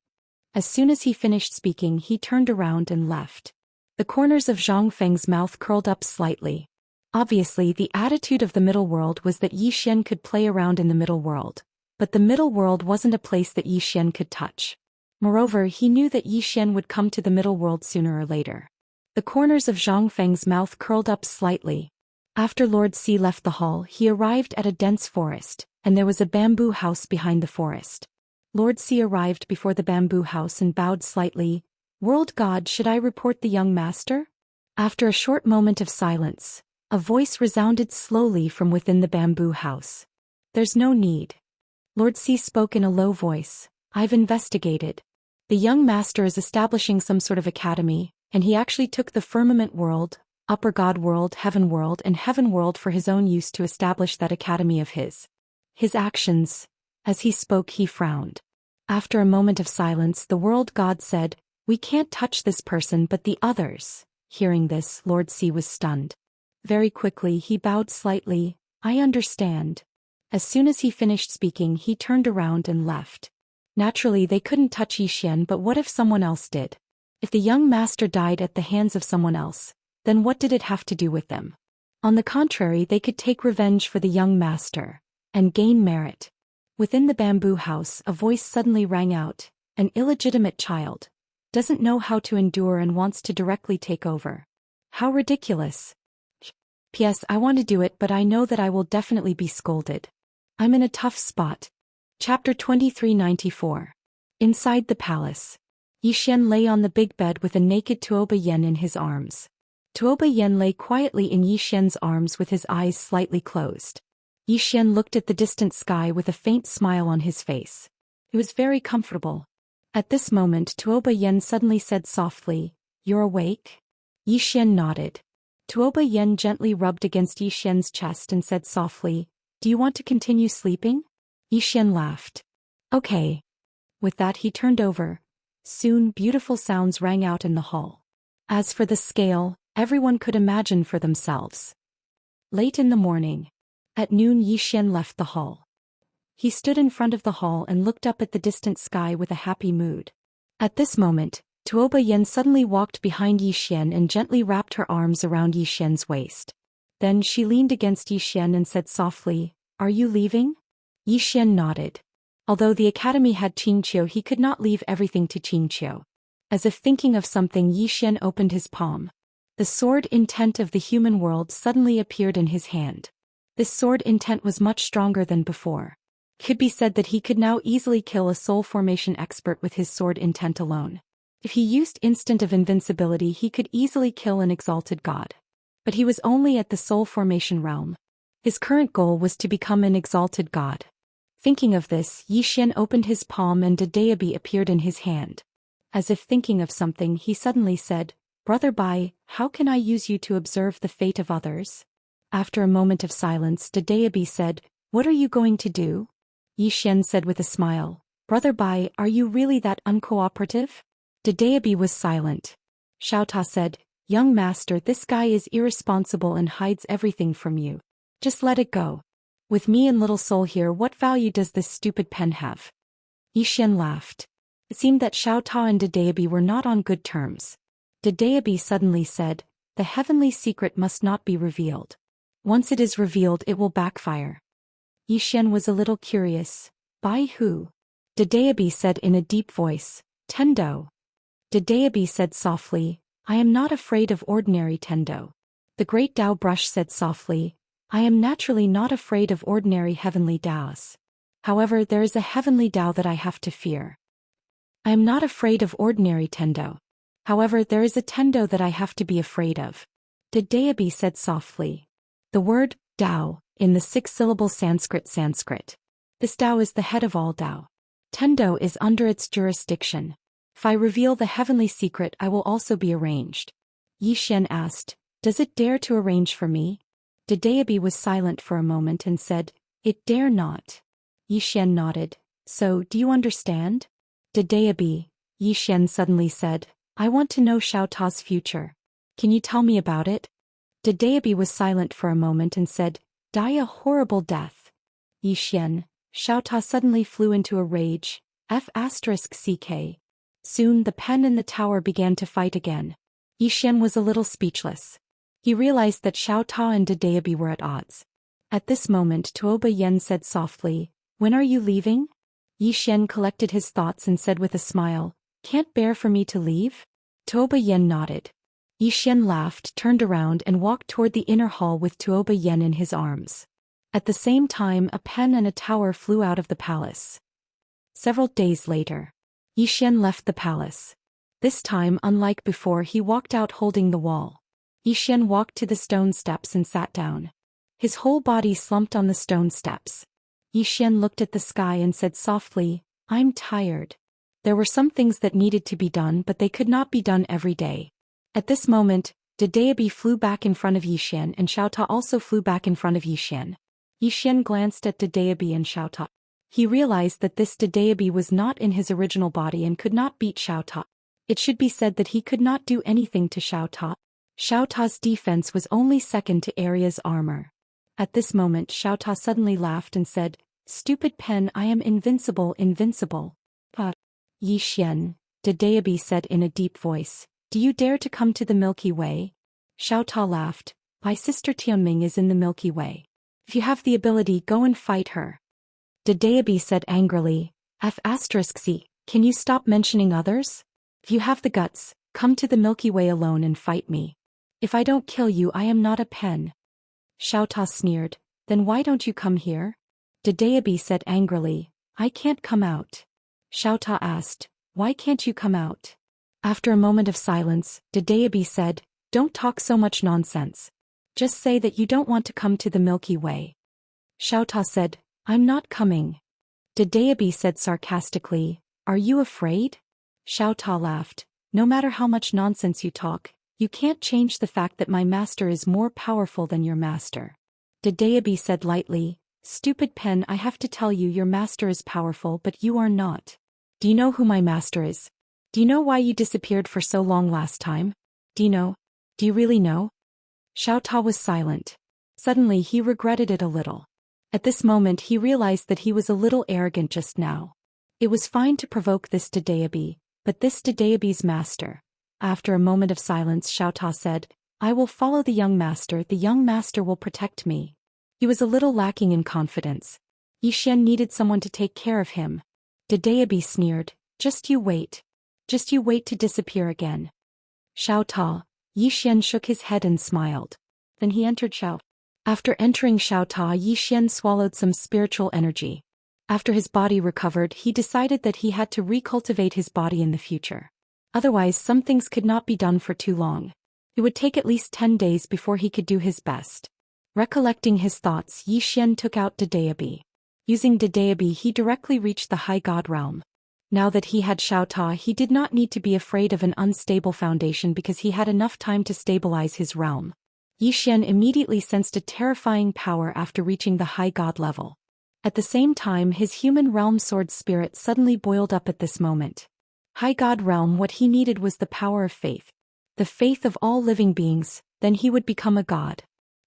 As soon as he finished speaking, he turned around and left. The corners of Zhang Feng's mouth curled up slightly. Obviously, the attitude of the middle world was that Yi Xian could play around in the middle world, but the middle world wasn't a place that Yi Xian could touch. Moreover, he knew that Yi Xian would come to the middle world sooner or later. The corners of Zhang Feng's mouth curled up slightly. After Lord C left the hall, he arrived at a dense forest, and there was a bamboo house behind the forest. Lord C arrived before the bamboo house and bowed slightly. "World God, should I report the young master?" After a short moment of silence, a voice resounded slowly from within the bamboo house. "There's no need." Lord C spoke in a low voice. "I've investigated. The young master is establishing some sort of academy, and he actually took the firmament world, upper god world, and heaven world for his own use to establish that academy of his. His actions." As he spoke, he frowned. After a moment of silence, the world god said, "We can't touch this person but the others." Hearing this, Lord C was stunned. Very quickly he bowed slightly. "I understand." As soon as he finished speaking, he turned around and left. Naturally, they couldn't touch Yi Xian, but what if someone else did? If the young master died at the hands of someone else, then what did it have to do with them? On the contrary, they could take revenge for the young master and gain merit. Within the bamboo house, a voice suddenly rang out, "An illegitimate child. Doesn't know how to endure and wants to directly take over. How ridiculous. P.S. I want to do it, but I know that I will definitely be scolded. I'm in a tough spot." Chapter 2394. Inside the palace. Yi Xian lay on the big bed with a naked Tuoba Yen in his arms. Tuoba Yen lay quietly in Yi Xian's arms with his eyes slightly closed. Yi Xian looked at the distant sky with a faint smile on his face. It was very comfortable. At this moment, Tuoba Yen suddenly said softly, "You're awake?" Yi Xian nodded. Tuoba Yen gently rubbed against Yi Xian's chest and said softly, "Do you want to continue sleeping?" Yi Xian laughed. "Okay." With that, he turned over. Soon, beautiful sounds rang out in the hall. As for the scale, everyone could imagine for themselves. Late in the morning. At noon, Yi Xian left the hall. He stood in front of the hall and looked up at the distant sky with a happy mood. At this moment, Tuoba Yen suddenly walked behind Yi Xian and gently wrapped her arms around Yi Xian's waist. Then she leaned against Yi Xian and said softly, "Are you leaving?" Yi Xian nodded. Although the academy had Qingqiu, he could not leave everything to Qingqiu. As if thinking of something, Yi Xian opened his palm. The sword intent of the human world suddenly appeared in his hand. This sword intent was much stronger than before. It could be said that he could now easily kill a soul formation expert with his sword intent alone. If he used instant of invincibility, he could easily kill an exalted god. But he was only at the soul formation realm. His current goal was to become an exalted god. Thinking of this, Yi Xian opened his palm and a deity appeared in his hand. As if thinking of something, he suddenly said, "Brother Bai, how can I use you to observe the fate of others?" After a moment of silence, Daoist said, "What are you going to do?" Xian said with a smile, "Brother Bai, are you really that uncooperative?" Daoist was silent. Xiaota said, "Young master, this guy is irresponsible and hides everything from you. Just let it go. With me and little soul here, what value does this stupid pen have?" Xian laughed. It seemed that Xiaota and Daoist were not on good terms. Daoist suddenly said, "The heavenly secret must not be revealed. Once it is revealed, it will backfire." Xian was a little curious. "By who?" Daoist said in a deep voice, "Tendo." Daoist said softly, "I am not afraid of ordinary Tendo." The great Dao brush said softly, "I am naturally not afraid of ordinary heavenly Daos. However, there is a heavenly Dao that I have to fear. I am not afraid of ordinary Tendo. However, there is a Tendo that I have to be afraid of." Daoist said softly. The word, Dao, in the 6-syllable Sanskrit. This Dao is the head of all Dao. Tendo is under its jurisdiction. If I reveal the heavenly secret, I will also be arranged. Xian asked, "Does it dare to arrange for me?" Daoist was silent for a moment and said, "It dare not." Xian nodded. "So, do you understand?" Daoist, Xian suddenly said, "I want to know Xiaota's future. Can you tell me about it?" Daoist was silent for a moment and said, "Die a horrible death." Xian, Xiaota suddenly flew into a rage. F***ck. Soon the pen and the tower began to fight again. Xian was a little speechless. He realized that Xiaota and Daoist were at odds. At this moment Tuoba Yen said softly, "When are you leaving?" Xian collected his thoughts and said with a smile, "Can't bear for me to leave?" Tuoba Yen nodded. Xian laughed, turned around and walked toward the inner hall with Tuoba Yen in his arms. At the same time, a pen and a tower flew out of the palace. Several days later, Xian left the palace. This time, unlike before, he walked out holding the wall. Xian walked to the stone steps and sat down. His whole body slumped on the stone steps. Xian looked at the sky and said softly, "I'm tired." There were some things that needed to be done, but they could not be done every day. At this moment, Daoist flew back in front of Xian and Xiaota also flew back in front of Xian. Xian glanced at Daoist and Xiaota. He realized that this Daoist was not in his original body and could not beat Xiaota. It should be said that he could not do anything to Xiaota. Xiaota's defense was only second to Arya's armor. At this moment Xiaota suddenly laughed and said, "Stupid pen, I am invincible." Xian, Daoist said in a deep voice, "Do you dare to come to the Milky Way?" Xiaota laughed, "My sister Tianming is in the Milky Way. If you have the ability, go and fight her." Daoist said angrily, "F***c, can you stop mentioning others? If you have the guts, come to the Milky Way alone and fight me. If I don't kill you, I am not a pen." Xiaota sneered, "Then why don't you come here?" Daoist said angrily, "I can't come out." Xiaota asked, "Why can't you come out?" After a moment of silence, Daoist said, "Don't talk so much nonsense. Just say that you don't want to come to the Milky Way." Xiaota said, "I'm not coming." Daoist said sarcastically, "Are you afraid?" Xiaota laughed, "No matter how much nonsense you talk, you can't change the fact that my master is more powerful than your master." Daoist said lightly, "Stupid pen, I have to tell you, your master is powerful but you are not. Do you know who my master is? Do you know why you disappeared for so long last time? Do you know? Do you really know?" Xiaota was silent. Suddenly he regretted it a little. At this moment he realized that he was a little arrogant just now. It was fine to provoke this Daoist, but this Daoist's master. After a moment of silence Xiaota said, "I will follow the young master will protect me." He was a little lacking in confidence. Xian needed someone to take care of him. Daoist sneered, Just you wait to disappear again." Xiaota, Xian shook his head and smiled. Then he entered Xiao. After entering Xiaota, Xian swallowed some spiritual energy. After his body recovered, he decided that he had to recultivate his body in the future. Otherwise, some things could not be done for too long. It would take at least 10 days before he could do his best. Recollecting his thoughts, Xian took out Daoist. Using Daoist, he directly reached the High God realm. Now that he had Xiaota, he did not need to be afraid of an unstable foundation because he had enough time to stabilize his realm. Xian immediately sensed a terrifying power after reaching the high god level. At the same time, his human realm sword spirit suddenly boiled up at this moment. High god realm, what he needed was the power of faith. The faith of all living beings, then he would become a god.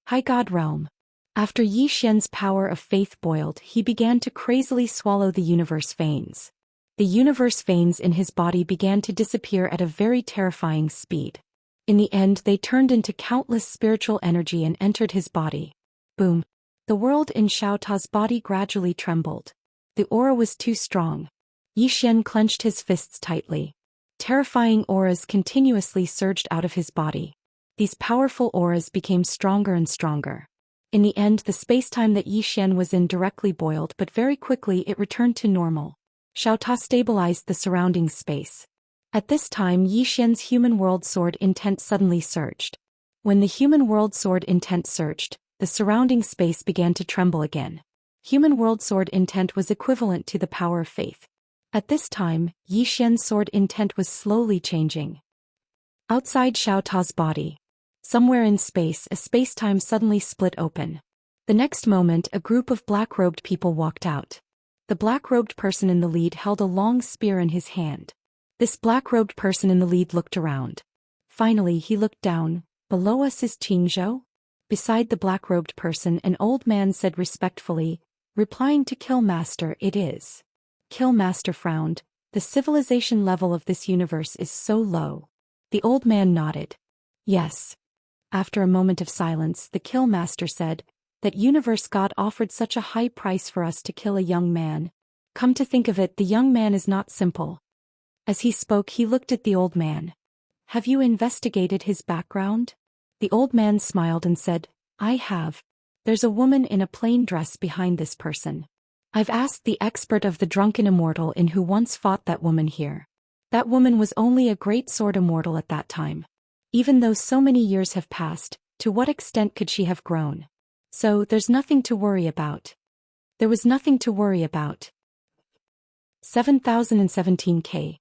High god realm. After Xian's power of faith boiled, he began to crazily swallow the universe veins. The universe veins in his body began to disappear at a very terrifying speed. In the end, they turned into countless spiritual energy and entered his body. Boom. The world in Xiaota's body gradually trembled. The aura was too strong. Xian clenched his fists tightly. Terrifying auras continuously surged out of his body. These powerful auras became stronger and stronger. In the end, the space-time that Xian was in directly boiled, but very quickly it returned to normal. Xiaota stabilized the surrounding space. At this time, Xian's human world sword intent suddenly surged. When the human world sword intent surged, the surrounding space began to tremble again. Human world sword intent was equivalent to the power of faith. At this time, Xian's sword intent was slowly changing. Outside Xiaota's body, somewhere in space, a space-time suddenly split open. The next moment, a group of black-robed people walked out. The black-robed person in the lead held a long spear in his hand. This black-robed person in the lead looked around. Finally, he looked down. Below us is Qingzhou? Beside the black-robed person, an old man said respectfully, replying to Killmaster, it is. Killmaster frowned. The civilization level of this universe is so low. The old man nodded. Yes. After a moment of silence, the Killmaster said, that universe god offered such a high price for us to kill a young man. Come to think of it, the young man is not simple. As he spoke, he looked at the old man. Have you investigated his background? The old man smiled and said, I have. There's a woman in a plain dress behind this person. I've asked the expert of the drunken immortal in who once fought that woman here. That woman was only a great sword immortal at that time. Even though so many years have passed, to what extent could she have grown? So, there's nothing to worry about. There was nothing to worry about. 7017K.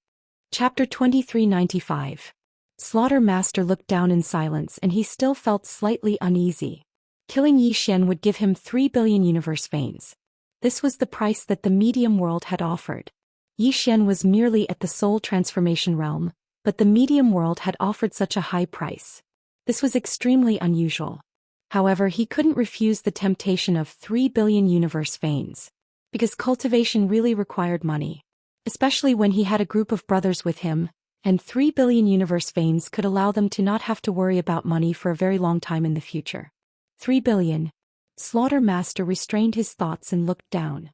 Chapter 2395. Slaughter Master looked down in silence and he still felt slightly uneasy. Killing Xian would give him 3 billion universe veins. This was the price that the medium world had offered. Xian was merely at the soul transformation realm, but the medium world had offered such a high price. This was extremely unusual. However, he couldn't refuse the temptation of 3 billion universe veins. Because cultivation really required money. Especially when he had a group of brothers with him, and 3 billion universe veins could allow them to not have to worry about money for a very long time in the future. 3 billion. Slaughter Master restrained his thoughts and looked down.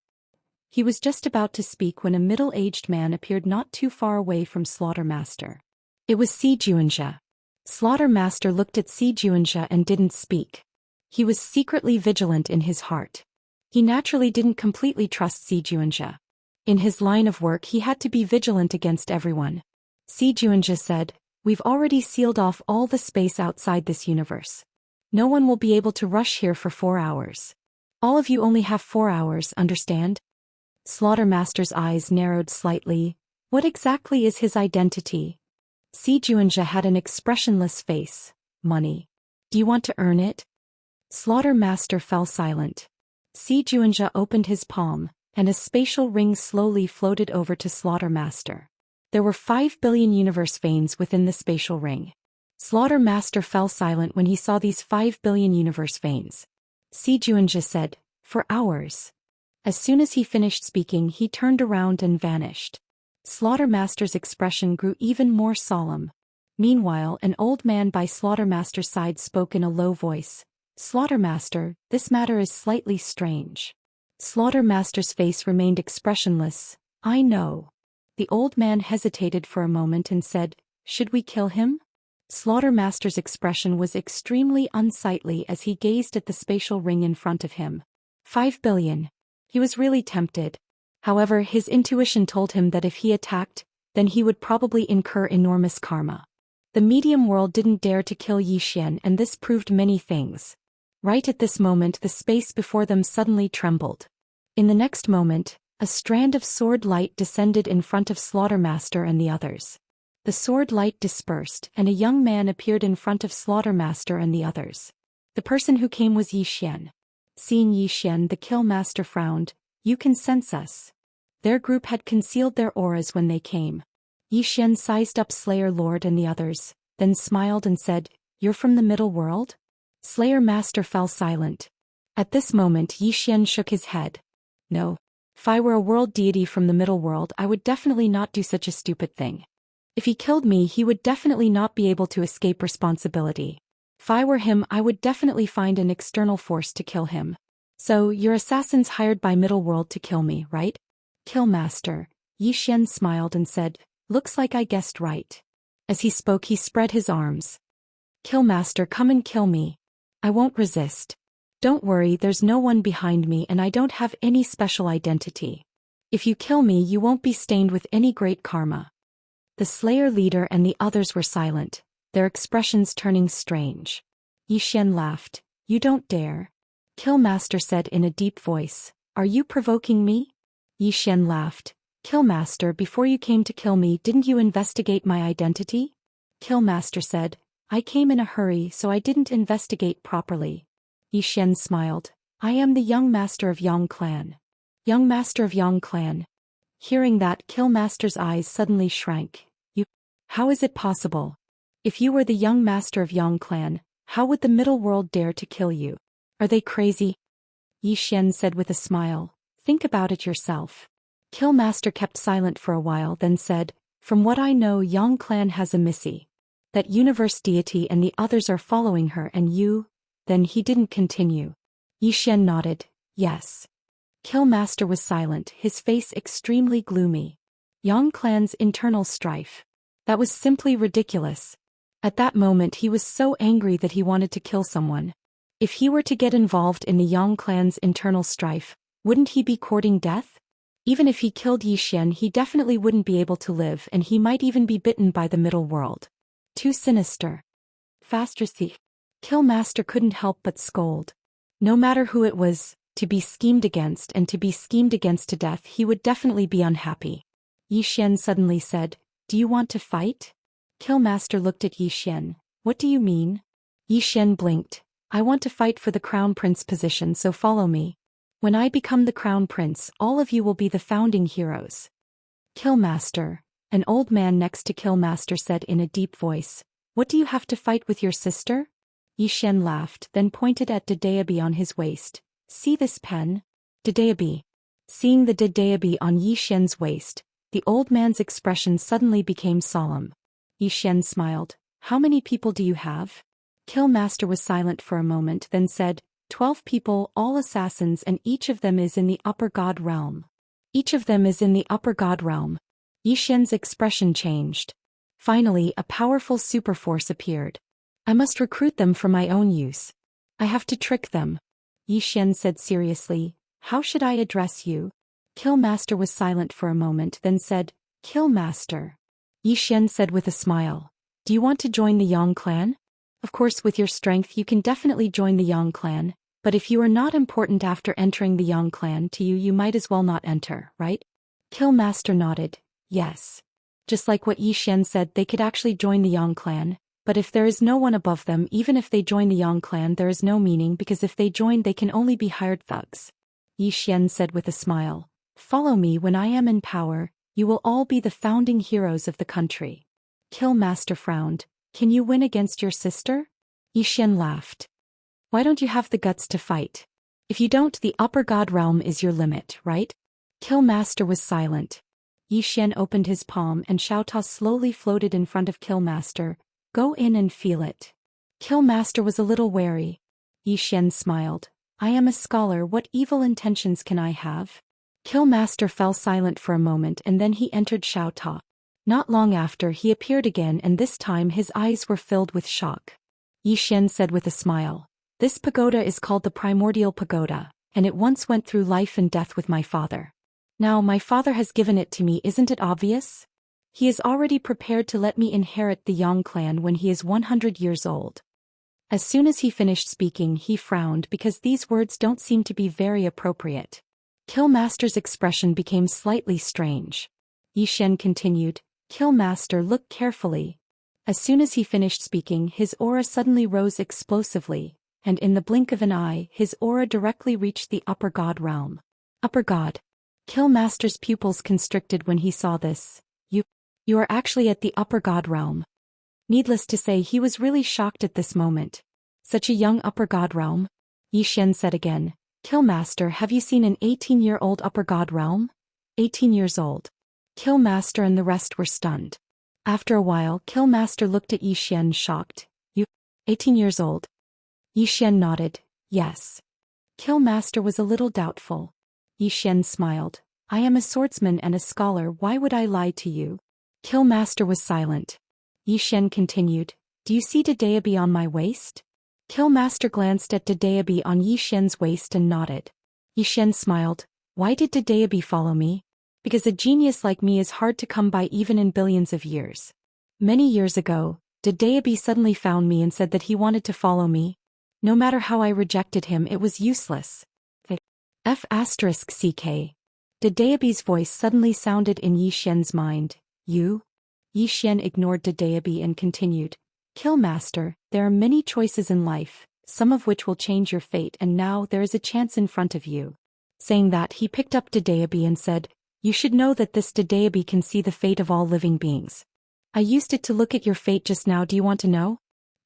He was just about to speak when a middle-aged man appeared not too far away from Slaughter Master. It was Xianxia. Slaughter Master looked at Xianxia and didn't speak. He was secretly vigilant in his heart. He naturally didn't completely trust Xianxia. In his line of work he had to be vigilant against everyone. Xianxia said, we've already sealed off all the space outside this universe. No one will be able to rush here for 4 hours. All of you only have 4 hours, understand? Slaughter Master's eyes narrowed slightly. What exactly is his identity? Xianxia had an expressionless face. Money. Do you want to earn it? Slaughter Master fell silent. Xianxia opened his palm, and a spatial ring slowly floated over to Slaughter Master. There were 5 billion universe veins within the spatial ring. Slaughter Master fell silent when he saw these 5 billion universe veins. Xianxia said, for hours. As soon as he finished speaking, he turned around and vanished. Slaughter Master's expression grew even more solemn. Meanwhile, an old man by Slaughter Master's side spoke in a low voice. Slaughter Master, this matter is slightly strange. Slaughter Master's face remained expressionless. I know. The old man hesitated for a moment and said, should we kill him? Slaughter Master's expression was extremely unsightly as he gazed at the spatial ring in front of him. 5 billion. He was really tempted. However, his intuition told him that if he attacked, then he would probably incur enormous karma. The medium world didn't dare to kill Xian, and this proved many things. Right at this moment, the space before them suddenly trembled. In the next moment, A strand of sword light descended in front of Slaughtermaster and the others. The sword light dispersed, and a young man appeared in front of Slaughtermaster and the others. The person who came was Zhou Xian. Seeing Zhou Xian, the Killmaster frowned. You can sense us. Their group had concealed their auras when they came. Zhou Xian sized up Slayer Lord and the others, then smiled and said, You're from the middle world? Slayer Master fell silent. At this moment Zhou Xian shook his head. No. If I were a world deity from the middle world, I would definitely not do such a stupid thing. If he killed me, he would definitely not be able to escape responsibility. If I were him, I would definitely find an external force to kill him. So, you're assassins hired by middle world to kill me, right? Killmaster. Zhou Xian smiled and said, Looks like I guessed right. As he spoke, he spread his arms. Killmaster, come and kill me. I won't resist. Don't worry, there's no one behind me and I don't have any special identity. If you kill me, you won't be stained with any great karma. The Slayer leader and the others were silent, their expressions turning strange. Zhou Xian laughed. You don't dare. Killmaster said in a deep voice, Are you provoking me? Zhou Xian laughed. Killmaster, before you came to kill me, didn't you investigate my identity? Killmaster said, I came in a hurry so I didn't investigate properly. Zhou Xian smiled. I am the young master of Yang clan. Young master of Yang clan. Hearing that, Killmaster's eyes suddenly shrank. You? How is it possible? If you were the young master of Yang clan, how would the middle world dare to kill you? Are they crazy? Zhou Xian said with a smile. Think about it yourself. Killmaster kept silent for a while, then said, From what I know, Yang clan has a Missy. That universe deity and the others are following her, and you? Then he didn't continue. Zhou Xian nodded. Yes. Killmaster was silent, his face extremely gloomy. Yang clan's internal strife. That was simply ridiculous. At that moment he was so angry that he wanted to kill someone. If he were to get involved in the Yang clan's internal strife, wouldn't he be courting death? Even if he killed Zhou Xian, he definitely wouldn't be able to live, and he might even be bitten by the middle world. Too sinister. Faster thief. Killmaster couldn't help but scold. No matter who it was, to be schemed against and to be schemed against to death, he would definitely be unhappy. Zhou Xian suddenly said, Do you want to fight? Killmaster looked at Zhou Xian. What do you mean? Zhou Xian blinked. I want to fight for the crown prince position, so follow me. When I become the crown prince, all of you will be the founding heroes. Killmaster. An old man next to Killmaster said in a deep voice. What do you have to fight with your sister? Zhou Xian laughed, then pointed at Daoist on his waist. See this pen? Daoist. Seeing the Daoist on Zhou Xian's waist, the old man's expression suddenly became solemn. Zhou Xian smiled. How many people do you have? Killmaster was silent for a moment, then said, 12 people, all assassins, and each of them is in the upper god realm. Each of them is in the upper god realm. Zhou Xian's expression changed. Finally, a powerful superforce appeared. I must recruit them for my own use. I have to trick them. Zhou Xian said seriously. How should I address you? Killmaster was silent for a moment, then said, Killmaster. Zhou Xian said with a smile. Do you want to join the Yang clan? Of course, with your strength you can definitely join the Yang clan, but if you are not important after entering the Yang clan, to you might as well not enter, right? Killmaster nodded. Yes. Just like what Zhou Xian said, they could actually join the Yang clan, but if there is no one above them, even if they join the Yang clan, there is no meaning, because if they join they can only be hired thugs. Zhou Xian said with a smile. Follow me. When I am in power, you will all be the founding heroes of the country. Killmaster frowned. Can you win against your sister? Zhou Xian laughed. Why don't you have the guts to fight? If you don't, the upper god realm is your limit, right? Killmaster was silent. Zhou Xian opened his palm and Xiaota slowly floated in front of Killmaster. Go in and feel it. Killmaster was a little wary. Zhou Xian smiled. I am a scholar, what evil intentions can I have? Killmaster fell silent for a moment and then he entered Xiaota. Not long after he appeared again, and this time his eyes were filled with shock. Zhou Xian said with a smile. This pagoda is called the Primordial Pagoda, and it once went through life and death with my father. Now my father has given it to me, isn't it obvious? He is already prepared to let me inherit the Yang clan when he is 100 years old. As soon as he finished speaking, he frowned because these words don't seem to be very appropriate. Killmaster's expression became slightly strange. Xian continued, Killmaster, look carefully. As soon as he finished speaking, his aura suddenly rose explosively, and in the blink of an eye, his aura directly reached the upper god realm. Upper god. Killmaster's pupils constricted when he saw this. You are actually at the upper god realm. Needless to say, he was really shocked at this moment. Such a young upper god realm? Xian said again, Killmaster, have you seen an 18-year-old upper god realm? 18 years old. Killmaster and the rest were stunned. After a while, Killmaster looked at Xian shocked. You, 18 years old? Xian nodded, yes. Killmaster was a little doubtful. Xian smiled. I am a swordsman and a scholar, why would I lie to you? Killmaster was silent. Xian continued, do you see Daoist on my waist? Killmaster glanced at Daoist on Xian's waist and nodded. Xian smiled, why did Daoist follow me? Because a genius like me is hard to come by even in billions of years. Many years ago, Daoist suddenly found me and said that he wanted to follow me. No matter how I rejected him, it was useless. F***ck. Daoist's voice suddenly sounded in Xian's mind. You? Xian ignored Daoist and continued. Killmaster, there are many choices in life, some of which will change your fate, and now there is a chance in front of you. Saying that, he picked up Daoist and said, you should know that this Daoist can see the fate of all living beings. I used it to look at your fate just now, do you want to know?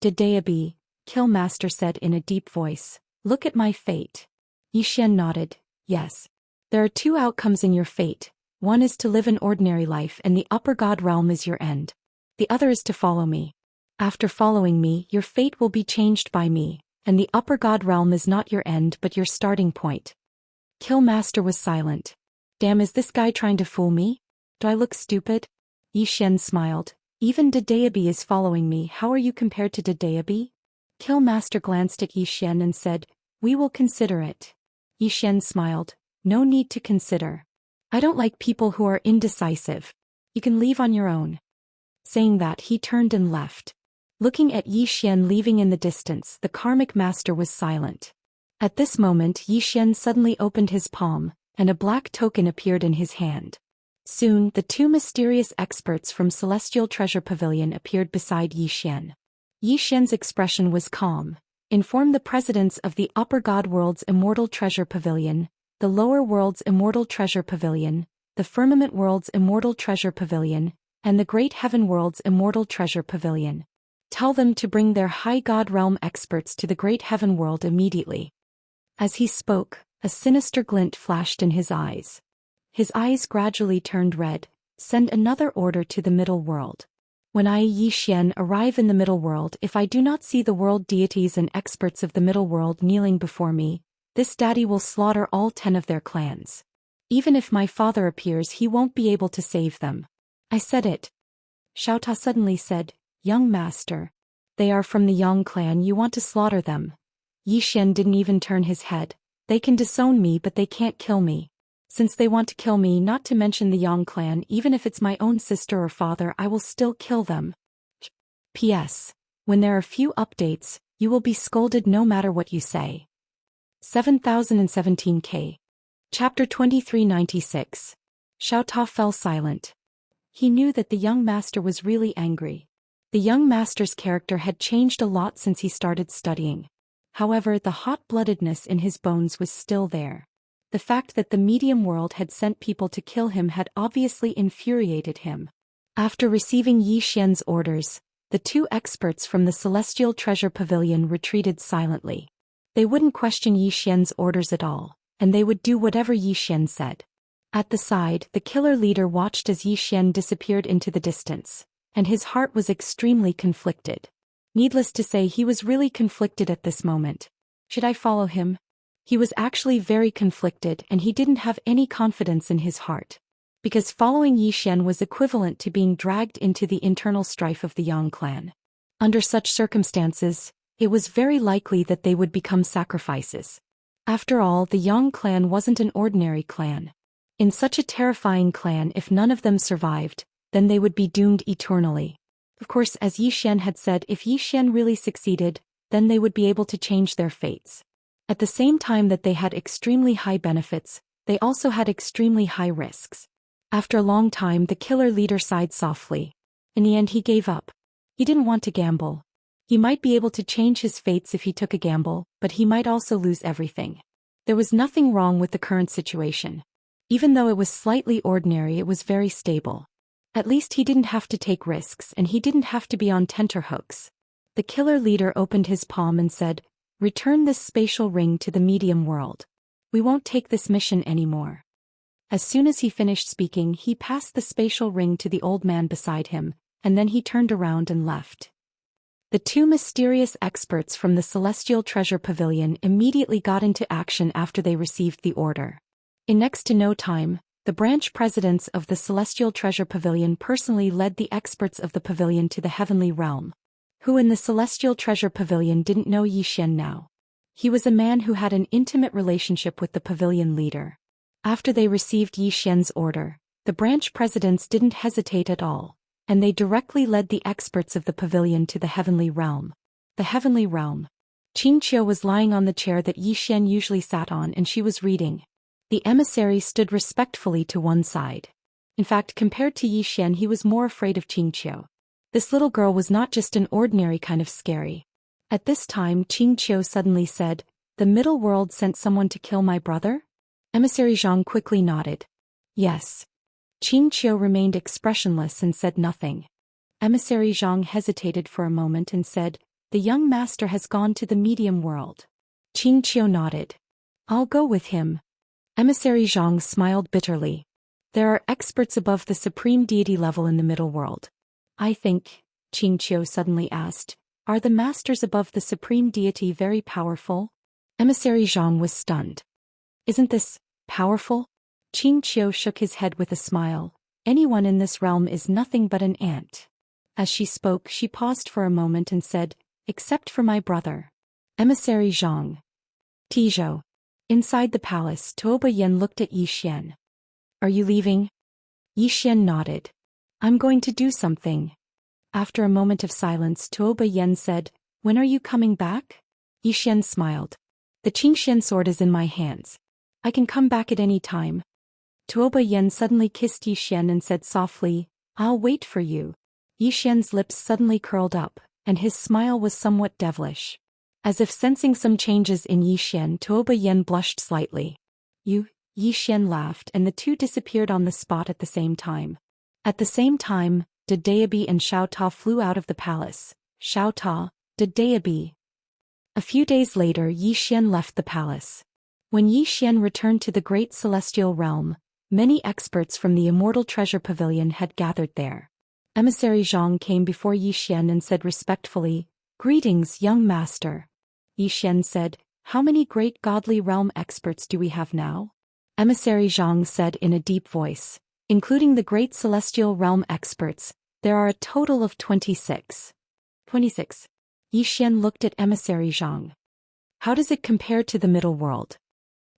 Daoist, Killmaster said in a deep voice. Look at my fate. Xian nodded, yes. There are two outcomes in your fate. One is to live an ordinary life and the upper god realm is your end. The other is to follow me. After following me, your fate will be changed by me, and the upper god realm is not your end but your starting point. Killmaster was silent. Damn, is this guy trying to fool me? Do I look stupid? Xian smiled. Even Daoist is following me, how are you compared to Daoist? Killmaster glanced at Xian and said, we will consider it. Xian smiled. No need to consider. I don't like people who are indecisive. You can leave on your own. Saying that, he turned and left. Looking at Xian leaving in the distance, the karmic master was silent. At this moment, Xian suddenly opened his palm, and a black token appeared in his hand. Soon, the two mysterious experts from Celestial Treasure Pavilion appeared beside Xian. Xian's expression was calm. Inform the presidents of the Upper God World's Immortal Treasure Pavilion, the Lower World's Immortal Treasure Pavilion, the Firmament World's Immortal Treasure Pavilion, and the Great Heaven World's Immortal Treasure Pavilion. Tell them to bring their High God Realm experts to the Great Heaven World immediately. As he spoke, a sinister glint flashed in his eyes. His eyes gradually turned red. Send another order to the Middle World. When I, Xian, arrive in the Middle World, if I do not see the world deities and experts of the Middle World kneeling before me, this daddy will slaughter all 10 of their clans. Even if my father appears, he won't be able to save them. I said it. Xiaota suddenly said, young master. They are from the Yang clan, you want to slaughter them. Xian didn't even turn his head. They can disown me but they can't kill me. Since they want to kill me, not to mention the Yang clan, even if it's my own sister or father, I will still kill them. P.S. When there are few updates, you will be scolded no matter what you say. 7017K. Chapter 2396. Xiaota fell silent. He knew that the young master was really angry. The young master's character had changed a lot since he started studying. However, the hot-bloodedness in his bones was still there. The fact that the medium world had sent people to kill him had obviously infuriated him. After receiving Xian's orders, the two experts from the Celestial Treasure Pavilion retreated silently. They wouldn't question Xian's orders at all, and they would do whatever Xian said. At the side, the killer leader watched as Xian disappeared into the distance, and his heart was extremely conflicted. Needless to say, he was really conflicted at this moment. Should I follow him? He was actually very conflicted, and he didn't have any confidence in his heart. Because following Xian was equivalent to being dragged into the internal strife of the Yang clan. Under such circumstances, it was very likely that they would become sacrifices. After all, the Yang clan wasn't an ordinary clan. In such a terrifying clan, if none of them survived, then they would be doomed eternally. Of course, as Xian had said, if Xian really succeeded, then they would be able to change their fates. At the same time that they had extremely high benefits, They also had extremely high risks. After a long time, the killer leader sighed softly. In the end, he gave up. He didn't want to gamble. He might be able to change his fates if he took a gamble, but he might also lose everything. There was nothing wrong with the current situation. Even though it was slightly ordinary, it was very stable. At least he didn't have to take risks and he didn't have to be on tenterhooks. The killer leader opened his palm and said, "Return this spatial ring to the medium world. We won't take this mission anymore." As soon as he finished speaking, he passed the spatial ring to the old man beside him, and then he turned around and left. The two mysterious experts from the Celestial Treasure Pavilion immediately got into action after they received the order. In next to no time, the branch presidents of the Celestial Treasure Pavilion personally led the experts of the pavilion to the heavenly realm. Who in the Celestial Treasure Pavilion didn't know Zhou Xian now? He was a man who had an intimate relationship with the pavilion leader. After they received Zhou Xian's order, the branch presidents didn't hesitate at all, and they directly led the experts of the pavilion to the heavenly realm. The heavenly realm. Xianxia was lying on the chair that Zhou Xian usually sat on and she was reading. The emissary stood respectfully to one side. In fact, compared to Zhou Xian, he was more afraid of Xianxia. This little girl was not just an ordinary kind of scary. At this time, Xianxia suddenly said, "The middle world sent someone to kill my brother?" Emissary Zhang quickly nodded. Yes. Xianxia remained expressionless and said nothing. Emissary Zhang hesitated for a moment and said, "The young master has gone to the medium world." Xianxia nodded. "I'll go with him." Emissary Zhang smiled bitterly. "There are experts above the supreme deity level in the middle world. I think," Xianxia suddenly asked, "are the masters above the supreme deity very powerful?" Emissary Zhang was stunned. "Isn't this powerful?" Xianxia shook his head with a smile. "Anyone in this realm is nothing but an ant." As she spoke, she paused for a moment and said, "Except for my brother." Emissary Zhang. Tizhou. Inside the palace, Tuoba Yen looked at Zhou Xian. "Are you leaving?" Zhou Xian nodded. "I'm going to do something." After a moment of silence, Tuoba Yen said, "When are you coming back?" Zhou Xian smiled. "The Qingxian sword is in my hands. I can come back at any time." Tuoba Yen suddenly kissed Zhou Xian and said softly, "I'll wait for you." Zhou Xian's lips suddenly curled up, and his smile was somewhat devilish. As if sensing some changes in Zhou Xian, Tuoba Yen blushed slightly. Zhou Xian laughed and the two disappeared on the spot at the same time. At the same time, Daoist and Xiao Ta flew out of the palace. Xiao Ta, Daoist. A few days later, Zhou Xian left the palace. When Zhou Xian returned to the great celestial realm, many experts from the Immortal Treasure Pavilion had gathered there. Emissary Zhang came before Zhou Xian and said respectfully, "Greetings, young master." Zhou Xian said, "How many great godly realm experts do we have now?" Emissary Zhang said in a deep voice, "Including the great celestial realm experts, there are a total of 26. 26. Zhou Xian looked at Emissary Zhang. "How does it compare to the middle world?"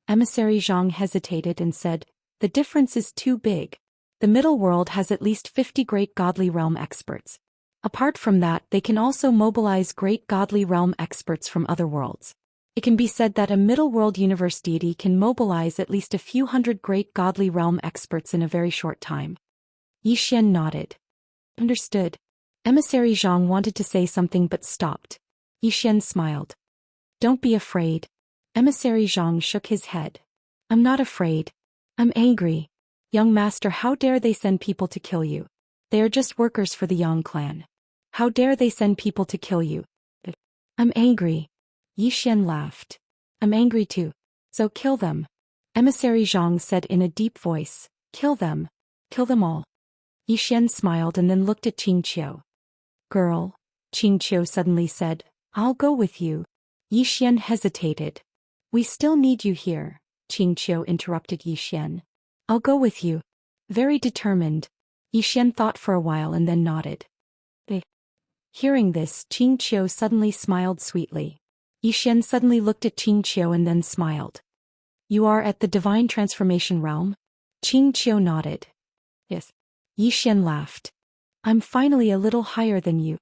Emissary Zhang hesitated and said, "The difference is too big. The middle world has at least 50 great godly realm experts. Apart from that, they can also mobilize great godly realm experts from other worlds. It can be said that a middle world universe deity can mobilize at least a few hundred great godly realm experts in a very short time." Zhou Xian nodded. "Understood." Emissary Zhang wanted to say something but stopped. Zhou Xian smiled. "Don't be afraid." Emissary Zhang shook his head. "I'm not afraid. I'm angry. Young master, how dare they send people to kill you? They are just workers for the Yang clan. How dare they send people to kill you? I'm angry." Zhou Xian laughed. "I'm angry too. So kill them." Emissary Zhang said in a deep voice, "Kill them. Kill them all." Zhou Xian smiled and then looked at Xianxia. "Girl," Xianxia suddenly said, "I'll go with you." Zhou Xian hesitated. "We still need you here," Xianxia interrupted Zhou Xian. "I'll go with you." Very determined. Zhou Xian thought for a while and then nodded. Hearing this, Xianxia suddenly smiled sweetly. Zhou Xian suddenly looked at Xianxia and then smiled. "You are at the Divine Transformation Realm?" Xianxia nodded. "Yes." Zhou Xian laughed. "I'm finally a little higher than you."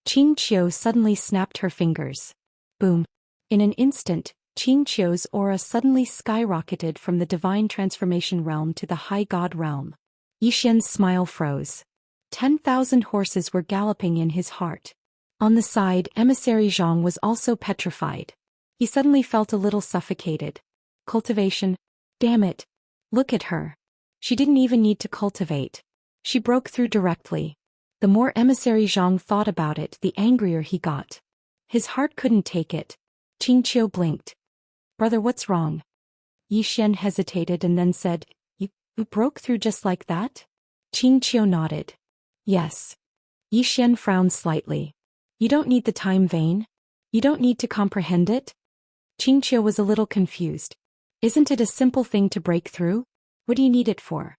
Xianxia suddenly snapped her fingers. Boom. In an instant, Xianxia's aura suddenly skyrocketed from the divine transformation realm to the high god realm. Yixian's smile froze. 10,000 horses were galloping in his heart. On the side, emissary Zhang was also petrified. He suddenly felt a little suffocated. Cultivation? Damn it. Look at her. She didn't even need to cultivate. She broke through directly. The more emissary Zhang thought about it, the angrier he got. His heart couldn't take it. Xianxia blinked. Brother, what's wrong? Yixian hesitated and then said, You broke through just like that? Xianxia nodded. Yes. Yixian frowned slightly. You don't need the time vein? You don't need to comprehend it? Xianxia was a little confused. Isn't it a simple thing to break through? What do you need it for?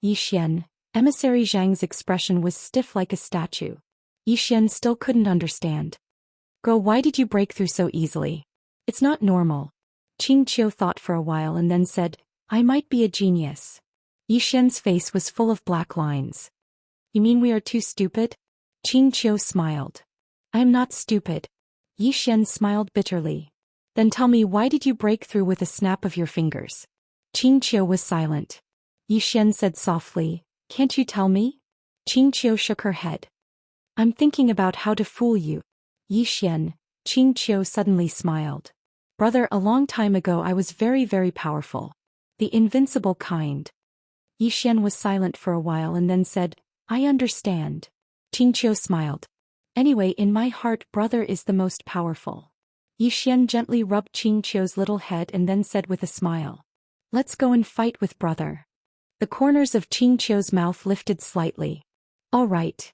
Yixian, emissary Zhang's expression was stiff like a statue. Yixian still couldn't understand. Girl, why did you break through so easily? It's not normal. Xianxia thought for a while and then said, I might be a genius. Yixian's face was full of black lines. You mean we are too stupid? Xianxia smiled. I am not stupid. Yixian smiled bitterly. Then tell me, why did you break through with a snap of your fingers? Xianxia was silent. Yixian said softly, Can't you tell me? Xianxia shook her head. I'm thinking about how to fool you. Yixian, Xianxia suddenly smiled. Brother, a long time ago I was very, very powerful. The invincible kind. Yixian was silent for a while and then said, I understand. Xianxia smiled. Anyway, in my heart, brother is the most powerful. Yixian gently rubbed Xianxia's little head and then said with a smile, Let's go and fight with brother. The corners of Xianxia's mouth lifted slightly. All right.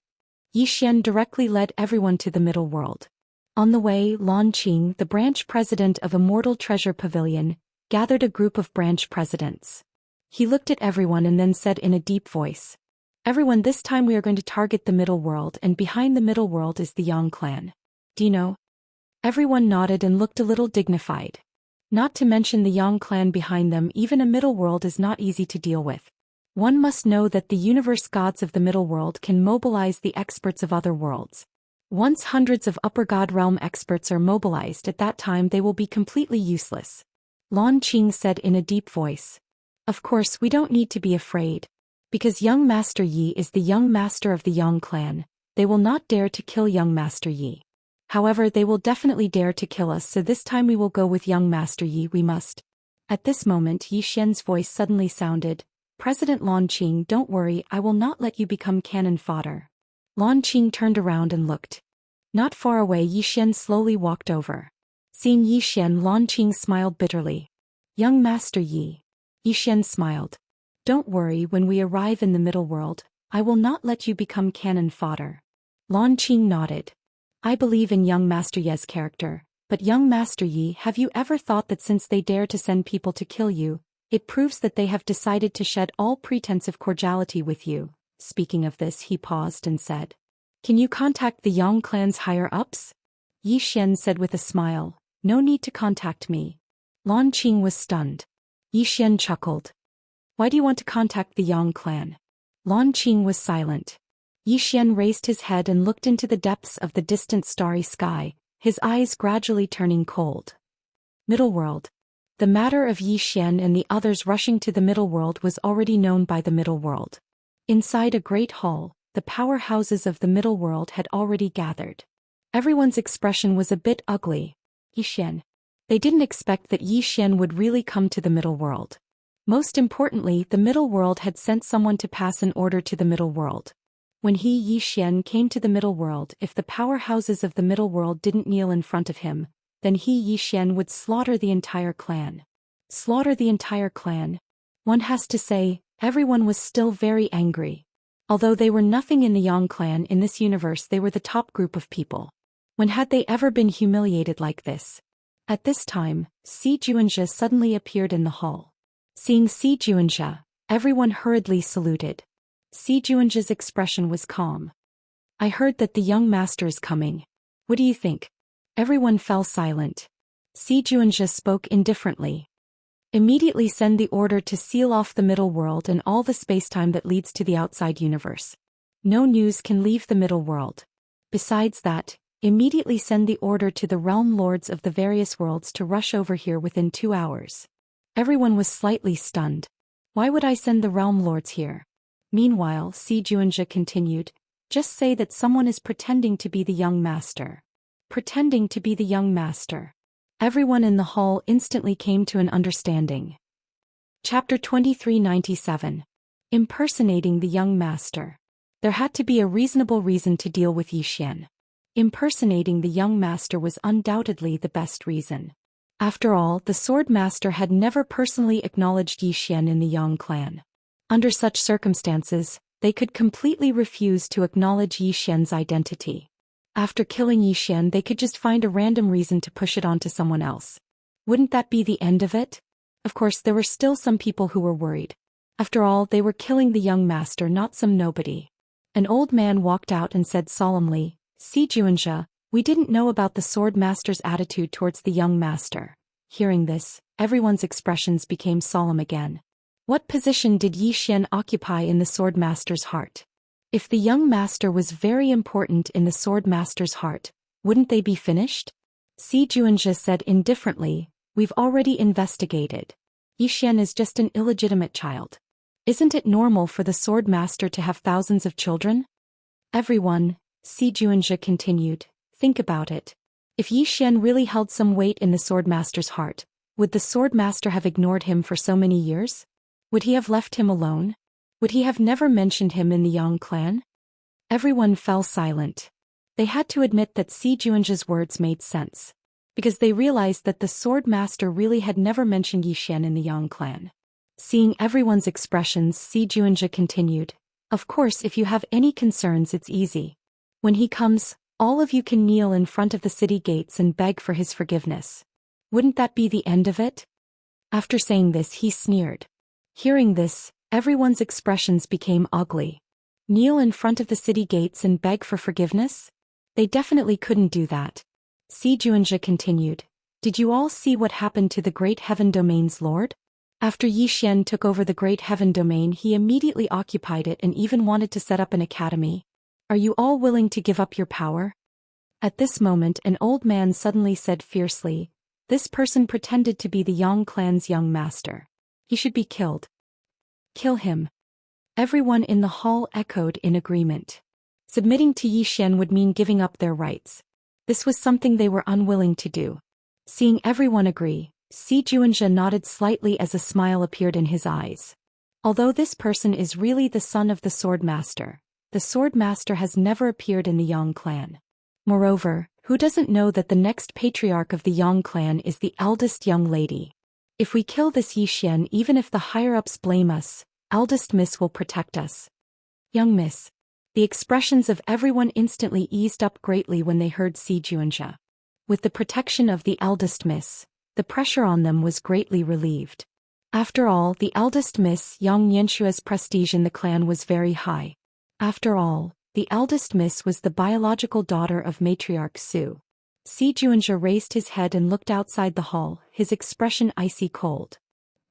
Yixian directly led everyone to the middle world. On the way, Lan Qing, the branch president of Immortal Treasure Pavilion, gathered a group of branch presidents. He looked at everyone and then said in a deep voice, Everyone, this time we are going to target the middle world, and behind the middle world is the Yang clan. Do you know? Everyone nodded and looked a little dignified. Not to mention the Yang clan behind them, even a middle world is not easy to deal with. One must know that the universe gods of the middle world can mobilize the experts of other worlds. Once hundreds of upper god realm experts are mobilized, at that time they will be completely useless. Lan Qing said in a deep voice. Of course, we don't need to be afraid. Because young Master Yi is the young master of the Yang clan, they will not dare to kill young Master Yi. However, they will definitely dare to kill us, so this time we will go with young Master Yi, we must. At this moment, Yixian's voice suddenly sounded, President Lan Qing, don't worry, I will not let you become cannon fodder. Lan Qing turned around and looked. Not far away, Yixian slowly walked over. Seeing Yixian, Lan Qing smiled bitterly. Young Master Yi. Yixian smiled. Don't worry, when we arrive in the middle world, I will not let you become cannon fodder. Lan Qing nodded. I believe in young Master Yi's character, but young Master Yi, have you ever thought that since they dare to send people to kill you, it proves that they have decided to shed all pretense of cordiality with you? Speaking of this, he paused and said, Can you contact the Yang clan's higher-ups? Yixian said with a smile, No need to contact me. Lan Qing was stunned. Yixian chuckled. Why do you want to contact the Yang clan? Lan Qing was silent. Yixian raised his head and looked into the depths of the distant starry sky, his eyes gradually turning cold. Middle world. The matter of Yixian and the others rushing to the middle world was already known by the middle world. Inside a great hall, the powerhouses of the middle world had already gathered. Everyone's expression was a bit ugly. Yixian. They didn't expect that Yixian would really come to the middle world. Most importantly, the middle world had sent someone to pass an order to the middle world. When Yixian came to the middle world, if the powerhouses of the middle world didn't kneel in front of him, then Yixian would slaughter the entire clan. Slaughter the entire clan? One has to say, everyone was still very angry. Although they were nothing in the Yang clan in this universe, they were the top group of people. When had they ever been humiliated like this? At this time, Xianxia suddenly appeared in the hall. Seeing Xianxia, everyone hurriedly saluted. Xianxia's expression was calm. I heard that the young master is coming. What do you think? Everyone fell silent. Xianxia spoke indifferently. Immediately send the order to seal off the middle world and all the spacetime that leads to the outside universe. No news can leave the middle world. Besides that, Immediately send the order to the realm lords of the various worlds to rush over here within 2 hours. Everyone was slightly stunned. Why would I send the realm lords here? Meanwhile, Xianxia continued, just say that someone is pretending to be the young master. Pretending to be the young master. Everyone in the hall instantly came to an understanding. Chapter 2397. Impersonating the young master. There had to be a reasonable reason to deal with Zhou Xian. Impersonating the young master was undoubtedly the best reason. After all, the sword master had never personally acknowledged Zhou Xian in the Yang clan. Under such circumstances, they could completely refuse to acknowledge Zhou Xian's identity. After killing Zhou Xian, they could just find a random reason to push it onto someone else. Wouldn't that be the end of it? Of course, there were still some people who were worried. After all, they were killing the young master, not some nobody. An old man walked out and said solemnly, Xianxia, we didn't know about the sword master's attitude towards the young master. Hearing this, everyone's expressions became solemn again. What position did Zhou Xian occupy in the sword master's heart? If the young master was very important in the sword master's heart, wouldn't they be finished? Xianxia said indifferently, we've already investigated. Zhou Xian is just an illegitimate child. Isn't it normal for the sword master to have thousands of children? Everyone, Xianxia continued, think about it. If Zhou Xian really held some weight in the sword master's heart, would the sword master have ignored him for so many years? Would he have left him alone? Would he have never mentioned him in the Yang clan? Everyone fell silent. They had to admit that Xianxia's words made sense, because they realized that the sword master really had never mentioned Zhou Xian in the Yang clan. Seeing everyone's expressions, Xianxia continued, of course, if you have any concerns, it's easy. When he comes, all of you can kneel in front of the city gates and beg for his forgiveness. Wouldn't that be the end of it? After saying this, he sneered. Hearing this, everyone's expressions became ugly. Kneel in front of the city gates and beg for forgiveness? They definitely couldn't do that. Xianxia continued, did you all see what happened to the Great Heaven Domain's lord? After Zhou Xian took over the Great Heaven Domain, he immediately occupied it and even wanted to set up an academy. Are you all willing to give up your power? At this moment, an old man suddenly said fiercely, this person pretended to be the Yang clan's young master. He should be killed. Kill him. Everyone in the hall echoed in agreement. Submitting to Zhou Xian would mean giving up their rights. This was something they were unwilling to do. Seeing everyone agree, Xianxia nodded slightly as a smile appeared in his eyes. Although this person is really the son of the sword master, the sword master has never appeared in the Yang clan. Moreover, who doesn't know that the next patriarch of the Yang clan is the eldest young lady? If we kill this Zhou Xian, even if the higher-ups blame us, eldest miss will protect us. Young miss. The expressions of everyone instantly eased up greatly when they heard Xianxia. With the protection of the eldest miss, the pressure on them was greatly relieved. After all, the eldest miss Xianxia's prestige in the clan was very high. After all, the eldest miss was the biological daughter of matriarch Su. Xianxia raised his head and looked outside the hall, his expression icy cold.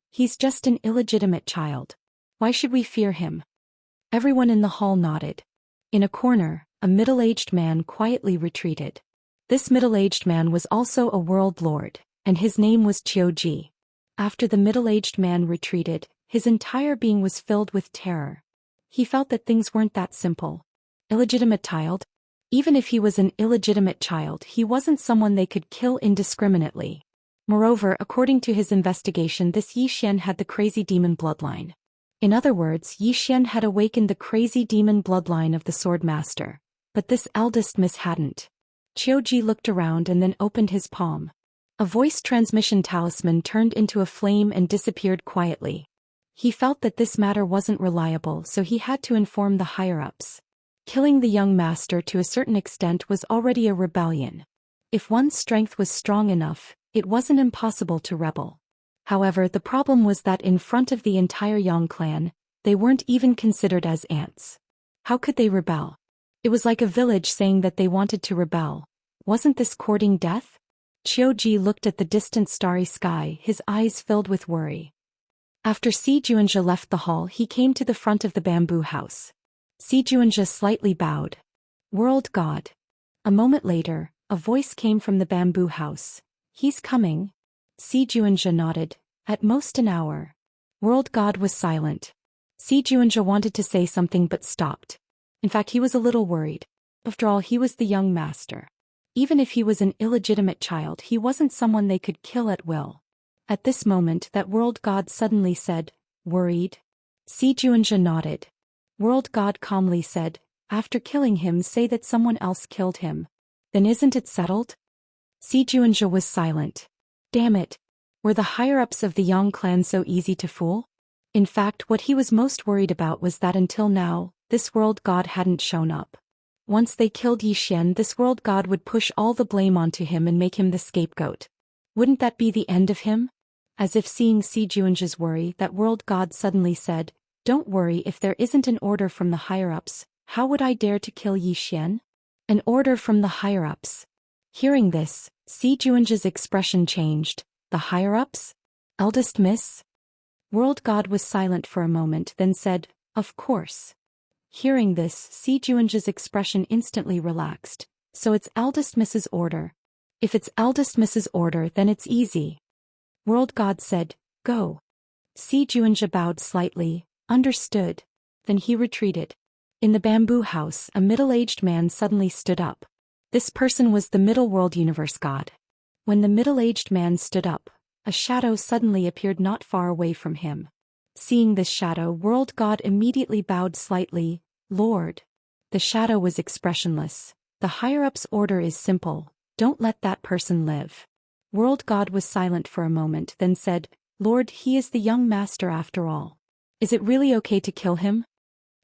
He's just an illegitimate child. Why should we fear him? Everyone in the hall nodded. In a corner, a middle-aged man quietly retreated. This middle-aged man was also a world lord, and his name was Ji. After the middle-aged man retreated, his entire being was filled with terror. He felt that things weren't that simple. Illegitimate child? Even if he was an illegitimate child, he wasn't someone they could kill indiscriminately. Moreover, according to his investigation, this Zhou Xian had the crazy demon bloodline. In other words, Zhou Xian had awakened the crazy demon bloodline of the sword master, but this eldest miss hadn't. Ji looked around and then opened his palm. A voice transmission talisman turned into a flame and disappeared quietly. He felt that this matter wasn't reliable, so he had to inform the higher-ups. Killing the young master to a certain extent was already a rebellion. If one's strength was strong enough, it wasn't impossible to rebel. However, the problem was that in front of the entire Yang clan, they weren't even considered as ants. How could they rebel? It was like a village saying that they wanted to rebel. Wasn't this courting death? Ji looked at the distant starry sky, his eyes filled with worry. After Xianxia left the hall, he came to the front of the bamboo house. Xianxia slightly bowed. World God. A moment later, a voice came from the bamboo house. He's coming. Xianxia nodded. At most an hour. World God was silent. Xianxia wanted to say something but stopped. In fact, he was a little worried. After all, he was the young master. Even if he was an illegitimate child, he wasn't someone they could kill at will. At this moment, that world god suddenly said, "Worried?" Xianxia nodded. World god calmly said, "After killing him, say that someone else killed him. Then isn't it settled?" Xianxia was silent. Damn it. Were the higher-ups of the Yang clan so easy to fool? In fact, what he was most worried about was that until now, this world god hadn't shown up. Once they killed Zhou Xian, this world god would push all the blame onto him and make him the scapegoat. Wouldn't that be the end of him? As if seeing Xianxia's worry, that world god suddenly said, "Don't worry, if there isn't an order from the higher-ups, how would I dare to kill Zhou Xian?" An order from the higher-ups. Hearing this, Xianxia's expression changed. The higher-ups? Eldest miss? World god was silent for a moment, then said, "Of course." Hearing this, Xianxia's expression instantly relaxed. So it's eldest miss's order. If it's eldest miss's order, then it's easy. World god said, "Go." Xianxia bowed slightly. Understood. Then he retreated. In the bamboo house, a middle-aged man suddenly stood up. This person was the Middle World Universe god. When the middle-aged man stood up, a shadow suddenly appeared not far away from him. Seeing this shadow, world god immediately bowed slightly. "Lord." The shadow was expressionless. "The higher-up's order is simple. Don't let that person live." World god was silent for a moment, then said, "Lord, he is the young master after all. Is it really okay to kill him?"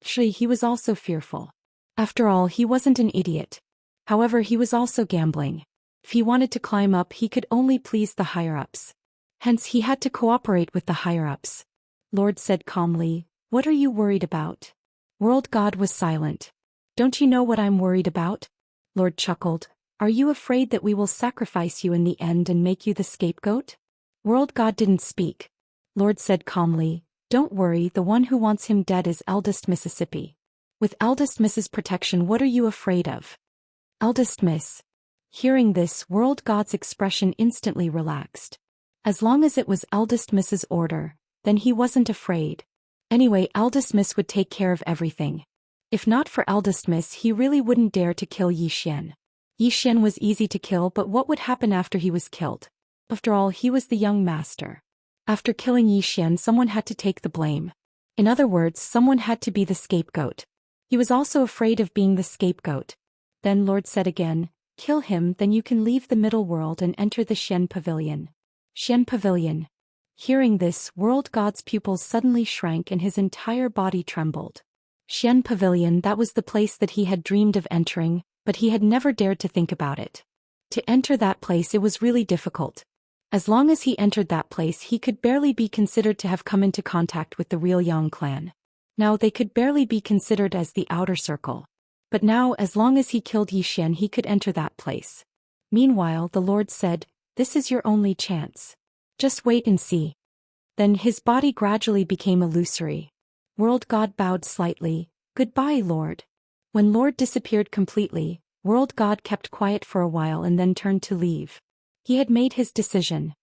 Actually, he was also fearful. After all, he wasn't an idiot. However, he was also gambling. If he wanted to climb up, he could only please the higher-ups. Hence, he had to cooperate with the higher-ups. Lord said calmly, "What are you worried about?" World god was silent. "Don't you know what I'm worried about?" Lord chuckled. "Are you afraid that we will sacrifice you in the end and make you the scapegoat?" World god didn't speak. Lord said calmly, "Don't worry, the one who wants him dead is eldest Mississippi. With eldest Miss's protection, what are you afraid of?" Eldest Miss. Hearing this, world god's expression instantly relaxed. As long as it was eldest Miss's order, then he wasn't afraid. Anyway, eldest Miss would take care of everything. If not for eldest Miss, he really wouldn't dare to kill Zhou Xian. Zhou Xian was easy to kill, but what would happen after he was killed? After all, he was the young master. After killing Zhou Xian, someone had to take the blame. In other words, someone had to be the scapegoat. He was also afraid of being the scapegoat. Then Lord said again, "Kill him, then you can leave the middle world and enter the Xian Pavilion." Xian Pavilion. Hearing this, world god's pupils suddenly shrank and his entire body trembled. Xian Pavilion, that was the place that he had dreamed of entering, but he had never dared to think about it. To enter that place, it was really difficult. As long as he entered that place, he could barely be considered to have come into contact with the real Yang clan. Now they could barely be considered as the outer circle. But now, as long as he killed Zhou Xian, he could enter that place. Meanwhile, the Lord said, "This is your only chance. Just wait and see." Then his body gradually became illusory. World god bowed slightly. "Goodbye, Lord." When Lord disappeared completely, world god kept quiet for a while and then turned to leave. He had made his decision.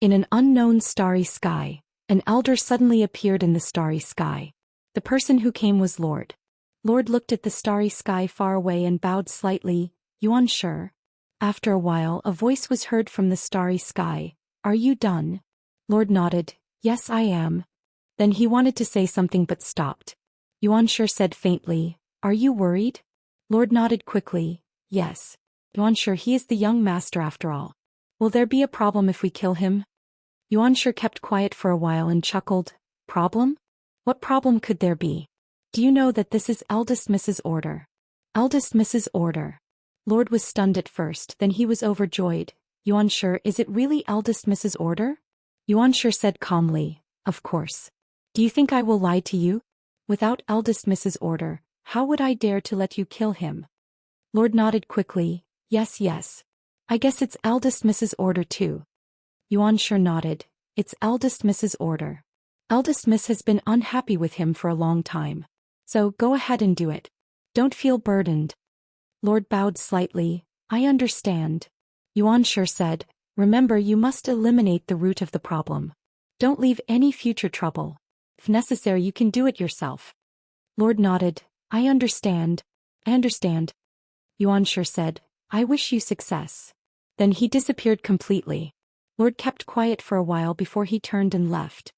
In an unknown starry sky, an elder suddenly appeared in the starry sky. The person who came was Lord. Lord looked at the starry sky far away and bowed slightly. "You unsure?" After a while, a voice was heard from the starry sky. "Are you done?" Lord nodded. "Yes, I am." Then he wanted to say something but stopped. Yuan Sure said faintly, "Are you worried?" Lord nodded quickly. "Yes." Yuan Sure, he is the young master after all. Will there be a problem if we kill him? Yuan Sure kept quiet for a while and chuckled. "Problem? What problem could there be? Do you know that this is eldest Miss's order?" Eldest Miss's order. Lord was stunned at first, then he was overjoyed. "Yuan Sure, is it really eldest Miss's order?" Yuan Sure said calmly, "Of course. Do you think I will lie to you? Without eldest Miss's order, how would I dare to let you kill him?" Lord nodded quickly. Yes, yes. I guess it's eldest Miss's order too." Yuan Sure nodded. "It's eldest Miss's order. Eldest Miss has been unhappy with him for a long time. So go ahead and do it. Don't feel burdened." Lord bowed slightly. I understand. Xianxia said, remember you must eliminate the root of the problem. Don't leave any future trouble. If necessary you can do it yourself. Lord nodded. I understand. I understand. Xianxia said, I wish you success. Then he disappeared completely. Lord kept quiet for a while before he turned and left.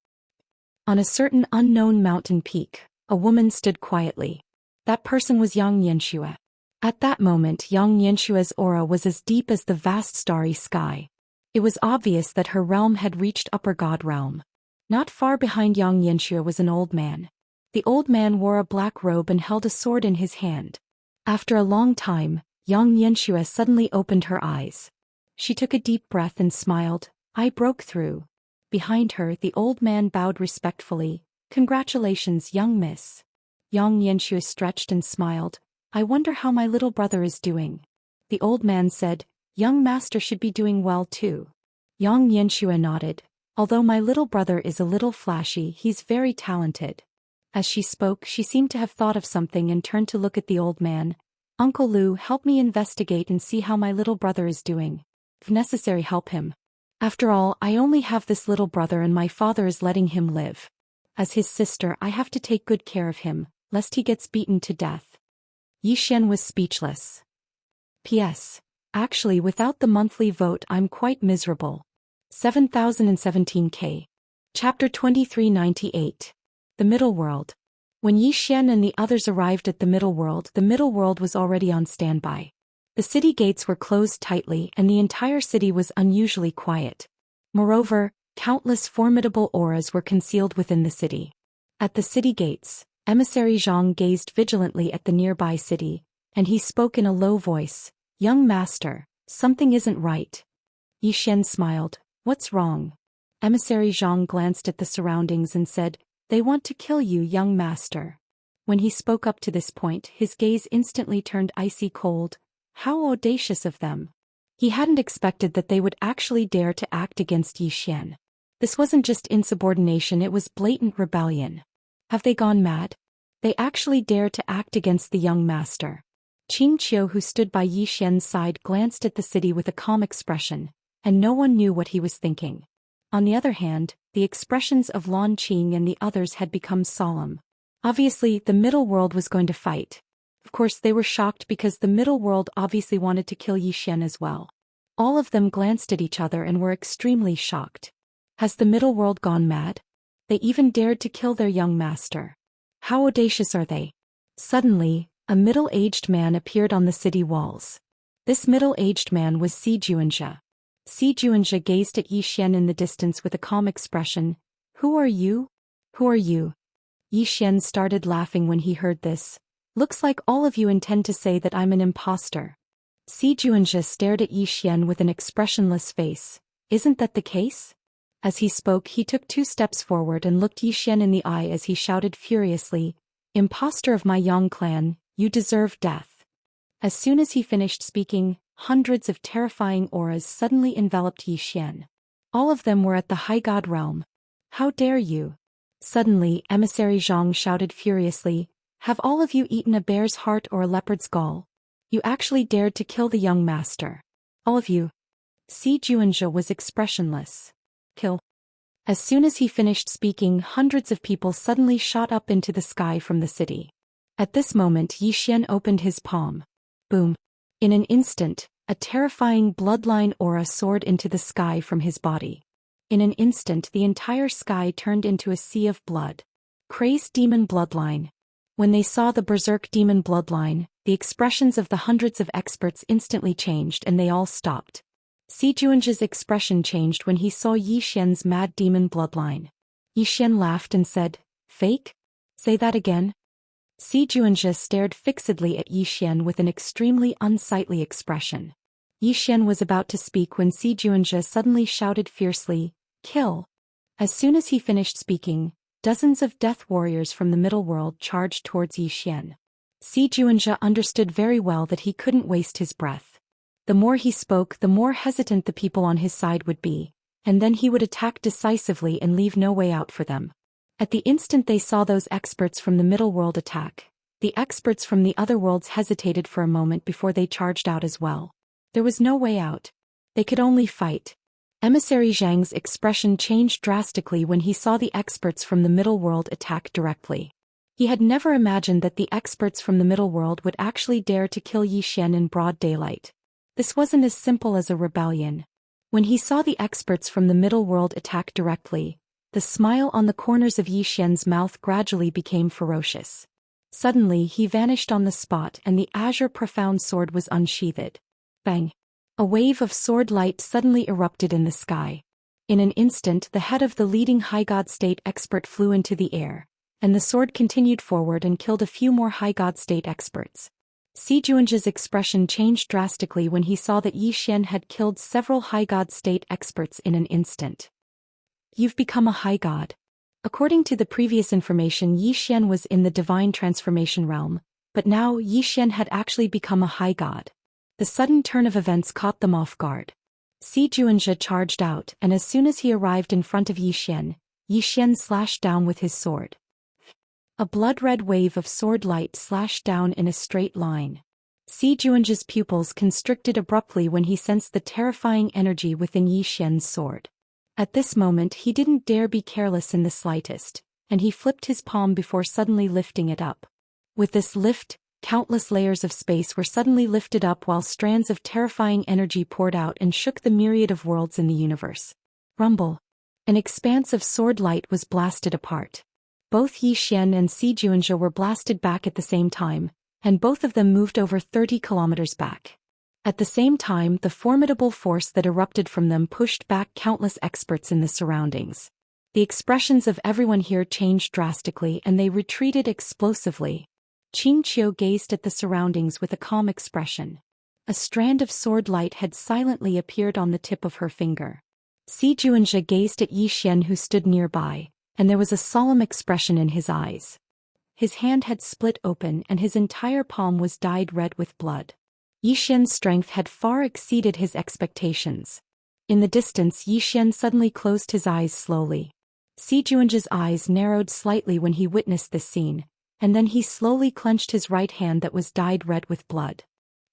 On a certain unknown mountain peak, a woman stood quietly. That person was Xianxia. At that moment Xianxia's aura was as deep as the vast starry sky. It was obvious that her realm had reached upper god realm. Not far behind Xianxia was an old man. The old man wore a black robe and held a sword in his hand. After a long time, Xianxia suddenly opened her eyes. She took a deep breath and smiled. I broke through. Behind her the old man bowed respectfully. Congratulations, young miss. Xianxia stretched and smiled. I wonder how my little brother is doing. The old man said, young master should be doing well too. Xianxia nodded. Although my little brother is a little flashy, he's very talented. As she spoke, she seemed to have thought of something and turned to look at the old man. Uncle Lu, help me investigate and see how my little brother is doing. If necessary, help him. After all, I only have this little brother and my father is letting him live. As his sister, I have to take good care of him, lest he gets beaten to death. Xian was speechless. P.S. Actually, without the monthly vote I'm quite miserable. 7017K. Chapter 2398. The Middle World. When Xian and the others arrived at the Middle World was already on standby. The city gates were closed tightly and the entire city was unusually quiet. Moreover, countless formidable auras were concealed within the city. At the city gates, Emissary Zhang gazed vigilantly at the nearby city, and he spoke in a low voice, young master, something isn't right. Xian smiled, what's wrong? Emissary Zhang glanced at the surroundings and said, they want to kill you, young master. When he spoke up to this point, his gaze instantly turned icy cold. How audacious of them. He hadn't expected that they would actually dare to act against Xian. This wasn't just insubordination, it was blatant rebellion. Have they gone mad? They actually dare to act against the young master. Qing Qiu, who stood by Xian's side, glanced at the city with a calm expression, and no one knew what he was thinking. On the other hand, the expressions of Lan Qing and the others had become solemn. Obviously, the Middle World was going to fight. Of course, they were shocked because the Middle World obviously wanted to kill Xian as well. All of them glanced at each other and were extremely shocked. Has the Middle World gone mad? They even dared to kill their young master. How audacious are they? Suddenly, a middle-aged man appeared on the city walls. This middle-aged man was Xianxia. Xianxia gazed at Xian in the distance with a calm expression. Who are you? Who are you? Xian started laughing when he heard this. Looks like all of you intend to say that I'm an imposter. Xianxia stared at Xian with an expressionless face. Isn't that the case? As he spoke, he took 2 steps forward and looked Xian in the eye as he shouted furiously, imposter of my Yang clan, you deserve death. As soon as he finished speaking, hundreds of terrifying auras suddenly enveloped Xian. All of them were at the high god realm. How dare you? Suddenly, Emissary Zhang shouted furiously, have all of you eaten a bear's heart or a leopard's gall? You actually dared to kill the young master. All of you. Xianxia was expressionless. Kill. As soon as he finished speaking, hundreds of people suddenly shot up into the sky from the city. At this moment, Xian opened his palm. Boom. In an instant, a terrifying bloodline aura soared into the sky from his body. In an instant, the entire sky turned into a sea of blood. Crazed demon bloodline. When they saw the berserk demon bloodline, the expressions of the hundreds of experts instantly changed and they all stopped. Xianxia's expression changed when he saw Xian's mad demon bloodline. Xian laughed and said, fake? Say that again? Xianxia stared fixedly at Xian with an extremely unsightly expression. Xian was about to speak when Xianxia suddenly shouted fiercely, kill. As soon as he finished speaking, dozens of death warriors from the middle world charged towards Xian. Xianxia understood very well that he couldn't waste his breath. The more he spoke, the more hesitant the people on his side would be, and then he would attack decisively and leave no way out for them. At the instant they saw those experts from the middle world attack, The experts from the other worlds hesitated for a moment before they charged out as well. There was no way out. They could only fight. Emissary Zhang's expression changed drastically when he saw the experts from the middle world attack directly. He had never imagined that the experts from the middle world would actually dare to kill Zhou Xian in broad daylight. This wasn't as simple as a rebellion. When he saw the experts from the middle world attack directly, the smile on the corners of Zhou Xian's mouth gradually became ferocious. Suddenly he vanished on the spot and the azure profound sword was unsheathed. Bang! A wave of sword light suddenly erupted in the sky. In an instant the head of the leading high god state expert flew into the air, and the sword continued forward and killed a few more high god state experts. Si Juanji's expression changed drastically when he saw that Zhou Xian had killed several high god state experts in an instant. You've become a high god. According to the previous information, Zhou Xian was in the divine transformation realm, but now Zhou Xian had actually become a high god. The sudden turn of events caught them off guard. Si Juanji charged out, and as soon as he arrived in front of Zhou Xian slashed down with his sword. A blood-red wave of sword light slashed down in a straight line. Si Juanji's pupils constricted abruptly when he sensed the terrifying energy within Zhou Xian's sword. At this moment he didn't dare be careless in the slightest, and he flipped his palm before suddenly lifting it up. With this lift, countless layers of space were suddenly lifted up while strands of terrifying energy poured out and shook the myriad of worlds in the universe. Rumble! An expanse of sword light was blasted apart. Both Zhou Xian and Si Juanji were blasted back at the same time, and both of them moved over 30 kilometers back. At the same time, the formidable force that erupted from them pushed back countless experts in the surroundings. The expressions of everyone here changed drastically and they retreated explosively. Qingqiu gazed at the surroundings with a calm expression. A strand of sword light had silently appeared on the tip of her finger. Si Juanji gazed at Zhou Xian who stood nearby, and there was a solemn expression in his eyes. His hand had split open and his entire palm was dyed red with blood. Zhou Xian's strength had far exceeded his expectations. In the distance, Zhou Xian suddenly closed his eyes slowly. Si Juanji's eyes narrowed slightly when he witnessed this scene, and then he slowly clenched his right hand that was dyed red with blood.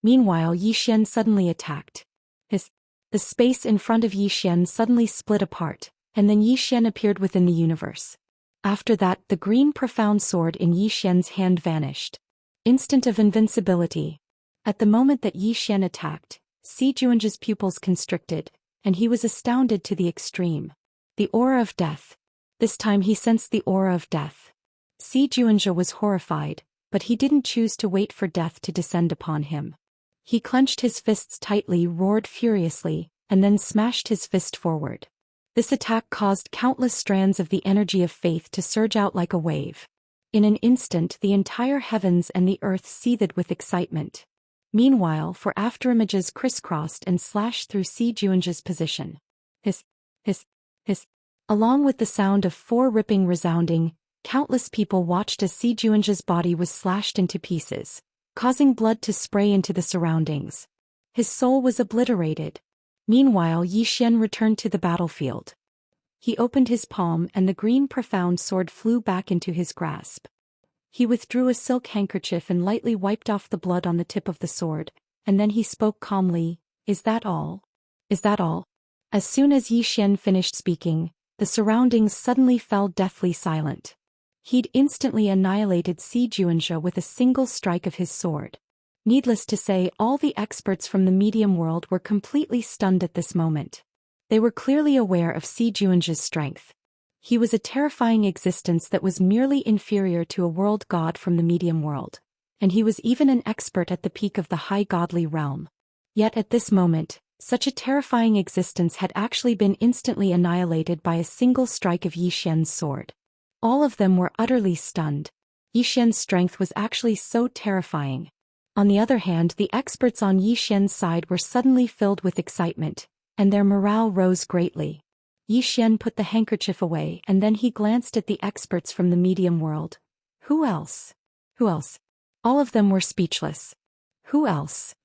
Meanwhile, Zhou Xian suddenly attacked. The space in front of Zhou Xian suddenly split apart, and then Zhou Xian appeared within the universe. After that, the green profound sword in Zhou Xian's hand vanished. Instant of invincibility. At the moment that Zhou Xian attacked, Si Juanji's pupils constricted, and he was astounded to the extreme. The aura of death. This time he sensed the aura of death. Si Juanji was horrified, but he didn't choose to wait for death to descend upon him. He clenched his fists tightly, roared furiously, and then smashed his fist forward. This attack caused countless strands of the energy of faith to surge out like a wave. In an instant, the entire heavens and the earth seethed with excitement. Meanwhile, for afterimages crisscrossed and slashed through Si Juanji's position. Hiss. Along with the sound of four ripping resounding, countless people watched as Si Juanji's body was slashed into pieces, causing blood to spray into the surroundings. His soul was obliterated. Meanwhile, Zhou Xian returned to the battlefield. He opened his palm and the green profound sword flew back into his grasp. He withdrew a silk handkerchief and lightly wiped off the blood on the tip of the sword, and then he spoke calmly, "Is that all? Is that all?" As soon as Zhou Xian finished speaking, the surroundings suddenly fell deathly silent. He'd instantly annihilated Si Juanji with a single strike of his sword. Needless to say, all the experts from the medium world were completely stunned at this moment. They were clearly aware of Si Juanji's strength. He was a terrifying existence that was merely inferior to a world god from the medium world, and he was even an expert at the peak of the high godly realm. Yet at this moment, such a terrifying existence had actually been instantly annihilated by a single strike of Zhou Xian's sword. All of them were utterly stunned. Zhou Xian's strength was actually so terrifying. On the other hand, the experts on Zhou Xian's side were suddenly filled with excitement, and their morale rose greatly. Zhou Xian put the handkerchief away and then he glanced at the experts from the medium world. Who else? Who else? All of them were speechless. Who else?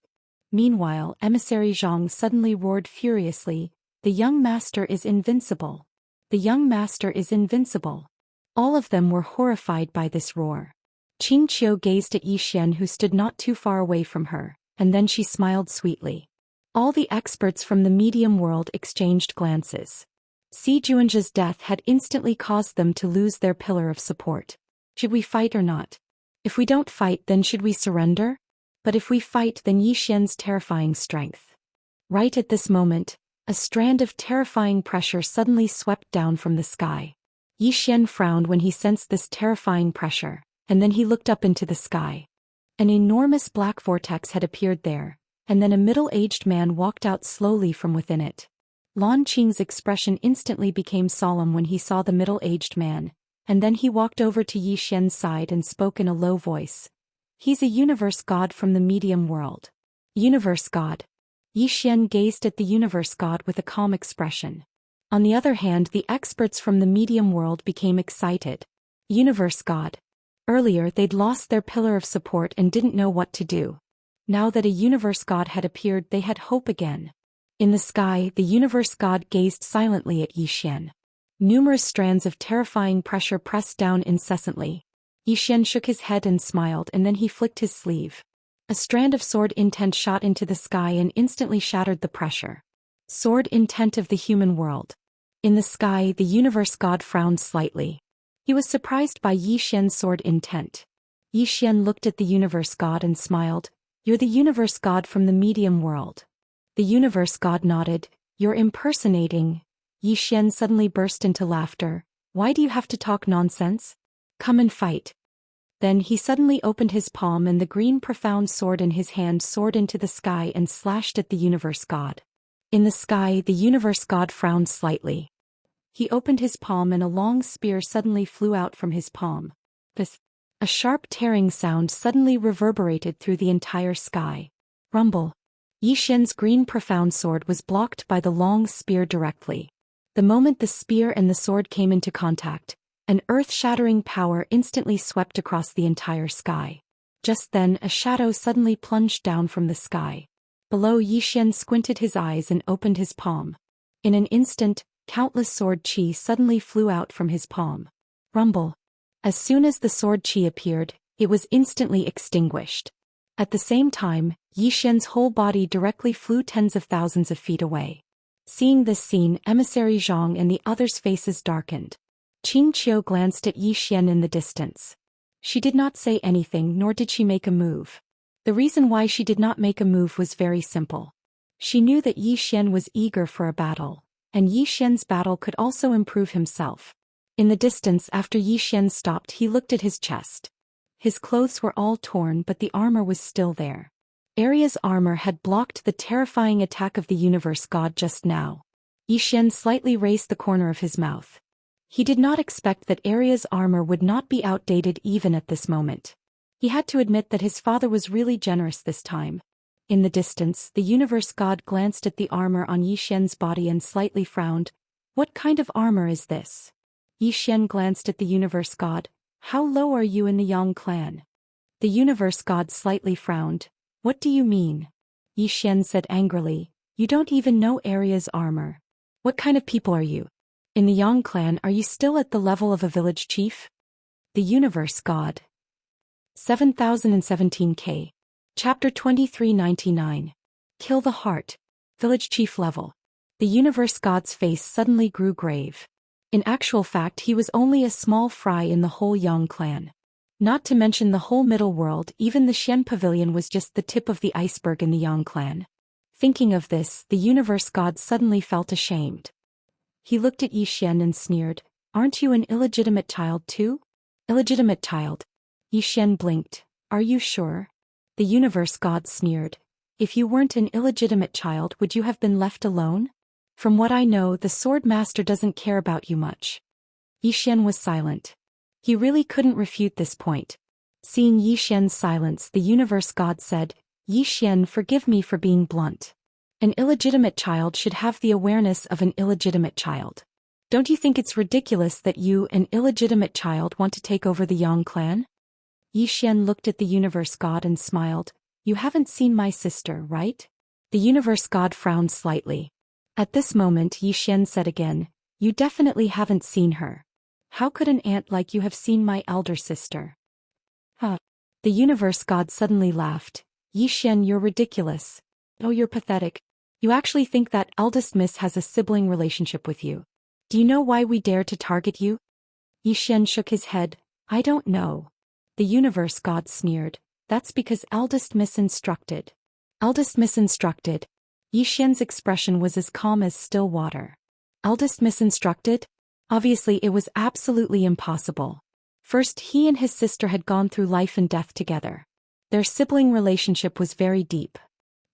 Meanwhile, Emissary Zhang suddenly roared furiously, "The young master is invincible! The young master is invincible!" All of them were horrified by this roar. Xianxia gazed at Yi Xian, who stood not too far away from her, and then she smiled sweetly. All the experts from the medium world exchanged glances. Si Juanjia's death had instantly caused them to lose their pillar of support. Should we fight or not? If we don't fight, then should we surrender? But if we fight, then Yi Xian's terrifying strength. Right at this moment, a strand of terrifying pressure suddenly swept down from the sky. Yi Xian frowned when he sensed this terrifying pressure, and then he looked up into the sky. An enormous black vortex had appeared there, and then a middle-aged man walked out slowly from within it. Lan Qing's expression instantly became solemn when he saw the middle-aged man, and then he walked over to Yi Xian's side and spoke in a low voice. He's a universe god from the medium world. Universe god. Yi Xian gazed at the universe god with a calm expression. On the other hand, the experts from the medium world became excited. Universe god. Earlier they'd lost their pillar of support and didn't know what to do. Now that a universe god had appeared, they had hope again. In the sky, the universe god gazed silently at Yi Xian. Numerous strands of terrifying pressure pressed down incessantly. Yi Xian shook his head and smiled, and then he flicked his sleeve. A strand of sword intent shot into the sky and instantly shattered the pressure. Sword intent of the human world. In the sky, the universe god frowned slightly. He was surprised by Yi Xian's sword intent. Yi Xian looked at the universe god and smiled. You're the universe god from the medium world. The universe god nodded. You're impersonating. Yi Xian suddenly burst into laughter. Why do you have to talk nonsense? Come and fight. Then he suddenly opened his palm, and the green profound sword in his hand soared into the sky and slashed at the universe god. In the sky, the universe god frowned slightly. He opened his palm and a long spear suddenly flew out from his palm. A sharp tearing sound suddenly reverberated through the entire sky. Rumble. Yi Xian's green profound sword was blocked by the long spear directly. The moment the spear and the sword came into contact, an earth-shattering power instantly swept across the entire sky. Just then, a shadow suddenly plunged down from the sky. Below, Yi Xian squinted his eyes and opened his palm. In an instant, countless sword qi suddenly flew out from his palm. Rumble. As soon as the sword qi appeared, it was instantly extinguished. At the same time, Yi Xian's whole body directly flew tens of thousands of feet away. Seeing this scene, Emissary Zhang and the others' faces darkened. Qiao glanced at Yi Xian in the distance. She did not say anything, nor did she make a move. The reason why she did not make a move was very simple. She knew that Yi Xian was eager for a battle, and Yi Xian's battle could also improve himself. In the distance, after Yi Xian stopped, he looked at his chest. His clothes were all torn, but the armor was still there. Arya's armor had blocked the terrifying attack of the universe god just now. Yi Xian slightly raised the corner of his mouth. He did not expect that Arya's armor would not be outdated even at this moment. He had to admit that his father was really generous this time. In the distance, the universe god glanced at the armor on Yi Xian's body and slightly frowned. What kind of armor is this? Yi Xian glanced at the universe god. How low are you in the Yang clan? The universe god slightly frowned. What do you mean? Yi Xian said angrily. You don't even know Arya's armor. What kind of people are you? In the Yang clan, are you still at the level of a village chief? The universe god. 7017K. Chapter 2399. Kill the heart. Village chief level. The universe god's face suddenly grew grave. In actual fact, he was only a small fry in the whole Yang clan. Not to mention the whole middle world, even the Xian pavilion was just the tip of the iceberg in the Yang clan. Thinking of this, the universe god suddenly felt ashamed. He looked at Yi Xian and sneered. Aren't you an illegitimate child too? Illegitimate child. Yi Xian blinked. Are you sure? The universe god sneered. If you weren't an illegitimate child, would you have been left alone? From what I know, the sword master doesn't care about you much. Yi Xian was silent. He really couldn't refute this point. Seeing Yi Xian's silence, the universe god said, Yi Xian, forgive me for being blunt. An illegitimate child should have the awareness of an illegitimate child. Don't you think it's ridiculous that you, an illegitimate child, want to take over the Yang clan? Yi Xian looked at the universe god and smiled. You haven't seen my sister, right? The universe god frowned slightly. At this moment, Yi Xian said again, You definitely haven't seen her. How could an aunt like you have seen my elder sister? Huh. The universe god suddenly laughed. Yi Xian, you're ridiculous. Oh, you're pathetic. You actually think that eldest miss has a sibling relationship with you. Do you know why we dare to target you? Yi Xian shook his head. I don't know. The universe god sneered. That's because eldest miss instructed. Eldest miss instructed. Yi Xian's expression was as calm as still water. Eldest miss instructed? Obviously it was absolutely impossible. First, he and his sister had gone through life and death together. Their sibling relationship was very deep.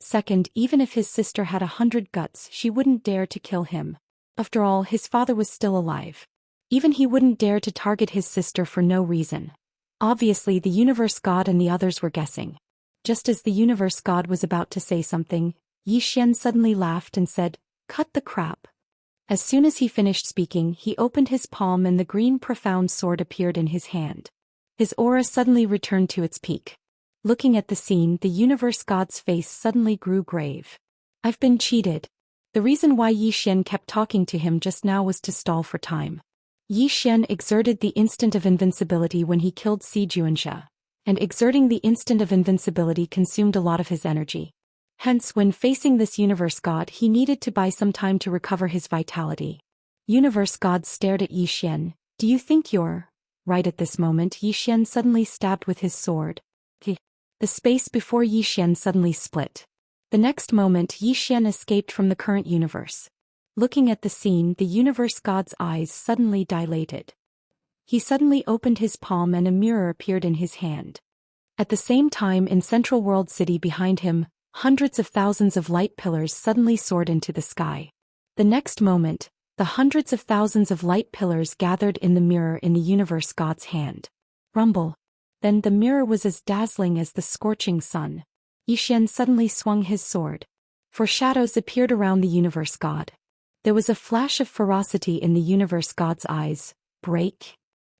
Second, even if his sister had 100 guts, she wouldn't dare to kill him. After all, his father was still alive. Even he wouldn't dare to target his sister for no reason. Obviously, the universe god and the others were guessing. Just as the universe god was about to say something, Yi Xian suddenly laughed and said, "Cut the crap." As soon as he finished speaking, he opened his palm and the green profound sword appeared in his hand. His aura suddenly returned to its peak. Looking at the scene, the universe god's face suddenly grew grave. I've been cheated. The reason why Yi Xian kept talking to him just now was to stall for time. Yi Xian exerted the instant of invincibility when he killed Xianxia, and exerting the instant of invincibility consumed a lot of his energy. Hence, when facing this universe god, he needed to buy some time to recover his vitality. Universe god stared at Yi Xian. Do you think you're right? At this moment, Yi Xian suddenly stabbed with his sword. The space before Yi Xian suddenly split. The next moment, Yi Xian escaped from the current universe. Looking at the scene, the universe god's eyes suddenly dilated. He suddenly opened his palm and a mirror appeared in his hand. At the same time, in Central World City behind him, hundreds of thousands of light pillars suddenly soared into the sky. The next moment, the hundreds of thousands of light pillars gathered in the mirror in the universe god's hand. Rumble. Then the mirror was as dazzling as the scorching sun. Yi Xian suddenly swung his sword. For shadows appeared around the universe god. There was a flash of ferocity in the universe god's eyes. Break.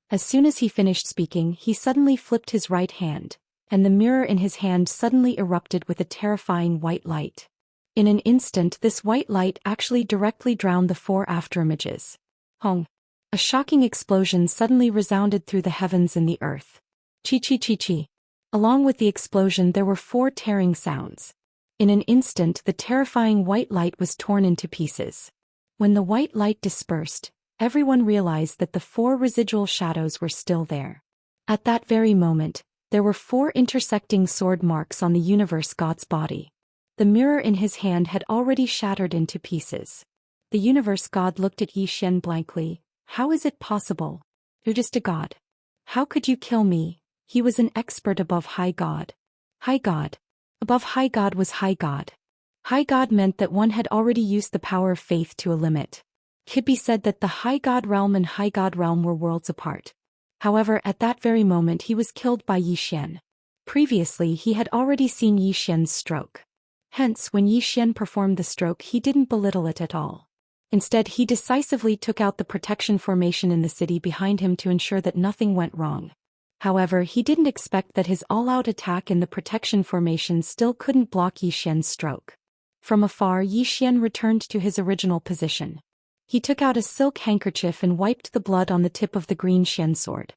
As soon as he finished speaking, he suddenly flipped his right hand, and the mirror in his hand suddenly erupted with a terrifying white light. In an instant, this white light actually directly drowned the 4 afterimages. Hong. A shocking explosion suddenly resounded through the heavens and the earth. Chi-chi-chi-chi. Along with the explosion there were 4 tearing sounds. In an instant the terrifying white light was torn into pieces. When the white light dispersed, everyone realized that the 4 residual shadows were still there. At that very moment, there were 4 intersecting sword marks on the universe god's body. The mirror in his hand had already shattered into pieces. The universe god looked at Yi Xian blankly. How is it possible? You're just a god. How could you kill me? He was an expert above high god. High god. Above high god was high god. High god meant that one had already used the power of faith to a limit. It could be said that the high god realm and high god realm were worlds apart. However, at that very moment he was killed by Yi Xian. Previously he had already seen Yi Xian's stroke. Hence, when Yi Xian performed the stroke he didn't belittle it at all. Instead, he decisively took out the protection formation in the city behind him to ensure that nothing went wrong. However, he didn't expect that his all-out attack in the protection formation still couldn't block Yi Xian's stroke. From afar, Yi Xian returned to his original position. He took out a silk handkerchief and wiped the blood on the tip of the green Xian sword.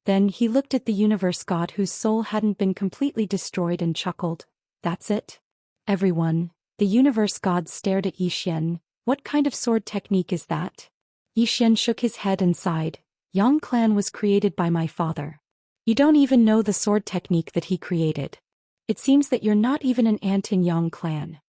Then he looked at the universe god whose soul hadn't been completely destroyed and chuckled. That's it? Everyone. The universe god stared at Yi Xian. What kind of sword technique is that? Yi Xian shook his head and sighed. Yang clan was created by my father. You don't even know the sword technique that he created. It seems that you're not even an ant in Yang clan.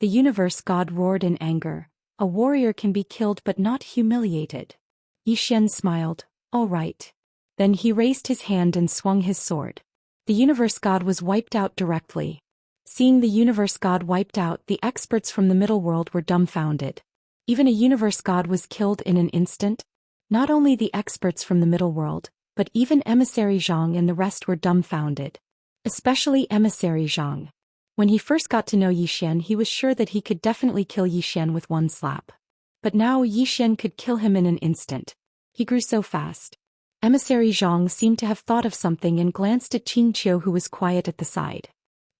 The universe god roared in anger. A warrior can be killed but not humiliated. Yi Xian smiled. All right. Then he raised his hand and swung his sword. The universe god was wiped out directly. Seeing the universe god wiped out, the experts from the middle world were dumbfounded. Even a universe god was killed in an instant? Not only the experts from the middle world, but even Emissary Zhang and the rest were dumbfounded. Especially Emissary Zhang. When he first got to know Yi Xian, he was sure that he could definitely kill Yi Xian with one slap. But now Yi Xian could kill him in an instant. He grew so fast. Emissary Zhang seemed to have thought of something and glanced at Qingqiu, who was quiet at the side.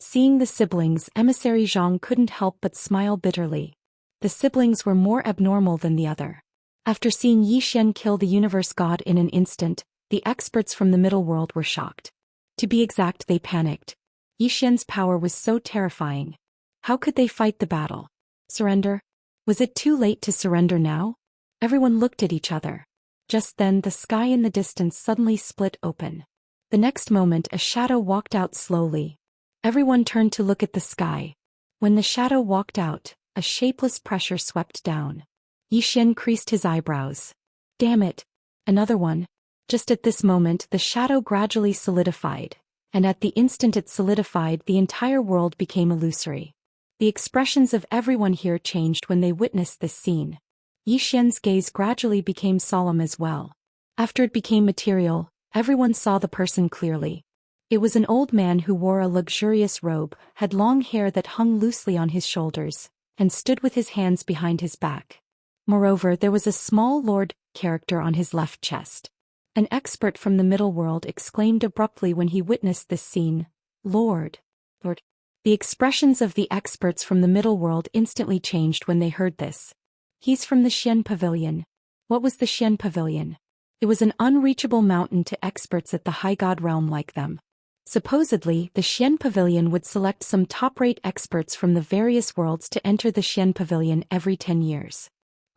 Seeing the siblings, Emissary Zhang couldn't help but smile bitterly. The siblings were more abnormal than the other. After seeing Yi Xian kill the universe god in an instant, the experts from the middle world were shocked. To be exact, they panicked. Yi Xian's power was so terrifying. How could they fight the battle? Surrender? Was it too late to surrender now? Everyone looked at each other. Just then the sky in the distance suddenly split open. The next moment a shadow walked out slowly. Everyone turned to look at the sky. When the shadow walked out, a shapeless pressure swept down. Yi Xian creased his eyebrows. Damn it! Another one. Just at this moment the shadow gradually solidified, and at the instant it solidified the entire world became illusory. The expressions of everyone here changed when they witnessed this scene. Yi Xian's gaze gradually became solemn as well. After it became material, everyone saw the person clearly. It was an old man who wore a luxurious robe, had long hair that hung loosely on his shoulders, and stood with his hands behind his back. Moreover, there was a small lord character on his left chest. An expert from the middle world exclaimed abruptly when he witnessed this scene, "Lord! Lord!" The expressions of the experts from the middle world instantly changed when they heard this. He's from the Xian Pavilion. What was the Xian Pavilion? It was an unreachable mountain to experts at the high god realm like them. Supposedly, the Xian Pavilion would select some top-rate experts from the various worlds to enter the Xian Pavilion every 10 years.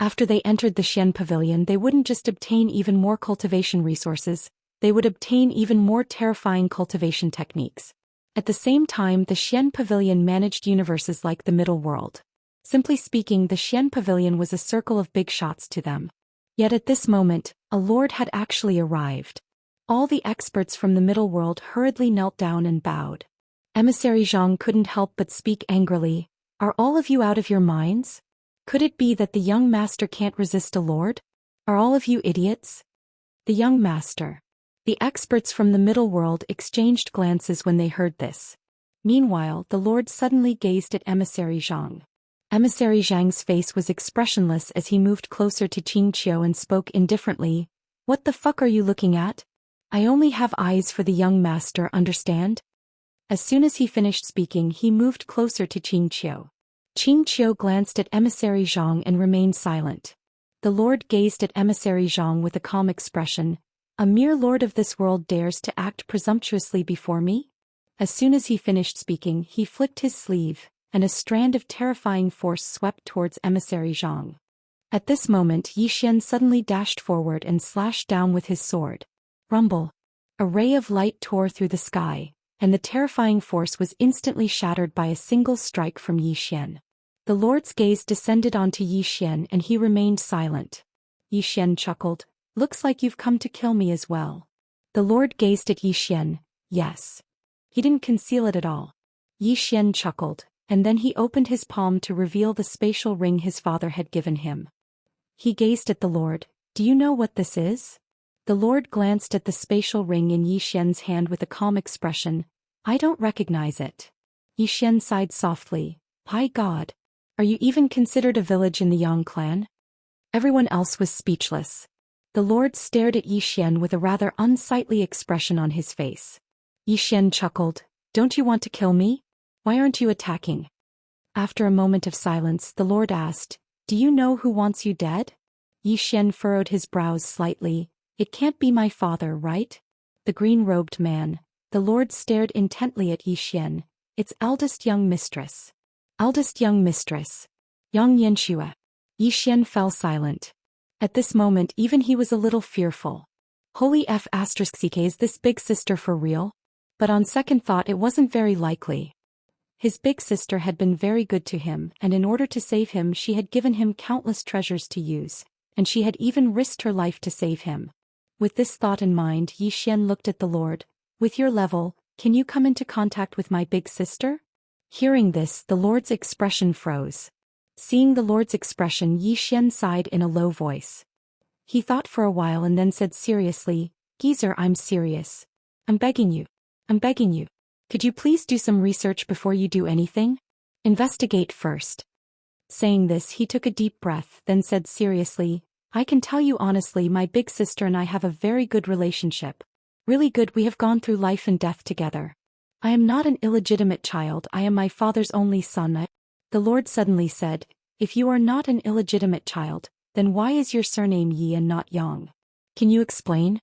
After they entered the Xian Pavilion, they wouldn't just obtain even more cultivation resources, they would obtain even more terrifying cultivation techniques. At the same time, the Xian Pavilion managed universes like the middle world. Simply speaking, the Xian Pavilion was a circle of big shots to them. Yet at this moment, a lord had actually arrived. All the experts from the middle world hurriedly knelt down and bowed. Emissary Zhang couldn't help but speak angrily. Are all of you out of your minds? Could it be that the young master can't resist a lord? Are all of you idiots? The young master. The experts from the middle world exchanged glances when they heard this. Meanwhile, the lord suddenly gazed at Emissary Zhang. Emissary Zhang's face was expressionless as he moved closer to Xianxia and spoke indifferently. What the fuck are you looking at? I only have eyes for the young master, understand? As soon as he finished speaking, he moved closer to Xianxia. Xianxia glanced at Emissary Zhang and remained silent. The lord gazed at Emissary Zhang with a calm expression. A mere lord of this world dares to act presumptuously before me? As soon as he finished speaking, he flicked his sleeve, and a strand of terrifying force swept towards Emissary Zhang. At this moment Yi Xian suddenly dashed forward and slashed down with his sword. Rumble! A ray of light tore through the sky, and the terrifying force was instantly shattered by a single strike from Yi Xian. The lord's gaze descended onto Yi Xian and he remained silent. Yi Xian chuckled. Looks like you've come to kill me as well. The lord gazed at Yi Xian. Yes. He didn't conceal it at all. Yi Xian chuckled, and then he opened his palm to reveal the spatial ring his father had given him. He gazed at the lord. Do you know what this is? The lord glanced at the spatial ring in Yi Xian's hand with a calm expression. I don't recognize it. Yi Xian sighed softly. By God! Are you even considered a village in the Yang clan? Everyone else was speechless. The lord stared at Yi Xian with a rather unsightly expression on his face. Yi Xian chuckled. Don't you want to kill me? Why aren't you attacking? After a moment of silence, the lord asked, Do you know who wants you dead? Yi Xian furrowed his brows slightly. It can't be my father, right? The green-robed man. The lord stared intently at Yi Xian. Its eldest young mistress. Eldest young mistress. Yang Yanxua. Yi Xian fell silent. At this moment even he was a little fearful. Holy F***, is this big sister for real? But on second thought it wasn't very likely. His big sister had been very good to him, and in order to save him she had given him countless treasures to use, and she had even risked her life to save him. With this thought in mind, Yi Xian looked at the lord. With your level, can you come into contact with my big sister? Hearing this, the lord's expression froze. Seeing the lord's expression, Yi Xian sighed in a low voice. He thought for a while and then said seriously, Geezer, I'm serious. I'm begging you. I'm begging you. Could you please do some research before you do anything? Investigate first. Saying this, he took a deep breath, then said seriously, I can tell you honestly, my big sister and I have a very good relationship. Really good, we have gone through life and death together. I am not an illegitimate child, I am my father's only son. The lord suddenly said, If you are not an illegitimate child, then why is your surname Yi and not Yang? Can you explain?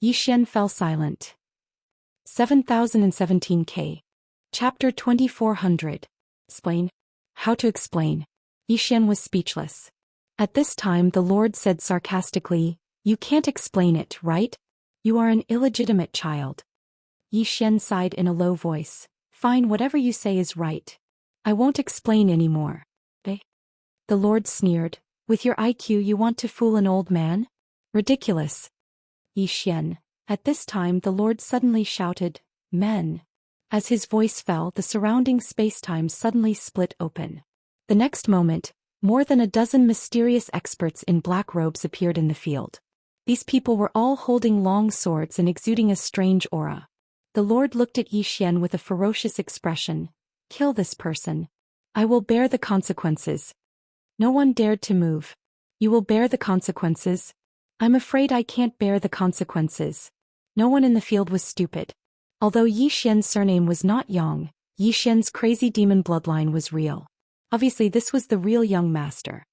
Yi Xian fell silent. 7017K. Chapter 2400. Explain. How to explain. Xian was speechless. At this time the Lord said sarcastically, "You can't explain it, right? You are an illegitimate child." Xian sighed in a low voice. "Fine, whatever you say is right. I won't explain anymore." Eh? The Lord sneered. "With your IQ you want to fool an old man? Ridiculous." Xian. At this time the Lord suddenly shouted, "Men." As his voice fell, the surrounding space-time suddenly split open. The next moment, more than a dozen mysterious experts in black robes appeared in the field. These people were all holding long swords and exuding a strange aura. The Lord looked at Xian with a ferocious expression. "Kill this person. I will bear the consequences." No one dared to move. "You will bear the consequences?" "I'm afraid I can't bear the consequences." No one in the field was stupid. Although Xian's surname was not Yang, Xian's crazy demon bloodline was real. Obviously this was the real young master.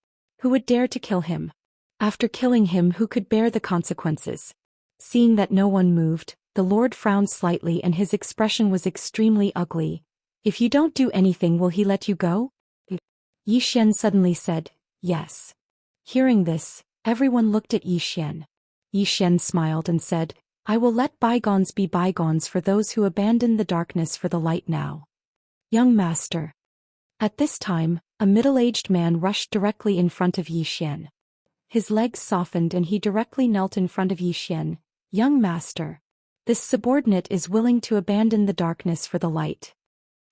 Who would dare to kill him? After killing him, who could bear the consequences? Seeing that no one moved, the Lord frowned slightly and his expression was extremely ugly. "If you don't do anything, will he let you go?" Xian suddenly said, "Yes." Hearing this, everyone looked at Xian. Xian smiled and said, "I will let bygones be bygones for those who abandon the darkness for the light now." Young master. At this time, a middle-aged man rushed directly in front of Xian. His legs softened and he directly knelt in front of Xian. "Young master. This subordinate is willing to abandon the darkness for the light."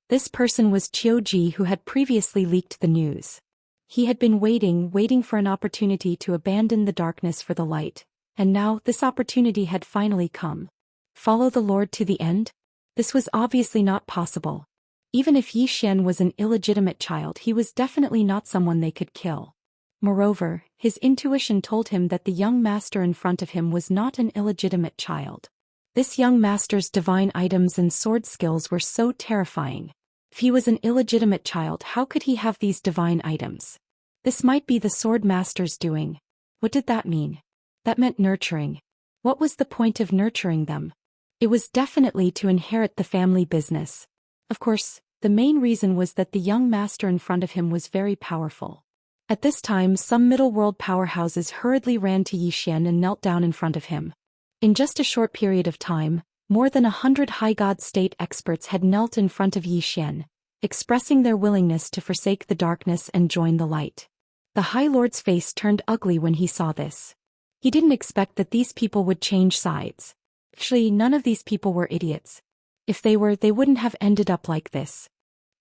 This person was Ji, who had previously leaked the news. He had been waiting for an opportunity to abandon the darkness for the light, and now this opportunity had finally come. Follow the Lord to the end? This was obviously not possible. Even if Xian was an illegitimate child, he was definitely not someone they could kill. Moreover, his intuition told him that the young master in front of him was not an illegitimate child. This young master's divine items and sword skills were so terrifying. If he was an illegitimate child, how could he have these divine items? This might be the sword master's doing. What did that mean? That meant nurturing. What was the point of nurturing them? It was definitely to inherit the family business. Of course, the main reason was that the young master in front of him was very powerful. At this time, some middle-world powerhouses hurriedly ran to Xian and knelt down in front of him. In just a short period of time, more than 100 high god state experts had knelt in front of Xian, expressing their willingness to forsake the darkness and join the light. The High Lord's face turned ugly when he saw this. He didn't expect that these people would change sides. Actually, none of these people were idiots. If they were, they wouldn't have ended up like this.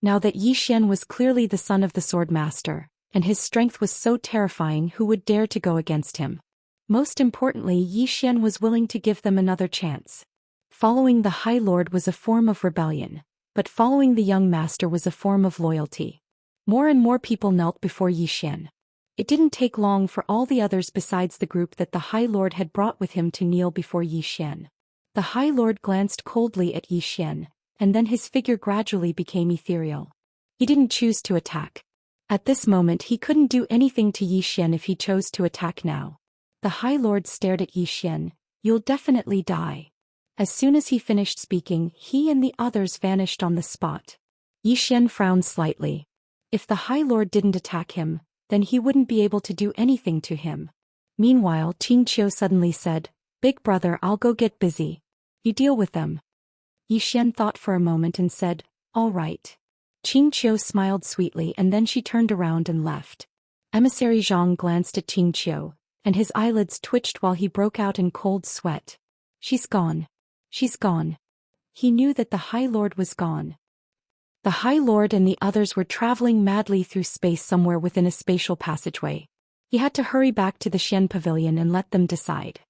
Now that Xian was clearly the son of the sword master, and his strength was so terrifying, who would dare to go against him? Most importantly, Xian was willing to give them another chance. Following the High Lord was a form of rebellion, but following the young master was a form of loyalty. More and more people knelt before Xian. It didn't take long for all the others besides the group that the High Lord had brought with him to kneel before Xian. The High Lord glanced coldly at Xian, and then his figure gradually became ethereal. He didn't choose to attack. At this moment he couldn't do anything to Xian if he chose to attack now. The High Lord stared at Xian. "You'll definitely die." As soon as he finished speaking, he and the others vanished on the spot. Xian frowned slightly. If the High Lord didn't attack him, then he wouldn't be able to do anything to him. Meanwhile, Xianxia suddenly said, "Big brother, I'll go get busy. You deal with them." Xian thought for a moment and said, "All right." Xianxia smiled sweetly and then she turned around and left. Emissary Zhang glanced at Xianxia, and his eyelids twitched while he broke out in cold sweat. "She's gone. She's gone." He knew that the High Lord was gone. The High Lord and the others were traveling madly through space somewhere within a spatial passageway. He had to hurry back to the Xian pavilion and let them decide.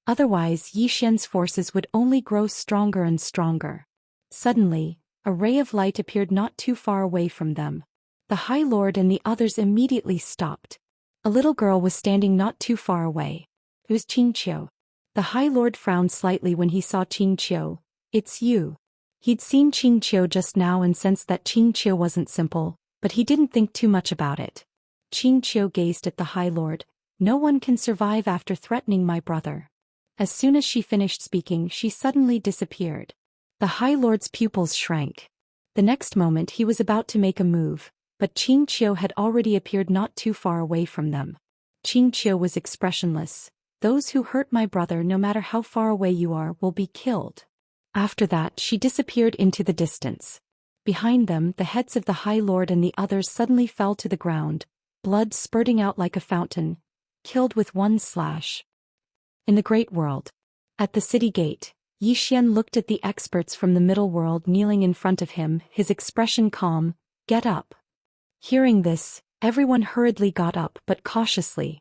Otherwise, Xian's forces would only grow stronger and stronger. Suddenly, a ray of light appeared not too far away from them. The High Lord and the others immediately stopped. A little girl was standing not too far away. It was Xianxia. The High Lord frowned slightly when he saw Xianxia. "It's you." He'd seen Xianxia just now and sensed that Xianxia wasn't simple, but he didn't think too much about it. Xianxia gazed at the High Lord. "No one can survive after threatening my brother." As soon as she finished speaking, she suddenly disappeared. The High Lord's pupils shrank. The next moment he was about to make a move, but Xianxia had already appeared not too far away from them. Xianxia was expressionless. Those who hurt my brother, no matter how far away you are, will be killed. After that, she disappeared into the distance. Behind them, the heads of the High Lord and the others suddenly fell to the ground, blood spurting out like a fountain, killed with one slash. In the Great World. At the city gate, Zhou Xian looked at the experts from the middle world kneeling in front of him, his expression calm. Get up. Hearing this, everyone hurriedly got up but cautiously.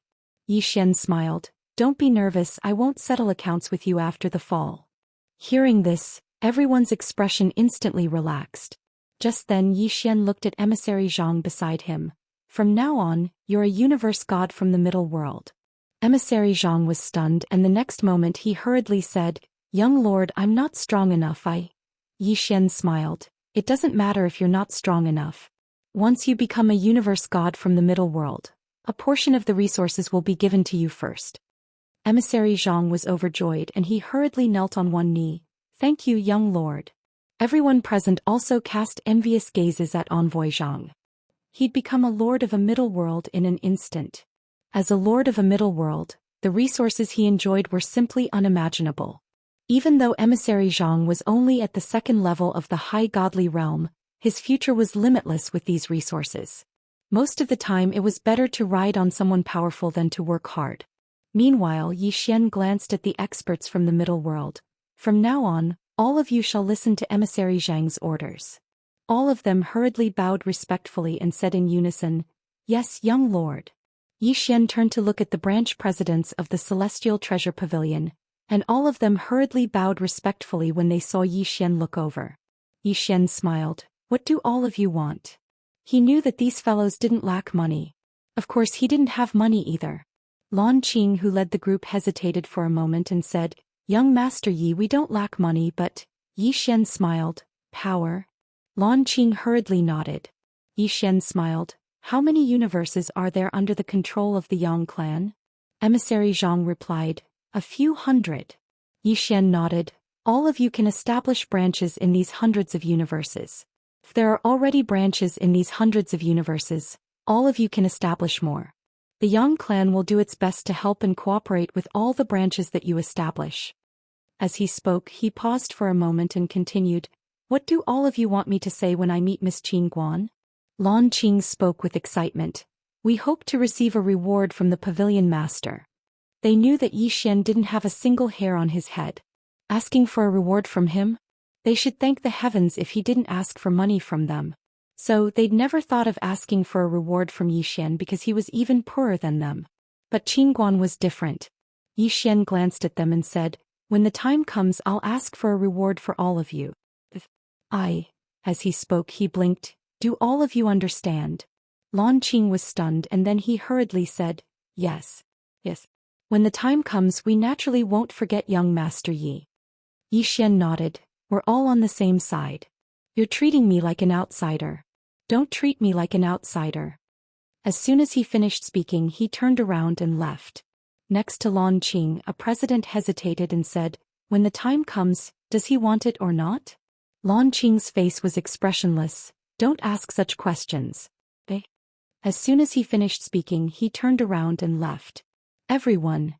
Zhou Xian smiled. Don't be nervous, I won't settle accounts with you after the fall. Hearing this, everyone's expression instantly relaxed. Just then Zhou Xian looked at Emissary Zhang beside him. From now on, you're a universe god from the middle world. Emissary Zhang was stunned, and the next moment he hurriedly said, Young lord, I'm not strong enough. Zhou Xian smiled. It doesn't matter if you're not strong enough. Once you become a universe god from the middle world, a portion of the resources will be given to you first. Emissary Zhang was overjoyed and he hurriedly knelt on one knee. Thank you, young lord. Everyone present also cast envious gazes at Envoy Zhang. He'd become a lord of a middle world in an instant. As a lord of a middle world, the resources he enjoyed were simply unimaginable. Even though Emissary Zhang was only at the second level of the high godly realm, his future was limitless with these resources. Most of the time it was better to ride on someone powerful than to work hard. Meanwhile, Zhou Xian glanced at the experts from the middle world. From now on, all of you shall listen to Emissary Zhang's orders. All of them hurriedly bowed respectfully and said in unison, Yes, young lord. Zhou Xian turned to look at the branch presidents of the Celestial Treasure Pavilion, and all of them hurriedly bowed respectfully when they saw Zhou Xian look over. Zhou Xian smiled. What do all of you want? He knew that these fellows didn't lack money. Of course he didn't have money either. Lan Qing, who led the group, hesitated for a moment and said, Young Master Yi, we don't lack money, but... Zhou Xian smiled. Power? Lan Qing hurriedly nodded. Zhou Xian smiled. How many universes are there under the control of the Yang clan? Emissary Zhang replied, A few hundred. Zhou Xian nodded. All of you can establish branches in these hundreds of universes. If there are already branches in these hundreds of universes, all of you can establish more. The Yang clan will do its best to help and cooperate with all the branches that you establish. As he spoke, he paused for a moment and continued, What do all of you want me to say when I meet Miss Qing Guan? Lan Qing spoke with excitement. We hope to receive a reward from the pavilion master. They knew that Zhou Xian didn't have a single hair on his head. Asking for a reward from him? They should thank the heavens if he didn't ask for money from them. So they'd never thought of asking for a reward from Zhou Xian because he was even poorer than them. But Qing Guan was different. Zhou Xian glanced at them and said, When the time comes, I'll ask for a reward for all of you. As he spoke, he blinked. Do all of you understand? Lan Qing was stunned and then he hurriedly said, Yes. Yes. When the time comes, we naturally won't forget young Master Yi. Zhou Xian nodded. We're all on the same side. You're treating me like an outsider. Don't treat me like an outsider. As soon as he finished speaking, he turned around and left. Next to Lan Qing, a president hesitated and said, When the time comes, does he want it or not? Lan Qing's face was expressionless. Don't ask such questions. As soon as he finished speaking, he turned around and left. Everyone.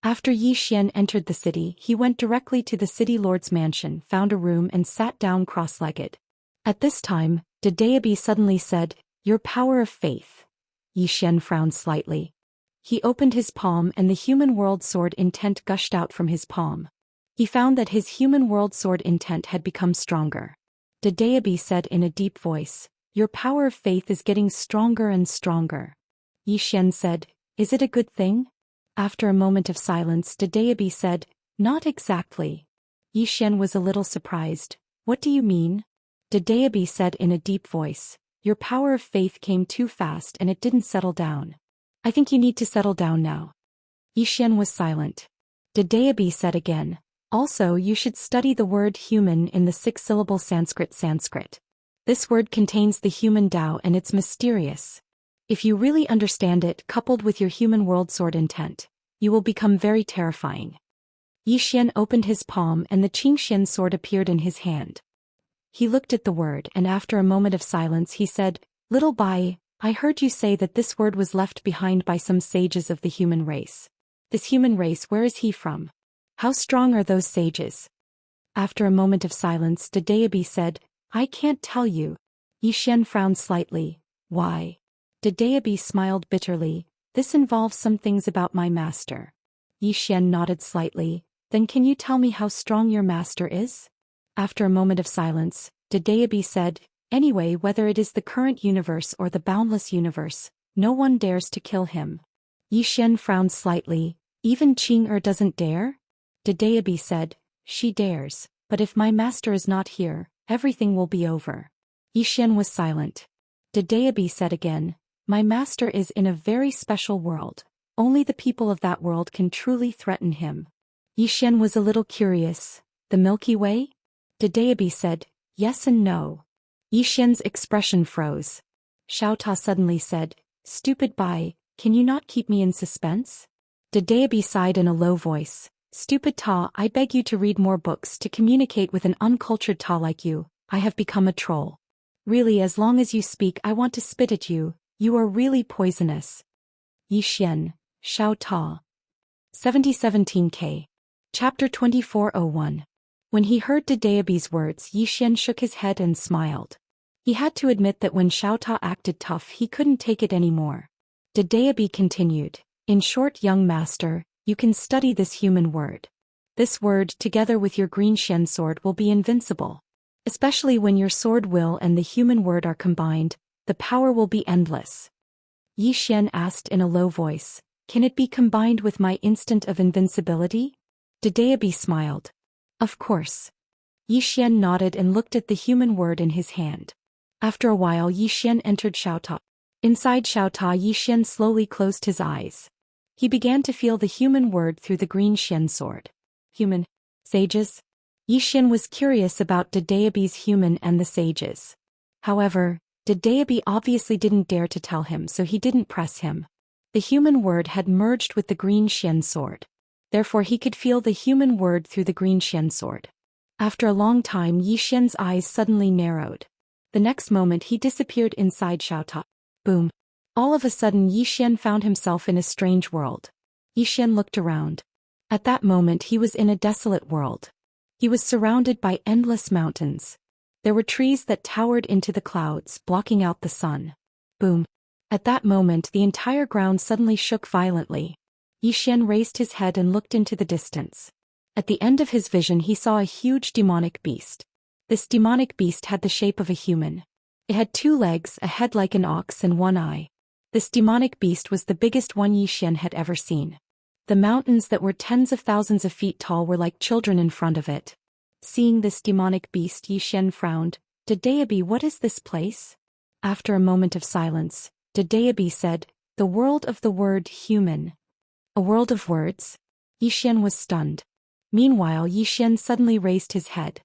After Zhou Xian entered the city, he went directly to the city lord's mansion, found a room and sat down cross-legged. At this time, Daoist suddenly said, Your power of faith. Zhou Xian frowned slightly. He opened his palm and the human world sword intent gushed out from his palm. He found that his human world sword intent had become stronger. Daoist said in a deep voice, Your power of faith is getting stronger and stronger. Zhou Xian said, Is it a good thing? After a moment of silence, Daoist said, Not exactly. Zhou Xian was a little surprised. What do you mean? Daoist said in a deep voice, Your power of faith came too fast and it didn't settle down. I think you need to settle down now. Zhou Xian was silent. Daoist said again, Also you should study the word human in the 6-syllable Sanskrit. This word contains the human Tao and it's mysterious. If you really understand it coupled with your human world sword intent, you will become very terrifying. Xian opened his palm and the Xianxia sword appeared in his hand. He looked at the word and after a moment of silence he said, "Little Bai, I heard you say that this word was left behind by some sages of the human race. This human race, where is he from? How strong are those sages?" After a moment of silence, Daoist said, "I can't tell you." Xian frowned slightly. "Why?" Daoist smiled bitterly. "This involves some things about my master." Xian nodded slightly. "Then can you tell me how strong your master is?" After a moment of silence, Daoist said, "Anyway, whether it is the current universe or the boundless universe, no one dares to kill him." Xian frowned slightly. "Even Qing doesn't dare?" Daoist said, "She dares, but if my master is not here, everything will be over." Xian was silent. Daoist said again, "My master is in a very special world. Only the people of that world can truly threaten him." Xian was a little curious. "The Milky Way?" Daoist said, "Yes and no." Xian's expression froze. Xiaota suddenly said, "Stupid Bai, can you not keep me in suspense?" Daoist sighed in a low voice. "Stupid Ta, I beg you to read more books to communicate with an uncultured Ta like you. I have become a troll. Really, as long as you speak I want to spit at you. You are really poisonous." Xian, Xiaota. 7017K. Chapter 2401. When he heard Daoist's words, Xian shook his head and smiled. He had to admit that when Xiaota acted tough he couldn't take it anymore. Daoist continued, "In short, young master, you can study this human word. This word, together with your green Xian sword, will be invincible. Especially when your sword will and the human word are combined, the power will be endless." Xian asked in a low voice, "Can it be combined with my instant of invincibility?" Daoist smiled. "Of course." Xian nodded and looked at the human word in his hand. After a while Xian entered Xiaota. Inside Xiaota, Xian slowly closed his eyes. He began to feel the human word through the green Xian sword. Human. Sages? Xian was curious about Daoist's human and the sages. However, Daoist obviously didn't dare to tell him, so he didn't press him. The human word had merged with the green Xian sword. Therefore he could feel the human word through the green Xian sword. After a long time Xian's eyes suddenly narrowed. The next moment he disappeared inside Xiaota. Boom. All of a sudden Xian found himself in a strange world. Xian looked around. At that moment he was in a desolate world. He was surrounded by endless mountains. There were trees that towered into the clouds, blocking out the sun. Boom. At that moment the entire ground suddenly shook violently. Xian raised his head and looked into the distance. At the end of his vision he saw a huge demonic beast. This demonic beast had the shape of a human. It had 2 legs, a head like an ox and 1 eye. This demonic beast was the biggest one Xian had ever seen. The mountains that were tens of thousands of feet tall were like children in front of it. Seeing this demonic beast, Xian frowned. "Daoist, what is this place?" After a moment of silence, Daoist said, "The world of the word human." "A world of words?" Xian was stunned. Meanwhile Xian suddenly raised his head.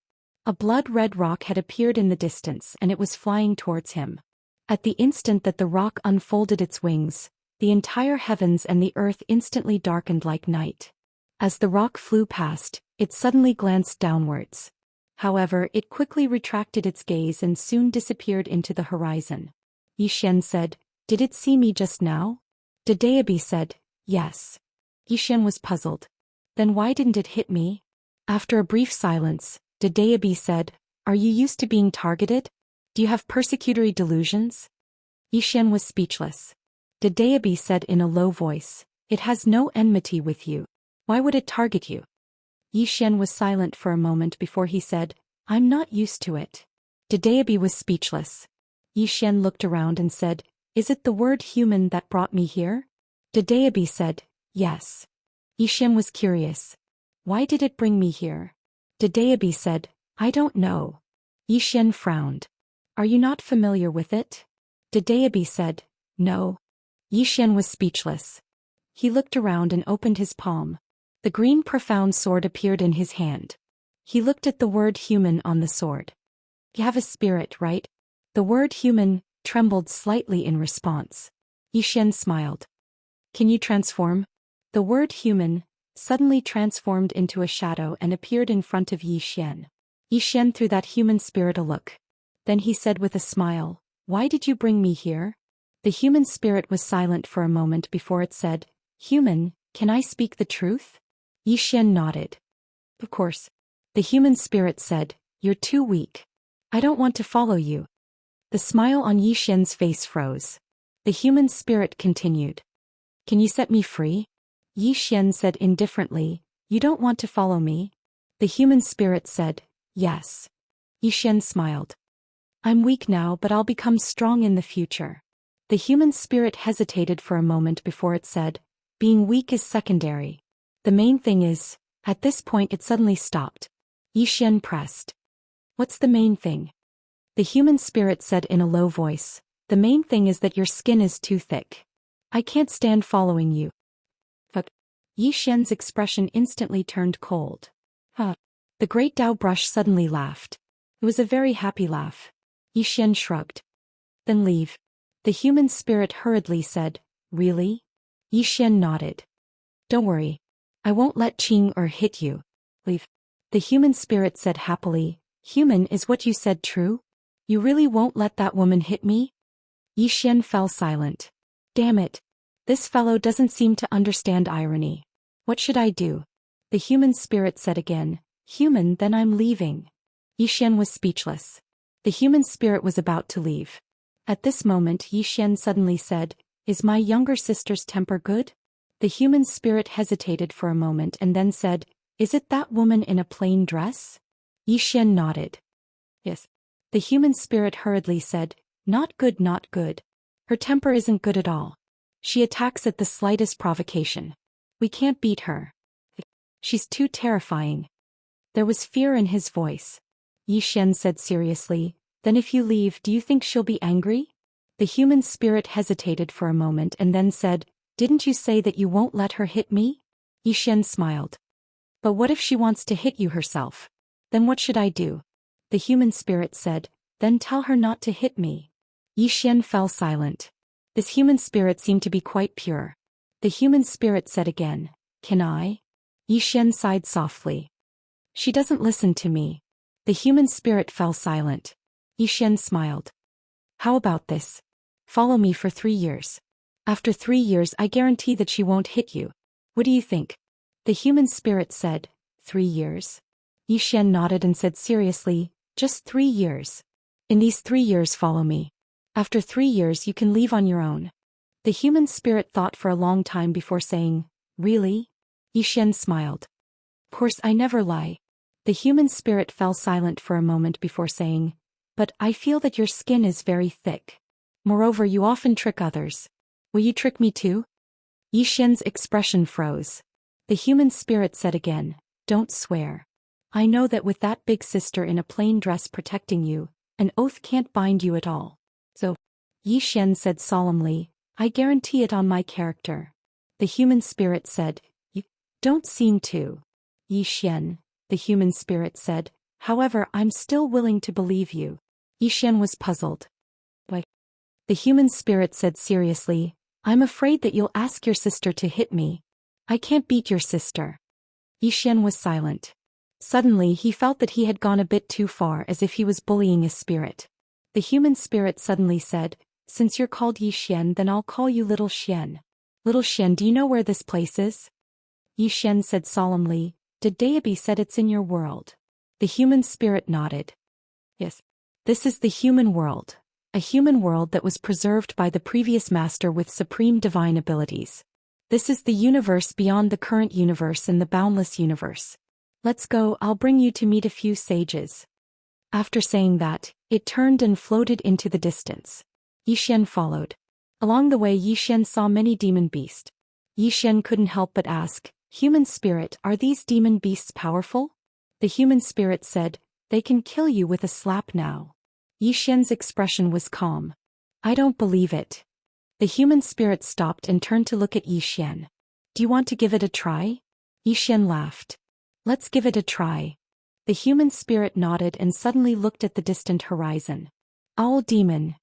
A blood-red rock had appeared in the distance and it was flying towards him. At the instant that the rock unfolded its wings, the entire heavens and the earth instantly darkened like night. As the rock flew past, it suddenly glanced downwards. However, it quickly retracted its gaze and soon disappeared into the horizon. Xian said, "Did it see me just now?" Daoist said, "Yes." Xian was puzzled. "Then why didn't it hit me?" After a brief silence, Daoist said, "Are you used to being targeted? Do you have persecutory delusions?" Xian was speechless. Daoist said in a low voice, "It has no enmity with you. Why would it target you?" Xian was silent for a moment before he said, "I'm not used to it." Daoist was speechless. Xian looked around and said, "Is it the word human that brought me here?" Daoist said, "Yes." Xian was curious. "Why did it bring me here?" Daoist said, "I don't know." Xian frowned. "Are you not familiar with it?" Daoist said, "No." Xian was speechless. He looked around and opened his palm. The green profound sword appeared in his hand. He looked at the word human on the sword. "You have a spirit, right?" The word human trembled slightly in response. Xian smiled. "Can you transform?" The word human suddenly transformed into a shadow and appeared in front of Yi Xian. Yi Xian threw that human spirit a look. Then he said with a smile, "Why did you bring me here?" The human spirit was silent for a moment before it said, "Human, can I speak the truth?" Yi Xian nodded. "Of course." The human spirit said, "You're too weak. I don't want to follow you." The smile on Yi Xian's face froze. The human spirit continued. "Can you set me free?" Yi Xian said indifferently, "You don't want to follow me?" The human spirit said, "Yes." Yi Xian smiled. "I'm weak now, but I'll become strong in the future." The human spirit hesitated for a moment before it said, "Being weak is secondary. The main thing is..." At this point it suddenly stopped. Yi Xian pressed. "What's the main thing?" The human spirit said in a low voice, "The main thing is that your skin is too thick. I can't stand following you." But Yi Xian's expression instantly turned cold. "Huh." The great Dao brush suddenly laughed. It was a very happy laugh. Yi Xian shrugged. "Then leave." The human spirit hurriedly said, "Really?" Yi Xian nodded. "Don't worry. I won't let Qing or hit you. Leave." The human spirit said happily, "Human, is what you said true? You really won't let that woman hit me?" Yi Xian fell silent. Damn it. This fellow doesn't seem to understand irony. What should I do? The human spirit said again, "Human, then I'm leaving." Yi Xian was speechless. The human spirit was about to leave. At this moment Yi Xian suddenly said, "Is my younger sister's temper good?" The human spirit hesitated for a moment and then said, "Is it that woman in a plain dress?" Yi Xian nodded. "Yes." The human spirit hurriedly said, "Not good, not good. Her temper isn't good at all. She attacks at the slightest provocation. We can't beat her. She's too terrifying." There was fear in his voice. Yi Xian said seriously, "Then if you leave, do you think she'll be angry?" The human spirit hesitated for a moment and then said, "Didn't you say that you won't let her hit me?" Yi Xian smiled. "But what if she wants to hit you herself? Then what should I do?" The human spirit said, "Then tell her not to hit me." Yi Xian fell silent. This human spirit seemed to be quite pure. The human spirit said again, "Can I?" Yi Xian sighed softly. "She doesn't listen to me." The human spirit fell silent. Yi Xian smiled. "How about this? Follow me for 3 years. After 3 years I guarantee that she won't hit you. What do you think?" The human spirit said, 3 years? Yi Xian nodded and said seriously, "Just 3 years. In these 3 years follow me. After 3 years you can leave on your own." The human spirit thought for a long time before saying, "Really?" Yi Xian smiled. "Of course I never lie." The human spirit fell silent for a moment before saying, "But I feel that your skin is very thick. Moreover, you often trick others. Will you trick me too?" Yi Xian's expression froze. The human spirit said again, "Don't swear. I know that with that big sister in a plain dress protecting you, an oath can't bind you at all. So," Yi Xian said solemnly, "I guarantee it on my character." The human spirit said, "You don't seem to." Yi Xian, the human spirit said, "However, I'm still willing to believe you." Yi Xian was puzzled. "Why?" The human spirit said seriously, "I'm afraid that you'll ask your sister to hit me. I can't beat your sister." Yi Xian was silent. Suddenly he felt that he had gone a bit too far, as if he was bullying a spirit. The human spirit suddenly said, "Since you're called Yi Xian, then I'll call you Little Xian. Little Xian, do you know where this place is?" Yi Xian said solemnly, "Did Daoist said it's in your world?" The human spirit nodded. "Yes. This is the human world. A human world that was preserved by the previous master with supreme divine abilities. This is the universe beyond the current universe and the boundless universe. Let's go, I'll bring you to meet a few sages." After saying that, it turned and floated into the distance. Yi Xian followed. Along the way Yi Xian saw many demon beasts. Yi Xian couldn't help but ask, "Human spirit, are these demon beasts powerful?" The human spirit said, "They can kill you with a slap now." Yi Xian's expression was calm. "I don't believe it." The human spirit stopped and turned to look at Yi Xian. "Do you want to give it a try?" Yi Xian laughed. "Let's give it a try." The human spirit nodded and suddenly looked at the distant horizon. "Owl demon."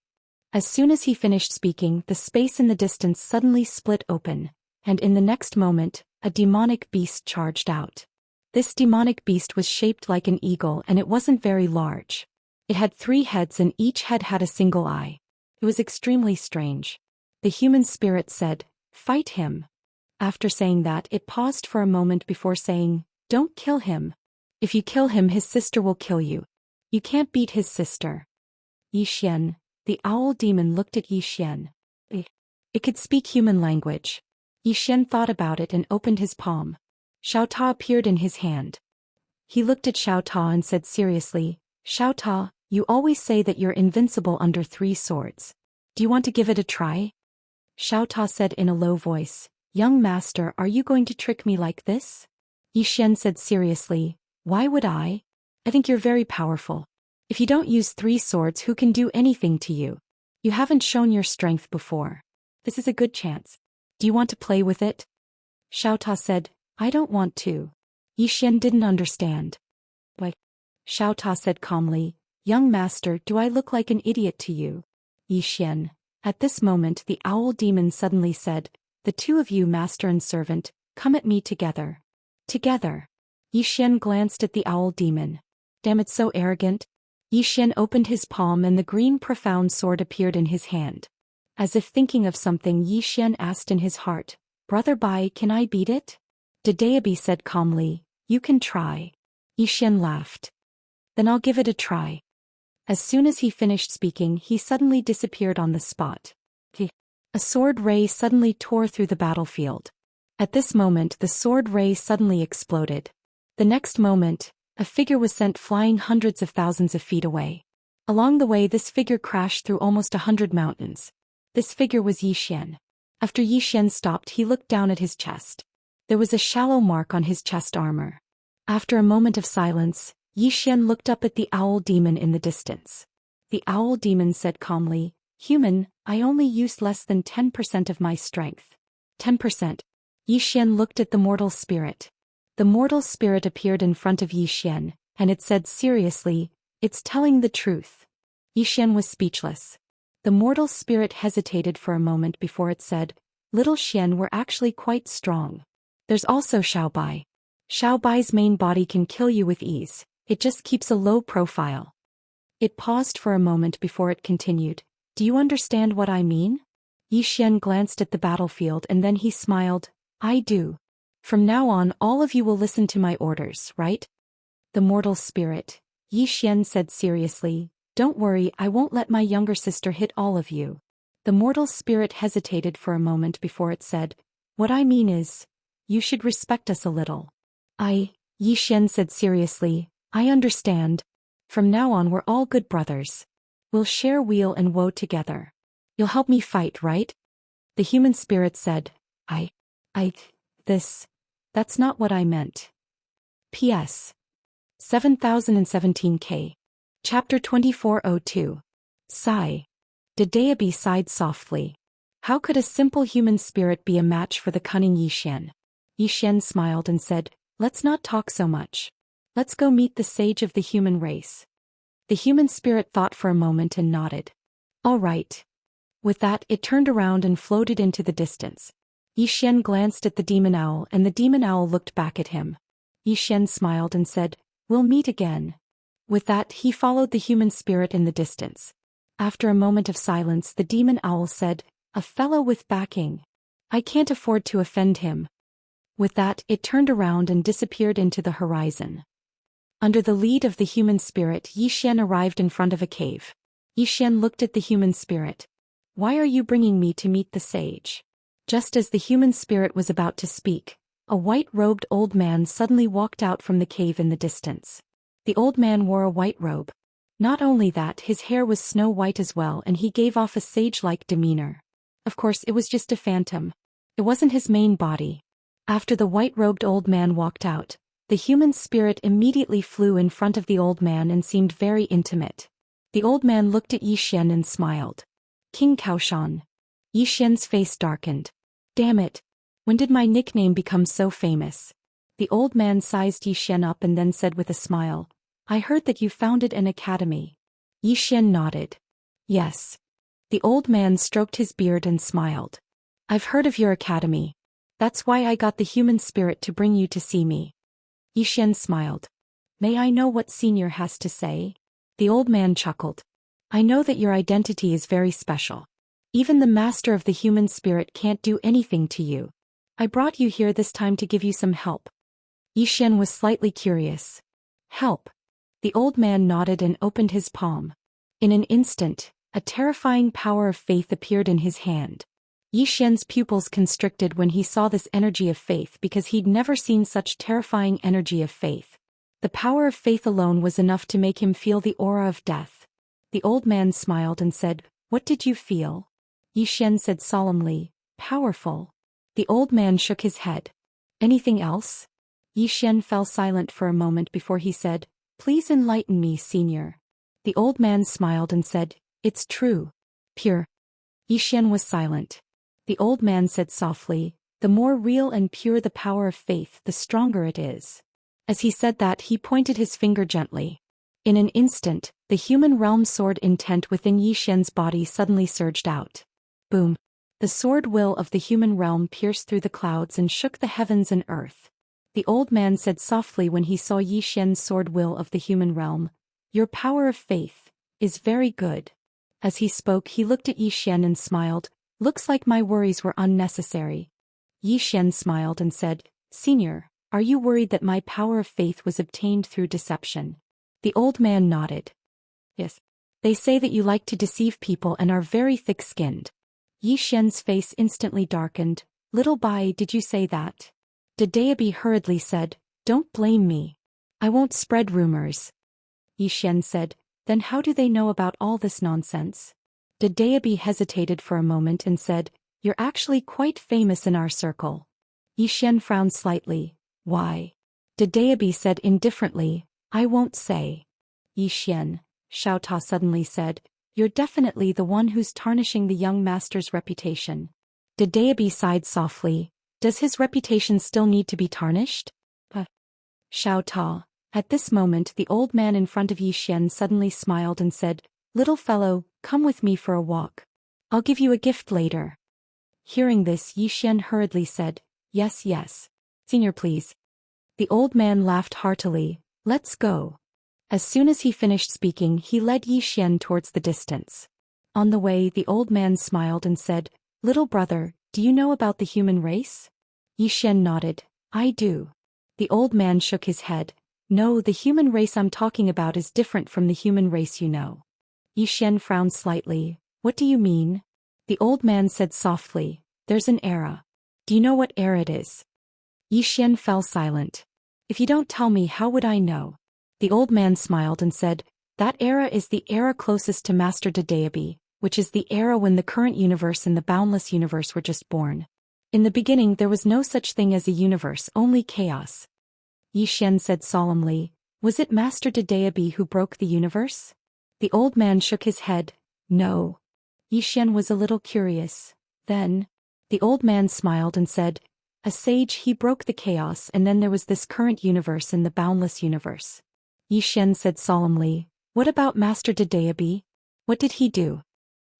As soon as he finished speaking, the space in the distance suddenly split open, and in the next moment, a demonic beast charged out. This demonic beast was shaped like an eagle and it wasn't very large. It had 3 heads and each head had a single eye. It was extremely strange. The human spirit said, "Fight him." After saying that, it paused for a moment before saying, "Don't kill him. If you kill him, his sister will kill you. You can't beat his sister." Yi Xian, the owl demon, looked at Yi Xian. It could speak human language. Yi Xian thought about it and opened his palm. Xiao Ta appeared in his hand. He looked at Xiao Ta and said seriously, "Xiao Ta, you always say that you're invincible under 3 swords. Do you want to give it a try?" Xiao Ta said in a low voice, "Young master, are you going to trick me like this?" Yi Xian said seriously, "Why would I? I think you're very powerful. If you don't use 3 swords, who can do anything to you? You haven't shown your strength before. This is a good chance. Do you want to play with it?" Xiao Ta said, "I don't want to." Yi Xian didn't understand. "Why?" Xiao Ta said calmly, "Young master, do I look like an idiot to you?" Yi Xian. At this moment the owl demon suddenly said, "The 2 of you, master and servant, come at me together." Together. Yi Xian glanced at the owl demon. Damn, it's so arrogant. Yi Xian opened his palm and the green profound sword appeared in his hand. As if thinking of something, Yi Xian asked in his heart, "Brother Bai, can I beat it?" Daoist said calmly, "You can try." Yi Xian laughed. "Then I'll give it a try." As soon as he finished speaking, he suddenly disappeared on the spot. A sword ray suddenly tore through the battlefield. At this moment the sword ray suddenly exploded. The next moment, a figure was sent flying hundreds of thousands of feet away. Along the way this figure crashed through almost 100 mountains. This figure was Yi Xian. After Yi Xian stopped, he looked down at his chest. There was a shallow mark on his chest armor. After a moment of silence, Yi Xian looked up at the owl demon in the distance. The owl demon said calmly, "Human, I only used less than 10% of my strength." 10%. Yi Xian looked at the mortal spirit. The mortal spirit appeared in front of Yi Xian, and it said seriously, "It's telling the truth." Yi Xian was speechless. The mortal spirit hesitated for a moment before it said, "Little Xian, we're actually quite strong. There's also Xiao Bai. Xiao Bai's main body can kill you with ease, it just keeps a low profile." It paused for a moment before it continued, "Do you understand what I mean?" Yi Xian glanced at the battlefield and then he smiled, "I do. From now on all of you will listen to my orders, right?" The mortal spirit, Yi Xian said seriously, "Don't worry, I won't let my younger sister hit all of you." The mortal spirit hesitated for a moment before it said, "What I mean is, you should respect us a little." Yi Xian said seriously, "I understand. From now on we're all good brothers. We'll share weal and woe together. You'll help me fight, right?" The human spirit said, That's not what I meant. P.S. 7017K. Chapter 2402. Sigh. Daoist sighed softly. How could a simple human spirit be a match for the cunning Yi Xian? Yi Xian smiled and said, "Let's not talk so much. Let's go meet the sage of the human race." The human spirit thought for a moment and nodded. "All right." With that, it turned around and floated into the distance. Yi Xian glanced at the demon owl and the demon owl looked back at him. Yi Xian smiled and said, "We'll meet again." With that, he followed the human spirit in the distance. After a moment of silence, the demon owl said, "A fellow with backing. I can't afford to offend him." With that, it turned around and disappeared into the horizon. Under the lead of the human spirit, Yi Xian arrived in front of a cave. Yi Xian looked at the human spirit. "Why are you bringing me to meet the sage?" Just as the human spirit was about to speak, a white-robed old man suddenly walked out from the cave in the distance. The old man wore a white robe. Not only that, his hair was snow white as well, and he gave off a sage-like demeanor. Of course, it was just a phantom. It wasn't his main body. After the white-robed old man walked out, the human spirit immediately flew in front of the old man and seemed very intimate. The old man looked at Yi Xian and smiled. "King Kaoshan." Yi Xian's face darkened. "Damn it. When did my nickname become so famous?" The old man sized Yi Xian up and then said with a smile, "I heard that you founded an academy." Yi Xian nodded. "Yes." The old man stroked his beard and smiled. "I've heard of your academy. That's why I got the human spirit to bring you to see me. Yi Xian smiled. May I know what Senior has to say? The old man chuckled. I know that your identity is very special. Even the master of the human spirit can't do anything to you. I brought you here this time to give you some help. Yi Xian was slightly curious. Help. The old man nodded and opened his palm. In an instant, a terrifying power of faith appeared in his hand. Yi Xian's pupils constricted when he saw this energy of faith because he'd never seen such terrifying energy of faith. The power of faith alone was enough to make him feel the aura of death. The old man smiled and said, What did you feel? Yi Xian said solemnly, Powerful. The old man shook his head. Anything else? Yi Xian fell silent for a moment before he said, Please enlighten me, Senior. The old man smiled and said, It's true. Pure. Yi Xian was silent. The old man said softly, The more real and pure the power of faith, the stronger it is. As he said that, he pointed his finger gently. In an instant, the human realm sword intent within Yi Xian's body suddenly surged out. Boom. The sword will of the human realm pierced through the clouds and shook the heavens and earth. The old man said softly when he saw Yi Xian's sword will of the human realm, Your power of faith is very good. As he spoke, he looked at Yi Xian and smiled, Looks like my worries were unnecessary. Yi Xian smiled and said, Senior, are you worried that my power of faith was obtained through deception? The old man nodded. Yes. They say that you like to deceive people and are very thick-skinned. Yi Xian's face instantly darkened. Little Bai, did you say that? Daoist hurriedly said, Don't blame me. I won't spread rumors. Yi Xian said, Then how do they know about all this nonsense? Daoist hesitated for a moment and said, You're actually quite famous in our circle. Yi Xian frowned slightly. Why? Daoist said indifferently, I won't say. Yi Xian, Xiao Ta suddenly said, You're definitely the one who's tarnishing the young master's reputation. Daoist sighed softly. Does his reputation still need to be tarnished? Xiao Ta. At this moment the old man in front of Yi Xian suddenly smiled and said, Little fellow, come with me for a walk. I'll give you a gift later. Hearing this, Yi Xian hurriedly said, Yes, yes. Senior, please. The old man laughed heartily. Let's go. As soon as he finished speaking, he led Yi Xian towards the distance. On the way, the old man smiled and said, Little brother, do you know about the human race? Yi Xian nodded. I do. The old man shook his head. No, the human race I'm talking about is different from the human race you know. Yi Xian frowned slightly. What do you mean? The old man said softly, There's an era. Do you know what era it is? Yi Xian fell silent. If you don't tell me, how would I know? The old man smiled and said, That era is the era closest to Master Daoist, which is the era when the current universe and the boundless universe were just born. In the beginning there was no such thing as a universe, only chaos. Yi Xian said solemnly, Was it Master Daoist who broke the universe? The old man shook his head. No. Yi Xian was a little curious. Then, the old man smiled and said, A sage, he broke the chaos, and then there was this current universe and the boundless universe. Yi Xian said solemnly, What about Master Daoist? What did he do?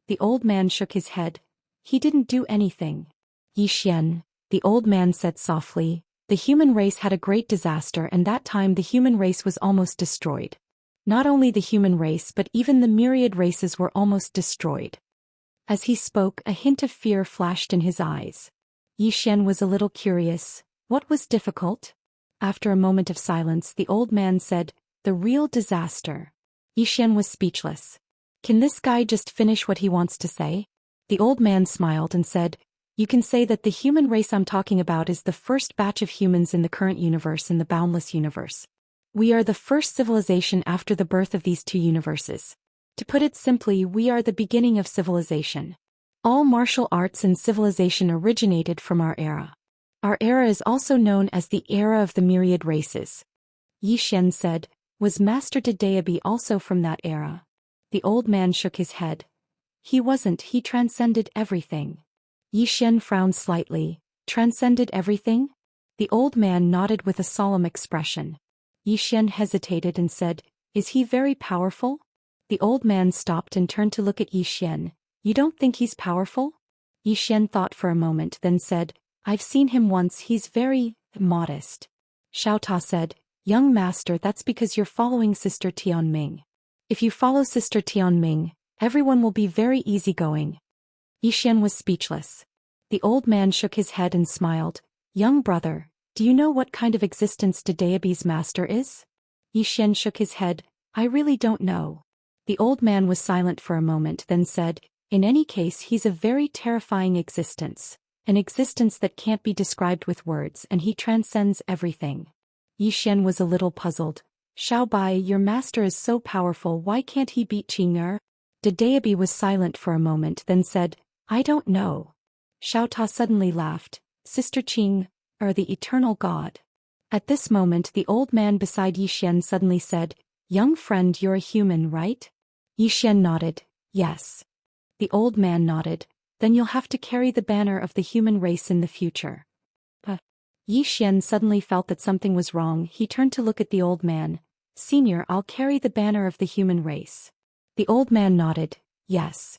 The old man shook his head. He didn't do anything. Yi Xian, the old man said softly, The human race had a great disaster, and that time the human race was almost destroyed. Not only the human race but even the myriad races were almost destroyed. As he spoke, a hint of fear flashed in his eyes. Yi Xian was a little curious. What was difficult? After a moment of silence, the old man said, The real disaster. Yi Xian was speechless. Can this guy just finish what he wants to say? The old man smiled and said, You can say that the human race I'm talking about is the first batch of humans in the current universe and the boundless universe. We are the first civilization after the birth of these two universes. To put it simply, we are the beginning of civilization. All martial arts and civilization originated from our era. Our era is also known as the era of the myriad races. Yi Xian said, Was Master Daoist also from that era? The old man shook his head. He wasn't, he transcended everything. Yi Xian frowned slightly. Transcended everything? The old man nodded with a solemn expression. Yi Xian hesitated and said, Is he very powerful? The old man stopped and turned to look at Yi Xian. You don't think he's powerful? Yi Xian thought for a moment, then said, I've seen him once, he's very modest. Xiao Ta said, young master, that's because you're following Sister Tianming. If you follow Sister Tianming, everyone will be very easygoing. Yixian was speechless. The old man shook his head and smiled. Young brother, do you know what kind of existence Daoist's master is? Yixian shook his head. I really don't know. The old man was silent for a moment, then said, in any case, he's a very terrifying existence. An existence that can't be described with words, and he transcends everything. Yixian was a little puzzled. Xiao Bai, your master is so powerful, why can't he beat Qing'er? Daoist was silent for a moment, then said, I don't know. Xiao Ta suddenly laughed. Sister Qing'er, the eternal god. At this moment the old man beside Yixian suddenly said, young friend, you're a human, right? Yixian nodded, yes. The old man nodded, then you'll have to carry the banner of the human race in the future. Yixian suddenly felt that something was wrong. He turned to look at the old man. Senior, I'll carry the banner of the human race. The old man nodded, yes.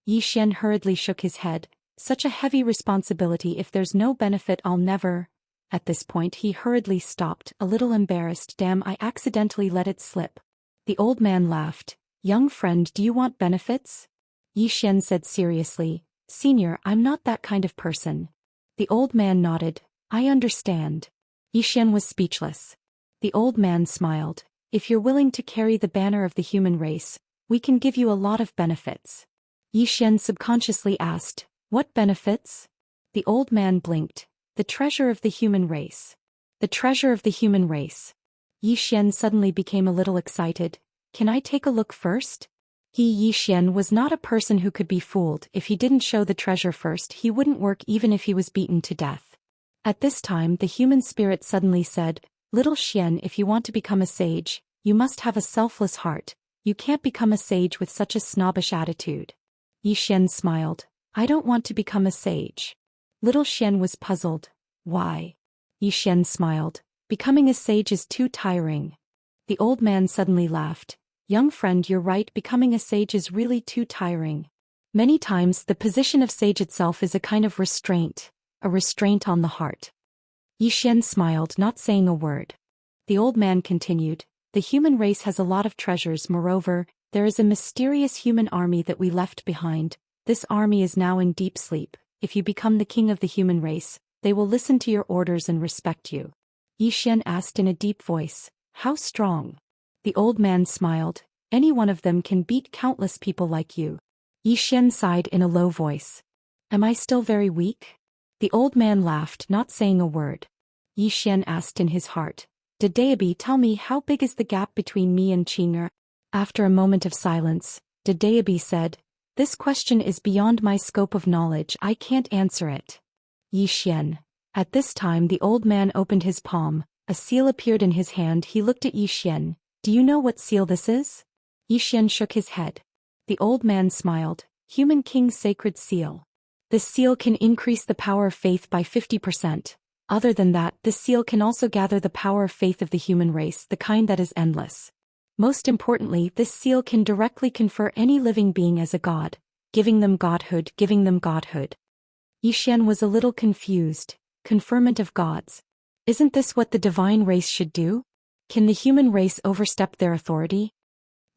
Yixian hurriedly shook his head. Such a heavy responsibility, if there's no benefit I'll never. At this point he hurriedly stopped, a little embarrassed. Damn, I accidentally let it slip. The old man laughed. Young friend, do you want benefits? Yixian said seriously, Senior, I'm not that kind of person. The old man nodded. I understand. Yixian was speechless. The old man smiled. If you're willing to carry the banner of the human race, we can give you a lot of benefits. Yixian subconsciously asked, what benefits? The old man blinked. The treasure of the human race. The treasure of the human race. Yixian suddenly became a little excited. Can I take a look first? Yixian was not a person who could be fooled. If he didn't show the treasure first, he wouldn't work even if he was beaten to death. At this time the human spirit suddenly said, Little Xian, if you want to become a sage, you must have a selfless heart. You can't become a sage with such a snobbish attitude. Yixian smiled. I don't want to become a sage. Little Xian was puzzled. Why? Yixian smiled. Becoming a sage is too tiring. The old man suddenly laughed. Young friend, you're right, becoming a sage is really too tiring. Many times the position of sage itself is a kind of restraint. A restraint on the heart. Yixian smiled, not saying a word. The old man continued, the human race has a lot of treasures. Moreover, there is a mysterious human army that we left behind. This army is now in deep sleep. If you become the king of the human race, they will listen to your orders and respect you. Yixian asked in a deep voice, how strong? The old man smiled, any one of them can beat countless people like you. Yixian sighed in a low voice. Am I still very weak? The old man laughed, not saying a word. Yixian asked in his heart, Daoist, tell me, how big is the gap between me and Qing'er? After a moment of silence, Daoist said, this question is beyond my scope of knowledge, I can't answer it. Yixian. At this time the old man opened his palm, a seal appeared in his hand. He looked at Yixian. Do you know what seal this is? Yixian shook his head. The old man smiled. Human King's sacred seal. This seal can increase the power of faith by 50%. Other than that, this seal can also gather the power of faith of the human race, the kind that is endless. Most importantly, this seal can directly confer any living being as a god, giving them godhood. Yixian was a little confused. Conferment of gods. Isn't this what the divine race should do? Can the human race overstep their authority?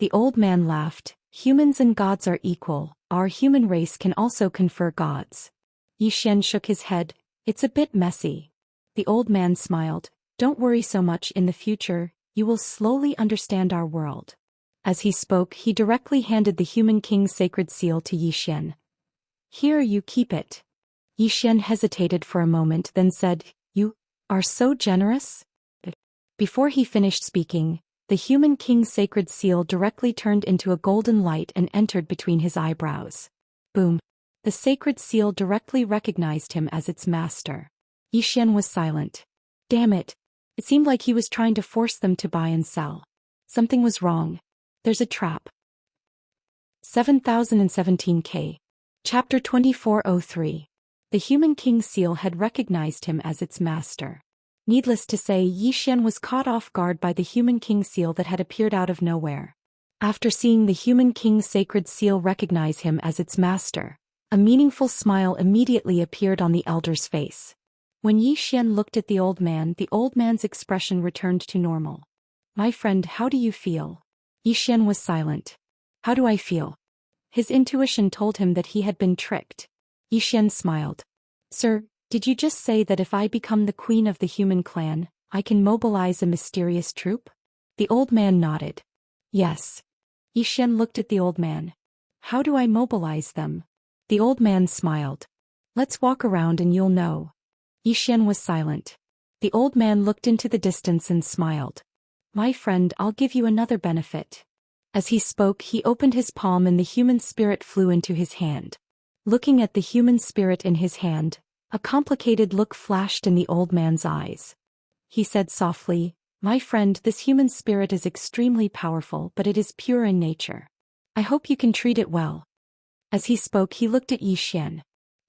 The old man laughed. Humans and gods are equal. Our human race can also confer gods. Yixian shook his head. It's a bit messy. The old man smiled. Don't worry so much. In the future, you will slowly understand our world. As he spoke, he directly handed the human king's sacred seal to Yixian. Here, you keep it. Yixian hesitated for a moment, then said, You are so generous? Before he finished speaking, the human king's sacred seal directly turned into a golden light and entered between his eyebrows. Boom! The sacred seal directly recognized him as its master. Yixian was silent. Damn it! It seemed like he was trying to force them to buy and sell. Something was wrong. There's a trap. 7017K. Chapter 2403. The human king's seal had recognized him as its master. Needless to say, Yixian was caught off guard by the human king's seal that had appeared out of nowhere. After seeing the human king's sacred seal recognize him as its master, a meaningful smile immediately appeared on the elder's face. When Yi Xian looked at the old man's expression returned to normal. My friend, how do you feel? Yi Xian was silent. How do I feel? His intuition told him that he had been tricked. Yi Xian smiled. Sir, did you just say that if I become the queen of the human clan, I can mobilize a mysterious troop? The old man nodded. Yes. Yi Xian looked at the old man. How do I mobilize them? The old man smiled. Let's walk around and you'll know. Yi Xian was silent. The old man looked into the distance and smiled. My friend, I'll give you another benefit. As he spoke, he opened his palm and the human spirit flew into his hand. Looking at the human spirit in his hand, a complicated look flashed in the old man's eyes. He said softly, My friend, this human spirit is extremely powerful, but it is pure in nature. I hope you can treat it well. As he spoke, he looked at Yi Xian.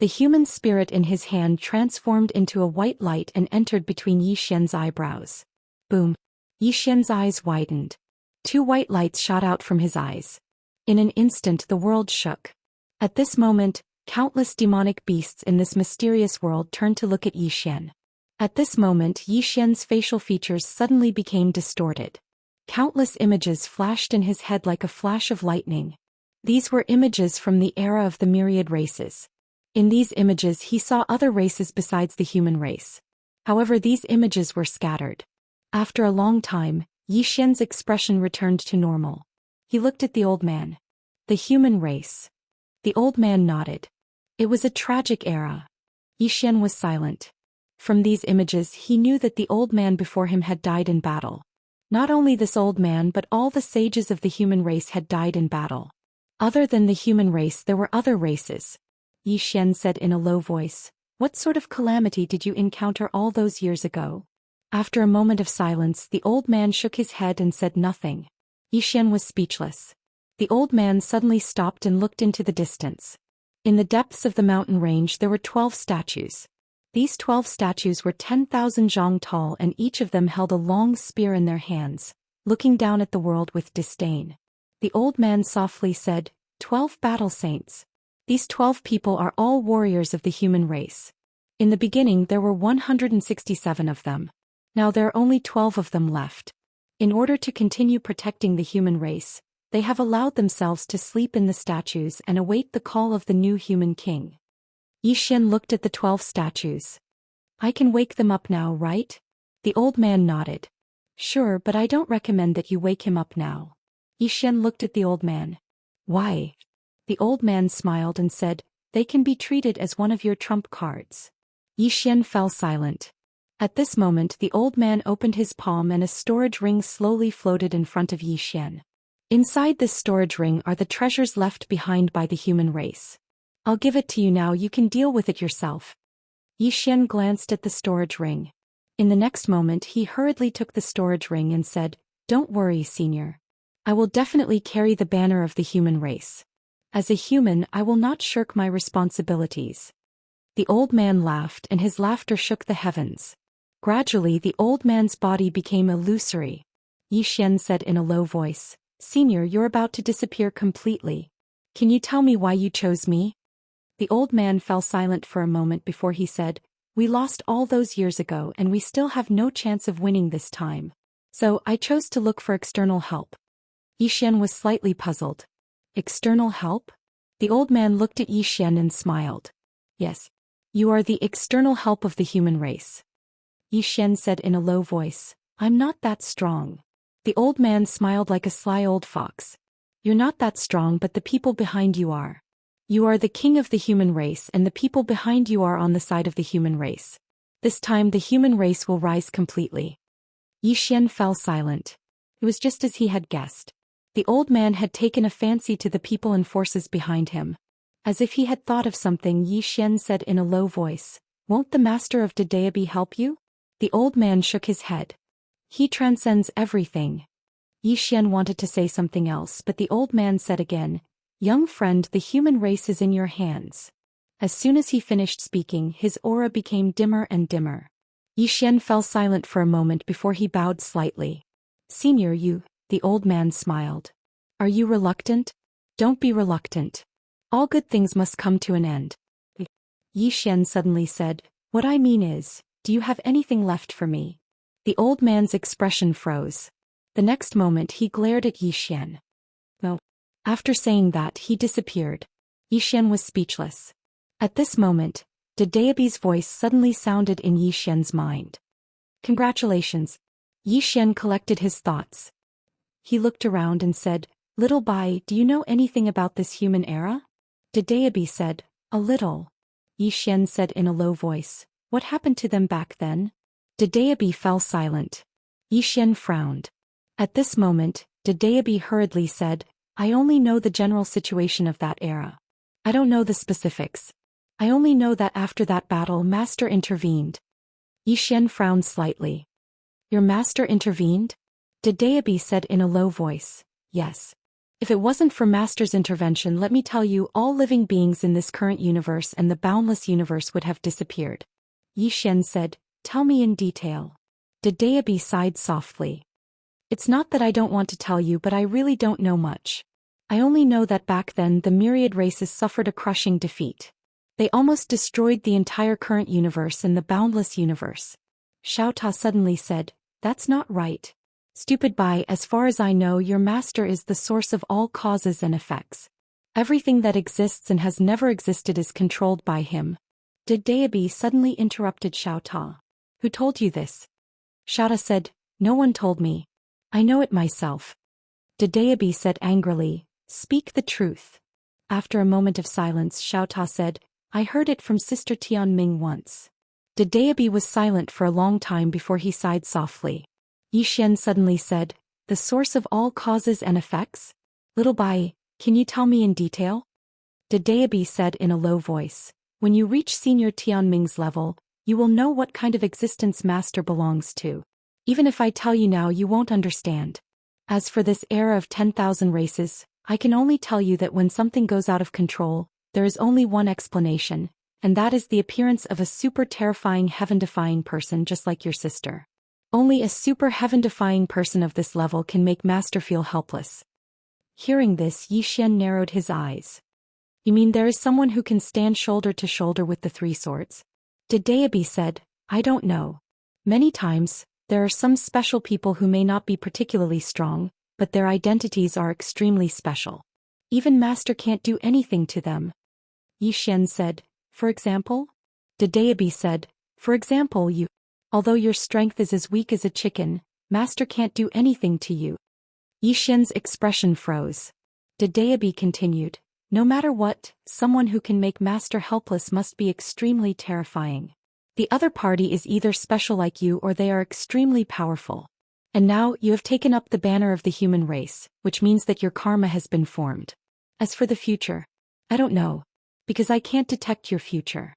The human spirit in his hand transformed into a white light and entered between Yi Xian's eyebrows. Boom. Yi Xian's eyes widened. 2 white lights shot out from his eyes. In an instant the world shook. At this moment, countless demonic beasts in this mysterious world turned to look at Yi Xian. At this moment Yi Xian's facial features suddenly became distorted. Countless images flashed in his head like a flash of lightning. These were images from the era of the myriad races. In these images he saw other races besides the human race. However, these images were scattered. After a long time, Yi Xian's expression returned to normal. He looked at the old man. The human race. The old man nodded. It was a tragic era. Yi Xian was silent. From these images he knew that the old man before him had died in battle. Not only this old man but all the sages of the human race had died in battle. Other than the human race there were other races. Yi Xian said in a low voice, What sort of calamity did you encounter all those years ago? After a moment of silence the old man shook his head and said nothing. Yi Xian was speechless. The old man suddenly stopped and looked into the distance. In the depths of the mountain range there were 12 statues. These 12 statues were 10,000 zhang tall and each of them held a long spear in their hands, looking down at the world with disdain. The old man softly said, 12 battle saints. These 12 people are all warriors of the human race. In the beginning there were 167 of them. Now there are only 12 of them left. In order to continue protecting the human race, they have allowed themselves to sleep in the statues and await the call of the new human king. Yi Xian looked at the 12 statues. I can wake them up now, right? The old man nodded. Sure, but I don't recommend that you wake him up now. Yi Xian looked at the old man. Why? The old man smiled and said, They can be treated as one of your trump cards. Yi Xian fell silent. At this moment the old man opened his palm and a storage ring slowly floated in front of Yi Xian. Inside this storage ring are the treasures left behind by the human race. I'll give it to you now, you can deal with it yourself. Yi Xian glanced at the storage ring. In the next moment he hurriedly took the storage ring and said, Don't worry, senior. I will definitely carry the banner of the human race. As a human I will not shirk my responsibilities. The old man laughed and his laughter shook the heavens. Gradually the old man's body became illusory. Yi Xian said in a low voice, Senior, you're about to disappear completely. Can you tell me why you chose me? The old man fell silent for a moment before he said, We lost all those years ago and we still have no chance of winning this time. So I chose to look for external help. Yi Xian was slightly puzzled. External help? The old man looked at Yi Xian and smiled. Yes. You are the external help of the human race. Yi Xian said in a low voice, I'm not that strong. The old man smiled like a sly old fox. You're not that strong, but the people behind you are. You are the king of the human race and the people behind you are on the side of the human race. This time the human race will rise completely. Yi Xian fell silent. It was just as he had guessed. The old man had taken a fancy to the people and forces behind him. As if he had thought of something, Yi Xian said in a low voice, Won't the master of Daoist help you? The old man shook his head. He transcends everything. Yi Xian wanted to say something else, but the old man said again, Young friend, the human race is in your hands. As soon as he finished speaking, his aura became dimmer and dimmer. Yi Xian fell silent for a moment before he bowed slightly. Senior, you, the old man smiled. Are you reluctant? Don't be reluctant. All good things must come to an end. Yi Xian suddenly said, What I mean is, do you have anything left for me? The old man's expression froze. The next moment he glared at Yi Xian. No. After saying that he disappeared. Yi Xian was speechless. At this moment, Daoist's voice suddenly sounded in Yi Xian's mind. Congratulations. Yi Xian collected his thoughts. He looked around and said, Little Bai, do you know anything about this human era? Daoist said, A little. Yi Xian said in a low voice, What happened to them back then? Daoist fell silent. Yi Xian frowned. At this moment, Daoist hurriedly said, I only know the general situation of that era. I don't know the specifics. I only know that after that battle Master intervened. Yi Xian frowned slightly. Your master intervened? Daoist said in a low voice, Yes. If it wasn't for Master's intervention, let me tell you, all living beings in this current universe and the boundless universe would have disappeared. Yi Xian said, Tell me in detail. Daoist sighed softly. It's not that I don't want to tell you, but I really don't know much. I only know that back then the myriad races suffered a crushing defeat. They almost destroyed the entire current universe and the boundless universe. Xiaota suddenly said, That's not right. Stupid Bai, as far as I know, your master is the source of all causes and effects. Everything that exists and has never existed is controlled by him. Daoist suddenly interrupted Xiaota. Who told you this? Xiaota said, No one told me. I know it myself. Daoist said angrily, Speak the truth. After a moment of silence, Xiaota said, I heard it from Sister Tianming once. Daoist was silent for a long time before he sighed softly. Yi Xian suddenly said, The source of all causes and effects? Little Bai, can you tell me in detail? Daoist said in a low voice, When you reach Senior Tianming's level, you will know what kind of existence Master belongs to. Even if I tell you now, you won't understand. As for this era of 10,000 races, I can only tell you that when something goes out of control, there is only one explanation, and that is the appearance of a super terrifying heaven-defying person just like your sister. Only a super heaven-defying person of this level can make Master feel helpless. Hearing this, Yi Xian narrowed his eyes. You mean there is someone who can stand shoulder to shoulder with the three swords? Daoist said, I don't know. Many times, there are some special people who may not be particularly strong, but their identities are extremely special. Even Master can't do anything to them. Yi Xian said, For example? Daoist said, For example, you. Although your strength is as weak as a chicken, Master can't do anything to you. Yi Xian's expression froze. Daoist continued, No matter what, someone who can make Master helpless must be extremely terrifying. The other party is either special like you or they are extremely powerful. And now you have taken up the banner of the human race, which means that your karma has been formed. As for the future, I don't know, because I can't detect your future.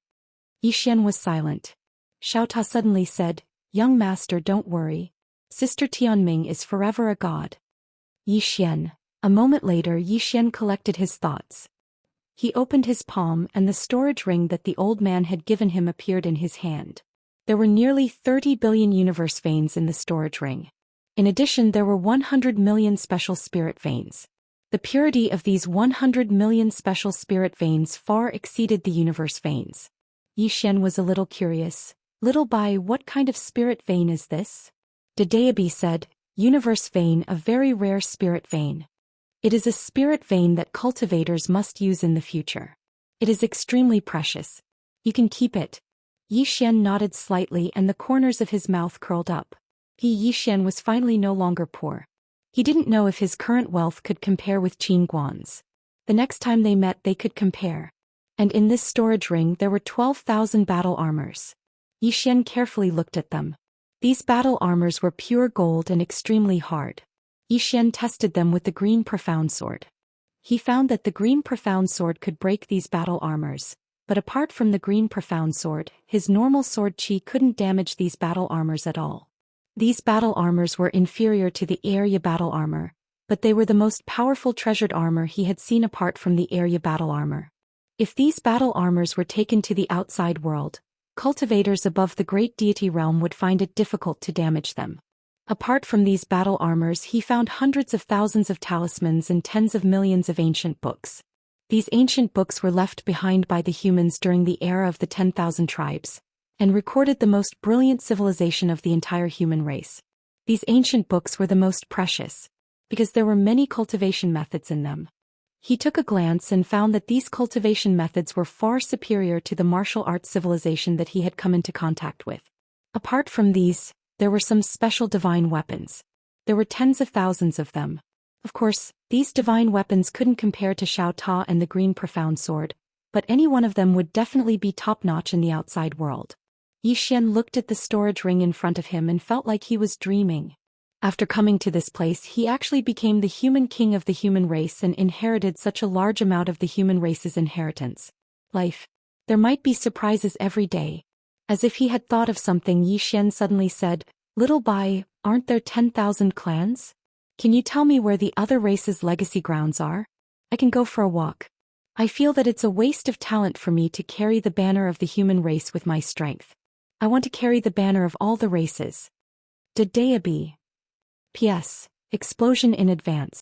Yi Xian was silent. Xiaota suddenly said, Young Master, don't worry. Sister Tianming is forever a god. Yi Xian. A moment later, Yi Xian collected his thoughts. He opened his palm and the storage ring that the old man had given him appeared in his hand. There were nearly 30 billion universe veins in the storage ring. In addition, there were 100 million special spirit veins. The purity of these 100 million special spirit veins far exceeded the universe veins. Yi Xian was a little curious. Little Bai, what kind of spirit vein is this? Daoist said, Universe vein, a very rare spirit vein. It is a spirit vein that cultivators must use in the future. It is extremely precious. You can keep it. Yi Xian nodded slightly and the corners of his mouth curled up. Yi Xian was finally no longer poor. He didn't know if his current wealth could compare with Qin Guan's. The next time they met they could compare. And in this storage ring there were 12,000 battle armors. Yi Xian carefully looked at them. These battle armors were pure gold and extremely hard. Yi Xian tested them with the green profound sword. He found that the green profound sword could break these battle armors, but apart from the green profound sword, his normal sword qi couldn't damage these battle armors at all. These battle armors were inferior to the area battle armor, but they were the most powerful treasured armor he had seen apart from the area battle armor. If these battle armors were taken to the outside world, cultivators above the great deity realm would find it difficult to damage them. Apart from these battle armors, he found hundreds of thousands of talismans and tens of millions of ancient books. These ancient books were left behind by the humans during the era of the 10,000 tribes, and recorded the most brilliant civilization of the entire human race. These ancient books were the most precious, because there were many cultivation methods in them. He took a glance and found that these cultivation methods were far superior to the martial arts civilization that he had come into contact with. Apart from these, there were some special divine weapons. There were tens of thousands of them. Of course, these divine weapons couldn't compare to Xiao Ta and the green profound sword, but any one of them would definitely be top-notch in the outside world. Yi Xian looked at the storage ring in front of him and felt like he was dreaming. After coming to this place, he actually became the human king of the human race and inherited such a large amount of the human race's inheritance. Life. There might be surprises every day. As if he had thought of something, Yi Xian suddenly said, "Little Bai, aren't there 10,000 clans? Can you tell me where the other race's legacy grounds are? I can go for a walk. I feel that it's a waste of talent for me to carry the banner of the human race with my strength. I want to carry the banner of all the races." Did Daoist? P.S. Explosion in advance.